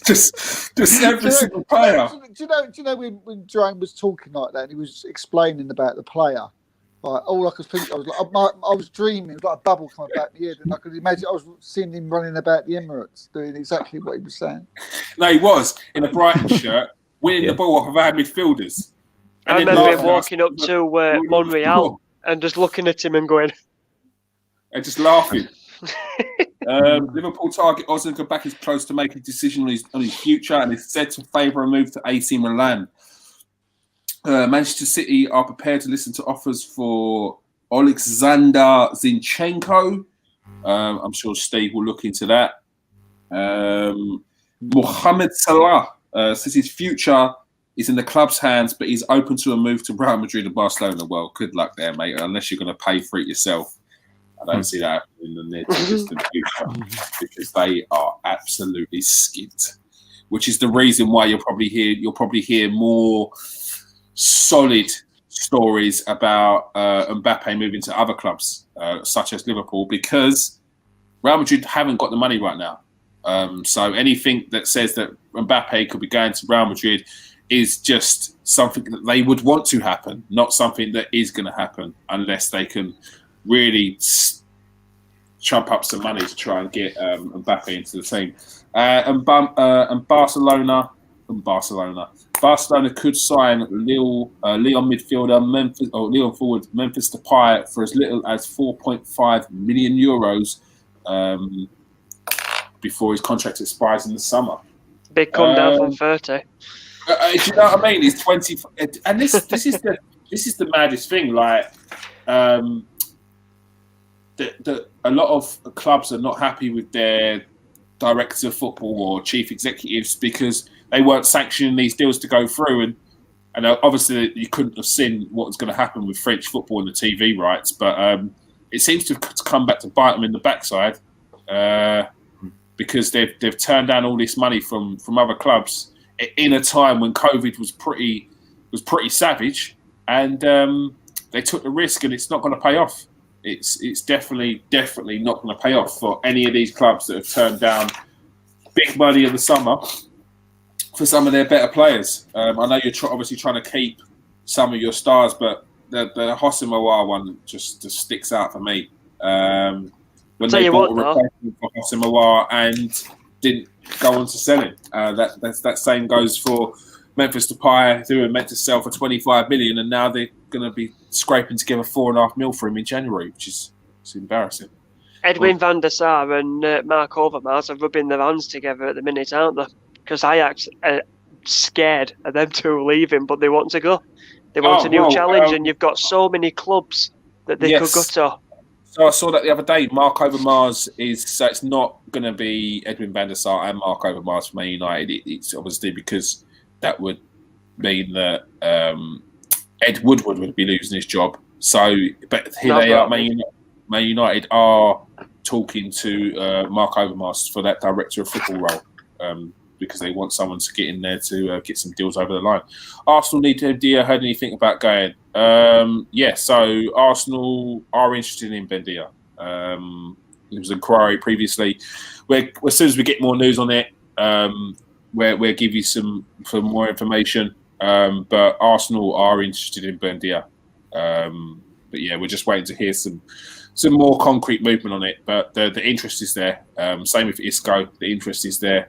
just every single player. Do you know when Jerome was talking like that, and he was explaining about the player? Like, all I could think, I was dreaming. It was like a bubble coming back in the head, and I could imagine I was seeing him running about the Emirates, doing exactly what he was saying. No, he was in a Brighton shirt, winning the ball off of our midfielders. I remember him walking up to Monreal and just looking at him and going, and just laughing. Liverpool target Ozil Kabak is close to making a decision on his future and is said to favour a move to AC Milan. Manchester City are prepared to listen to offers for Alexander Zinchenko. I'm sure Steve will look into that. Mohamed Salah says his future is in the club's hands, but he's open to a move to Real Madrid and Barcelona. Well, good luck there, mate, unless you're going to pay for it yourself. I don't see that in the near to distant future, because they are absolutely skint. Which is the reason why you'll probably hear more solid stories about Mbappe moving to other clubs, such as Liverpool, because Real Madrid haven't got the money right now. So anything that says that Mbappe could be going to Real Madrid is just something that they would want to happen, not something that is going to happen, unless they can really chump up some money to try and get Mbappe into the team. And Barcelona could sign Leon midfielder Leon forward Memphis Depay for as little as 4.5 million euros before his contract expires in the summer. Big come down from 30. Do you know what I mean? He's 20, and this is the maddest thing. Like, a lot of clubs are not happy with their directors of football or chief executives because they weren't sanctioning these deals to go through, and obviously you couldn't have seen what was going to happen with French football and the TV rights, but it seems to have come back to bite them in the backside because they've turned down all this money from other clubs in a time when COVID was pretty savage, and they took the risk, and it's not going to pay off. It's definitely not going to pay off for any of these clubs that have turned down big money in the summer for some of their better players. I know you're obviously trying to keep some of your stars, but the Hossimawar one just sticks out for me. When they bought a replacement for Hossimawar and didn't go on to sell him. That same goes for Memphis Depay, who were meant to sell for 25 million, and now they're going to be scraping together 4.5 mil for him in January, which is embarrassing. Edwin van der Sar and Mark Overmars are rubbing their hands together at the minute, aren't they? Because Ajax are scared of them two leaving, but they want to go. They want a new challenge, and you've got so many clubs that they could go to. So I saw that the other day. Mark Overmars so it's not going to be Edwin van der Sar and Mark Overmars for Man United. It's obviously because that would mean that Ed Woodward would be losing his job. So, but here they are. Man United are talking to Mark Overmars for that director of football role because they want someone to get in there to get some deals over the line. Arsenal need to have heard anything about going? So Arsenal are interested in Bendia. There was an inquiry previously. As soon as we get more news on it, we'll give you some more information. But Arsenal are interested in Bendia. But yeah, we're just waiting to hear some more concrete movement on it. But the interest is there. Same with Isco. The interest is there.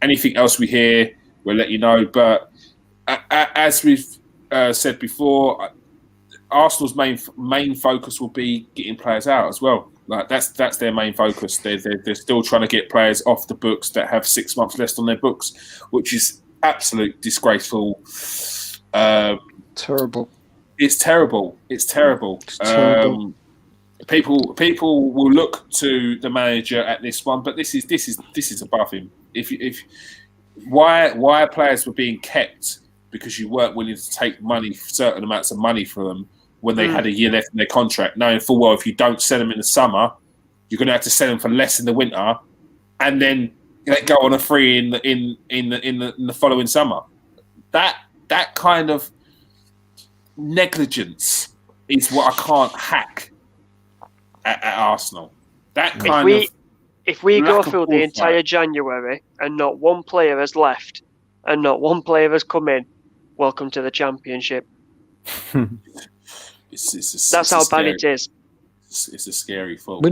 Anything else we hear, we'll let you know. But as we've said before, Arsenal's main focus will be getting players out as well. Like that's their main focus. They're still trying to get players off the books that have 6 months left on their books, which is absolute disgraceful. Terrible. It's terrible. It's terrible. People will look to the manager at this one, but this is above him. Why players were being kept because you weren't willing to take certain amounts of money for them when they had a year left in their contract, knowing full well if you don't sell them in the summer, you're going to have to sell them for less in the winter, and then go on a free in the following summer. That kind of negligence is what I can't hack at Arsenal. If we go through the entire January and not one player has left and not one player has come in, welcome to the Championship. That's how bad it is. It's a scary thought.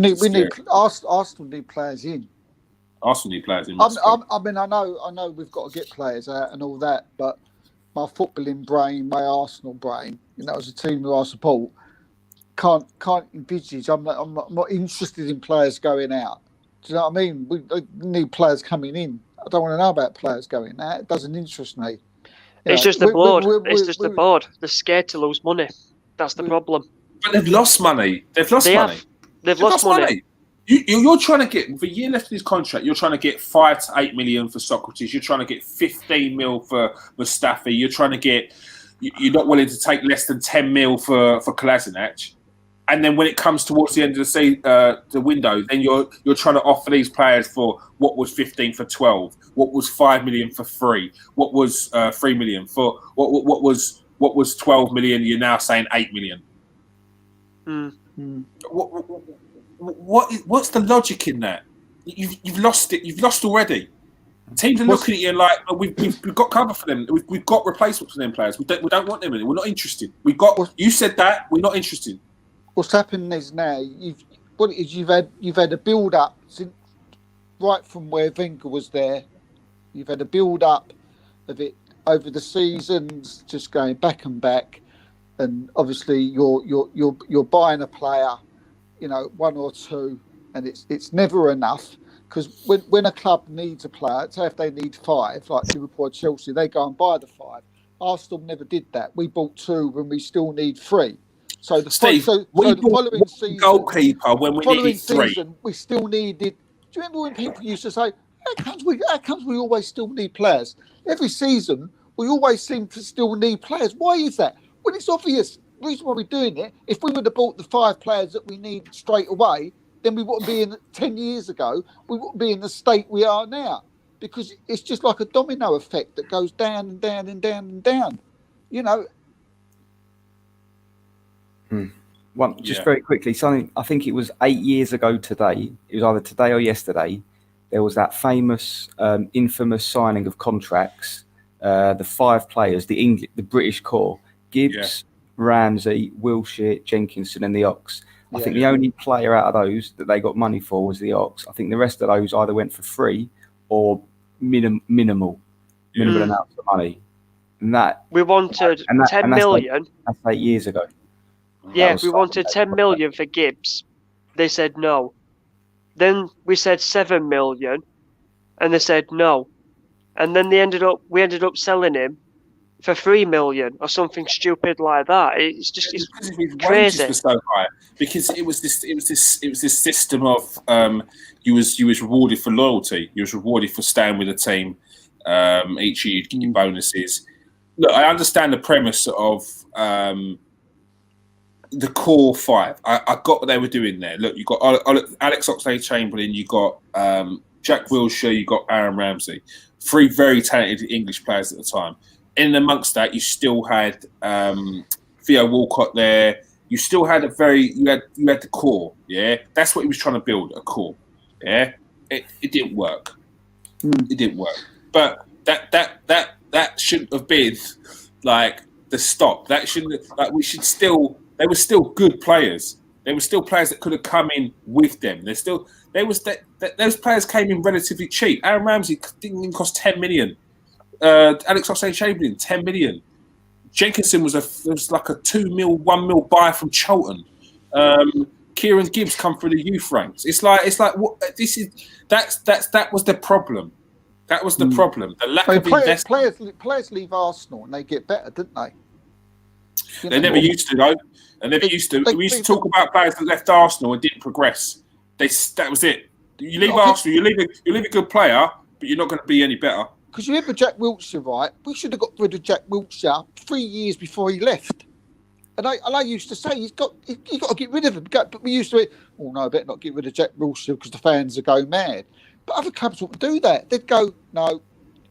Arsenal need players in. Arsenal need players in. I know we've got to get players out and all that, but my footballing brain, my Arsenal brain, as a team who I support, can't envisage. I'm not interested in players going out. Do you know what I mean? We need players coming in. I don't want to know about players going out. It doesn't interest me. It's just the board. It's just the board. They're scared to lose money. That's the problem. But they've lost money. They've lost money. You're trying to get, with a year left in his contract, you're trying to get 5 to 8 million for Socrates. You're trying to get 15 mil for Mustafi. You're trying to get, you're not willing to take less than 10 mil for Kolasinac. And then when it comes towards the end of the window, then you're trying to offer these players for what was 15 for 12, what was 5 million for 3, what was 3 million for what was 12 million. You're now saying 8 million. What's the logic in that? You've lost it. You've lost already. Teams are looking at you like we've got cover for them. We've got replacements for them players. We don't want them in. We're not interested. You said that. We're not interested. What's happening is now you've had a build up since right from where Wenger was there. You've had a build up of it over the seasons, just going back and back, and obviously you're buying a player, one or two, and it's never enough because when a club needs a player, say if they need 5, like Liverpool or Chelsea, they go and buy the 5. Arsenal never did that. We bought 2 when we still need 3. So the following season, Goalkeeper when we needed 3. We still needed. Do you remember when people used to say, "How comes we always still need players?" Every season, we always seem to still need players. Why is that? Well, it's obvious. The reason why we're doing it. If we would have bought the 5 players that we need straight away, then we wouldn't be in 10 years ago. We wouldn't be in the state we are now because it's just like a domino effect that goes down and down and down and down. Very quickly, something I think it was 8 years ago today. It was either today or yesterday. There was that famous, infamous signing of contracts. The 5 players, the British core: Gibbs, Ramsey, Wilshere, Jenkinson, and the Ox. I think the only player out of those that they got money for was the Ox. I think the rest of those either went for free or minimal amounts of money. And that we wanted 10 million. That's 8 years ago. Yeah, we wanted 10 million for Gibbs. They said no. Then we said 7 million, and they said no. And then we ended up selling him for 3 million or something stupid like that. It's crazy. Was so high because it was this system of you was rewarded for loyalty. You was rewarded for staying with the team. Each year you'd get your bonuses. Look, I understand the premise of the core 5. I got what they were doing there. Look, you got Alex Oxlade-Chamberlain, you got Jack Wilshere, you got Aaron Ramsey, 3 very talented English players at the time. In amongst that, you still had Theo Walcott there. You still had you had the core. Yeah, that's what he was trying to build, a core. Yeah, it didn't work. It didn't work. But that shouldn't have been like the stop. That shouldn't They were still good players. They were still players that could have come in with them. Those players came in relatively cheap. Aaron Ramsey didn't even cost 10 million. Alex Oxlade-Chamberlain, 10 million. Jenkinson was like a 1 mil buy from Charlton. Kieran Gibbs come through the youth ranks. It's like what this is. That was the problem. That was the problem. The lack of investment. Players leave Arsenal and they get better, didn't they? They never used to, though. They never used to. We used to talk about players that left Arsenal and didn't progress. That was it. You leave Arsenal, you leave a good player, but you're not going to be any better. Because you remember Jack Wilshere, right? We should have got rid of Jack Wilshere 3 years before he left. And I used to say you got to get rid of him. But we used to say, oh no, I better not get rid of Jack Wilshere because the fans will go mad. But other clubs wouldn't do that. They'd go, no,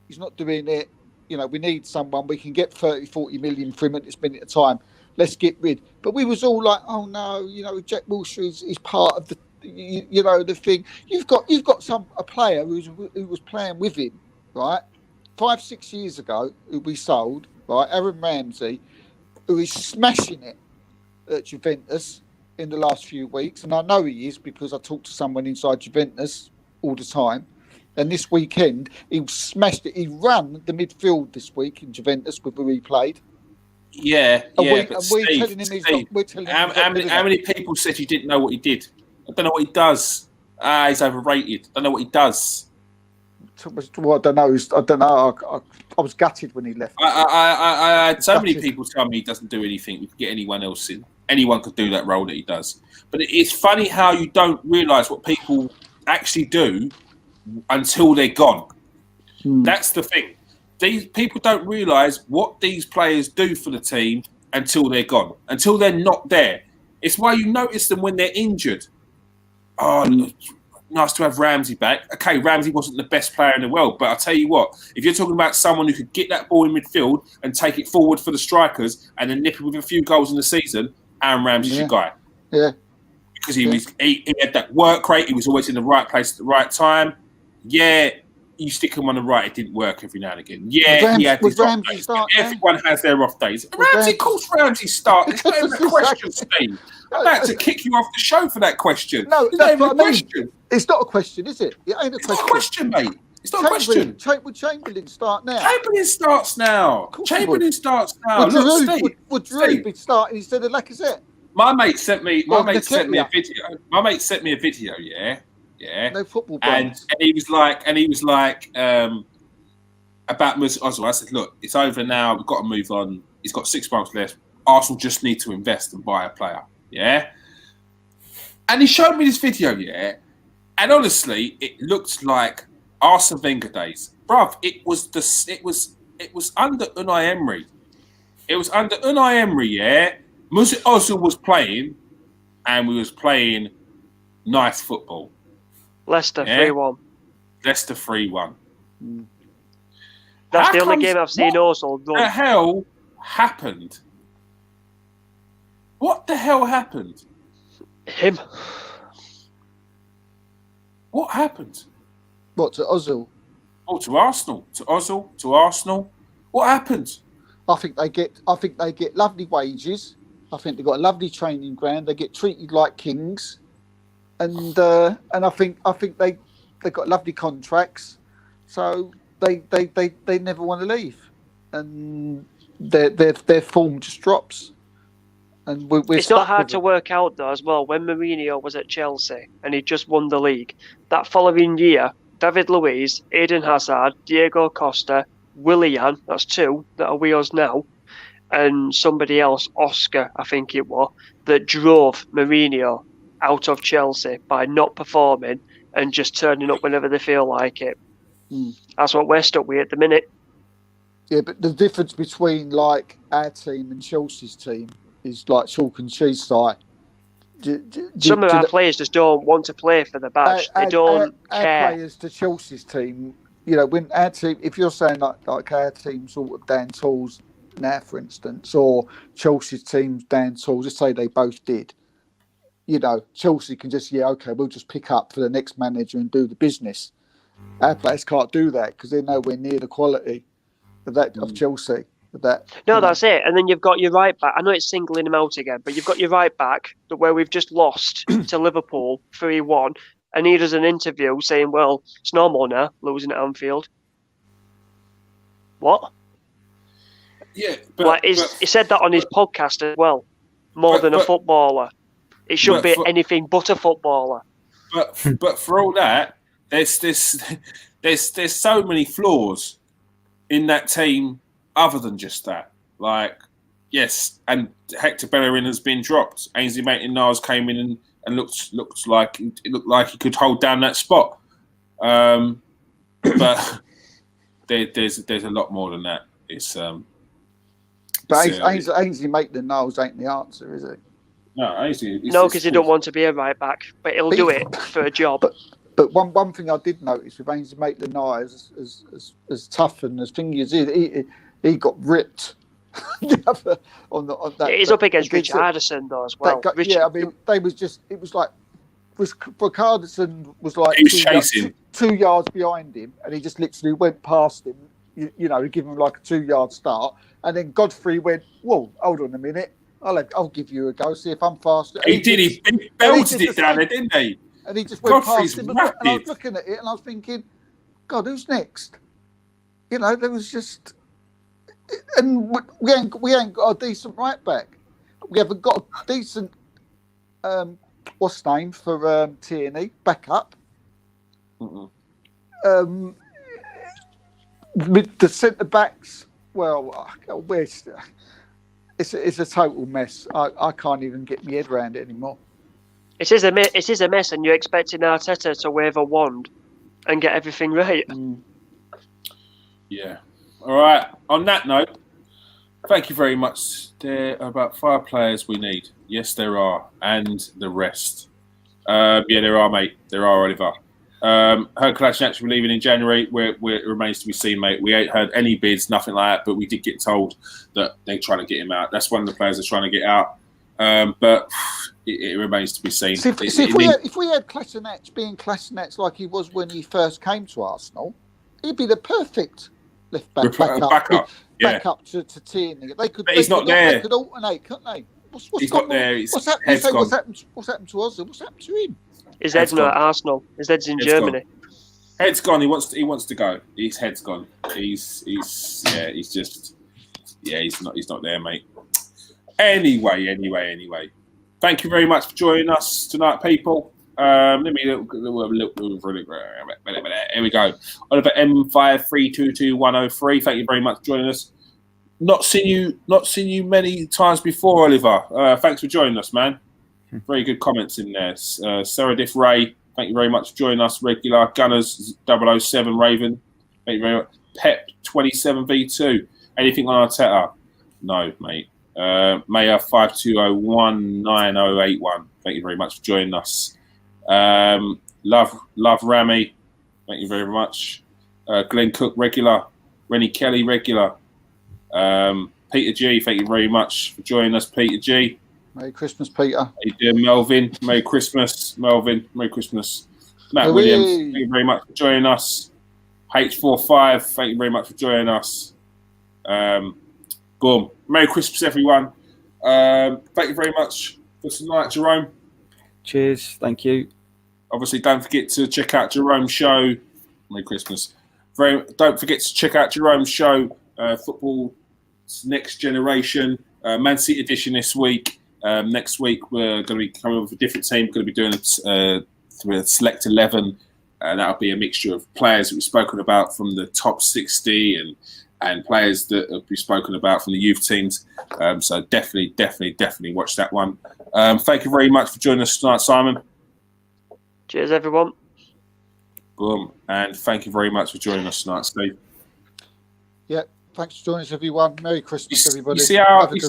he's not doing it. We need someone. We can get 30, 40 million for him at this minute of time. Let's get rid. But we was all like, oh no, Jack Wilshere is part of the, the thing. You've got a player who was playing with him, right? 5-6 years ago, who we sold, right? Aaron Ramsey, who is smashing it at Juventus in the last few weeks, and I know he is because I talk to someone inside Juventus all the time. And this weekend, he smashed it. He ran the midfield this week in Juventus with who he played. Yeah, we're telling him how many people said you didn't know what he did? I don't know what he does. He's overrated. I don't know what he does. Well, I don't know. I was gutted when he left. I had so many people tell me he doesn't do anything. We could get anyone else in. Anyone could do that role that he does. But it's funny how you don't realise what people actually do until they're gone. That's the thing. These people don't realise what these players do for the team until they're gone, until they're not there. It's why you notice them when they're injured. Oh, nice to have Ramsey back. Okay, Ramsey wasn't the best player in the world, but I'll tell you what, if you're talking about someone who could get that ball in midfield and take it forward for the strikers and then nip it with a few goals in the season, Aaron Ramsey's your guy. Yeah. Because he had that work rate, he was always in the right place at the right time. Yeah, you stick him on the right, it didn't work every now and again. Yeah, he had his off days. Everyone has their off days. Ramsey, of course, Ramsey started. It's not even a question, Steve. I'm about to kick you off the show for that question. No, that's what I mean. It's not a question, is it? It ain't a question. It's not a question, mate. It's not a question. Would Chamberlain start now? Chamberlain starts now. Would Drew be starting instead of Lacazette? My mate sent me a video. My mate sent me a video, yeah. No football brains. And he was like about Mesut Ozil. I said, look, it's over now. We've got to move on. He's got 6 months left. Arsenal just need to invest and buy a player. Yeah. And he showed me this video, yeah. And honestly, it looked like Arsene Wenger days. Bruv, it was under Unai Emery. It was under Unai Emery, yeah. Mesut Ozil was playing, and we was playing nice football. Leicester 3-1. Leicester 3-1. That's the only game I've seen Ozil done. What the hell happened? What the hell happened? Him. What happened? What, to Ozil? Oh, to Arsenal. To Ozil. To Arsenal. What happened? I think they get lovely wages. I think they've got a lovely training ground. They get treated like kings, and I think they got lovely contracts. So they never want to leave, and their form just drops. And we're it's not hard to work out though as well. When Mourinho was at Chelsea and he just won the league, that following year, David Luiz, Eden Hazard, Diego Costa, Willian, that's two that are with us now, and somebody else, Oscar, I think it was, that drove Mourinho out of Chelsea by not performing and just turning up whenever they feel like it. That's what we're stuck with at the minute. Yeah, but the difference between like our team and Chelsea's team is like chalk and cheese. Like, some of our players just don't want to play for the badge. They don't care. Our players to Chelsea's team, you know, when our team, if you're saying like our team sort of down tools now, for instance, or Chelsea's team's down tools, let's say they both did, you know, Chelsea can just, okay, we'll just pick up for the next manager and do the business. Our players can't do that because they're nowhere near the quality of Chelsea. That's it. And then you've got your right back. I know it's singling him out again, but you've got your right back where we've just lost to Liverpool 3-1, and he does an interview saying, "Well, it's normal now losing at Anfield." What? Yeah, he said that on his podcast as well. More than a footballer, it shouldn't be anything but a footballer. But for all that, there's so many flaws in that team. Other than just that, like, yes, and Hector Bellerin has been dropped. Ainsley Maitland-Niles came in and looked like he could hold down that spot. But there's a lot more than that. It's but Ainsley Maitland-Niles ain't the answer, is it? No, Ainsley. No, because he don't want to be a right back, but he'll do it for a job. But one thing I did notice with Ainsley Maitland-Niles, as tough and as thingy as he got ripped. on that. He's up against Richarlison though as well. I mean, it was like Richarlison was like he was chasing 2 yards behind him, and he just literally went past him. You know, he gave him like a 2-yard start, and then Godfrey went, "Whoa, hold on a minute, I'll give you a go, see if I'm faster." He did. He belted it down there, didn't he? And he just went Godfrey's past him, rapid. and I was looking at it, and I was thinking, God, who's next? You know, there was just, and we ain't got a decent right back. We haven't got a decent, what's the name for Tierney backup. With the centre backs, well, it's a total mess. I can't even get my head around it anymore. It is a mess, and you're expecting Arteta to wave a wand and get everything right. Yeah. All right. On that note, thank you very much. There are about 5 players we need. Yes, there are, and the rest. Yeah, there are, mate. There are, Oliver. Heard Kolasinac will be leaving in January. Where it remains to be seen, mate. We ain't heard any bids, nothing like that. But we did get told that they're trying to get him out. That's one of the players that's trying to get out. But it remains to be seen. If we had Kolasinac being Kolasinac like he was when he first came to Arsenal, he'd be the perfect left back backup to Tierney. They could alternate, couldn't they? He's not there. What's happened to Ozil? What's happened to him? His head's not at Arsenal. His head's in Germany. Gone. Head's gone. He wants to go. His head's gone. He's not there, mate. Anyway. Thank you very much for joining us tonight, people. Let me look. Here we go. Oliver M53221003. Thank you very much for joining us. Not seen you many times before, Oliver. Thanks for joining us, man. Very good comments in there. Seradif Ray, thank you very much for joining us. Regular Gunners 007 Raven. Thank you very much. Pep 27V2. Anything on Arteta? No, mate. Maya 52019081. Thank you very much for joining us. Love Rami. Thank you very much. Glenn Cook regular. Rennie Kelly regular. Peter G. Thank you very much for joining us, Peter G. Merry Christmas, Peter. How you doing, Melvin? Merry Christmas, Melvin. Merry Christmas. Matt Williams, thank you very much for joining us. H45, thank you very much for joining us. Boom. Merry Christmas, everyone. Thank you very much for tonight, Jerome. Cheers. Thank you. Obviously, don't forget to check out Jerome's show. Merry Christmas. Don't forget to check out Jerome's show, Football Next Generation, Man City edition this week. Next week, we're going to be coming up with a different team. We're going to be doing a Select 11. That'll be a mixture of players that we've spoken about from the top 60 and players that have been spoken about from the youth teams. So definitely watch that one. Thank you very much for joining us tonight, Simon. Cheers, everyone. Boom. And thank you very much for joining us tonight, Steve. Yeah, thanks for joining us, everyone. Merry Christmas, everybody. You see how we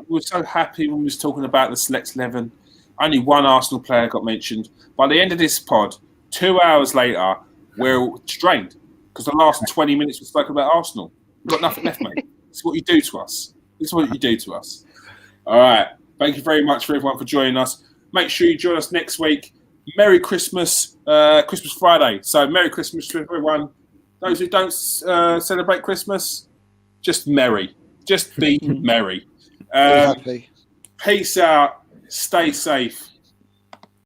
were so happy when we was talking about the Select 11. Only one Arsenal player got mentioned. By the end of this pod, 2 hours later, we're strained because the last 20 minutes we spoke about Arsenal. We've got nothing left, mate. This is what you do to us. All right. Thank you very much for everyone for joining us. Make sure you join us next week. Merry Christmas, Christmas Friday. So Merry Christmas to everyone. Those who don't celebrate Christmas, just merry. Just be merry. Be happy. Peace out. Stay safe.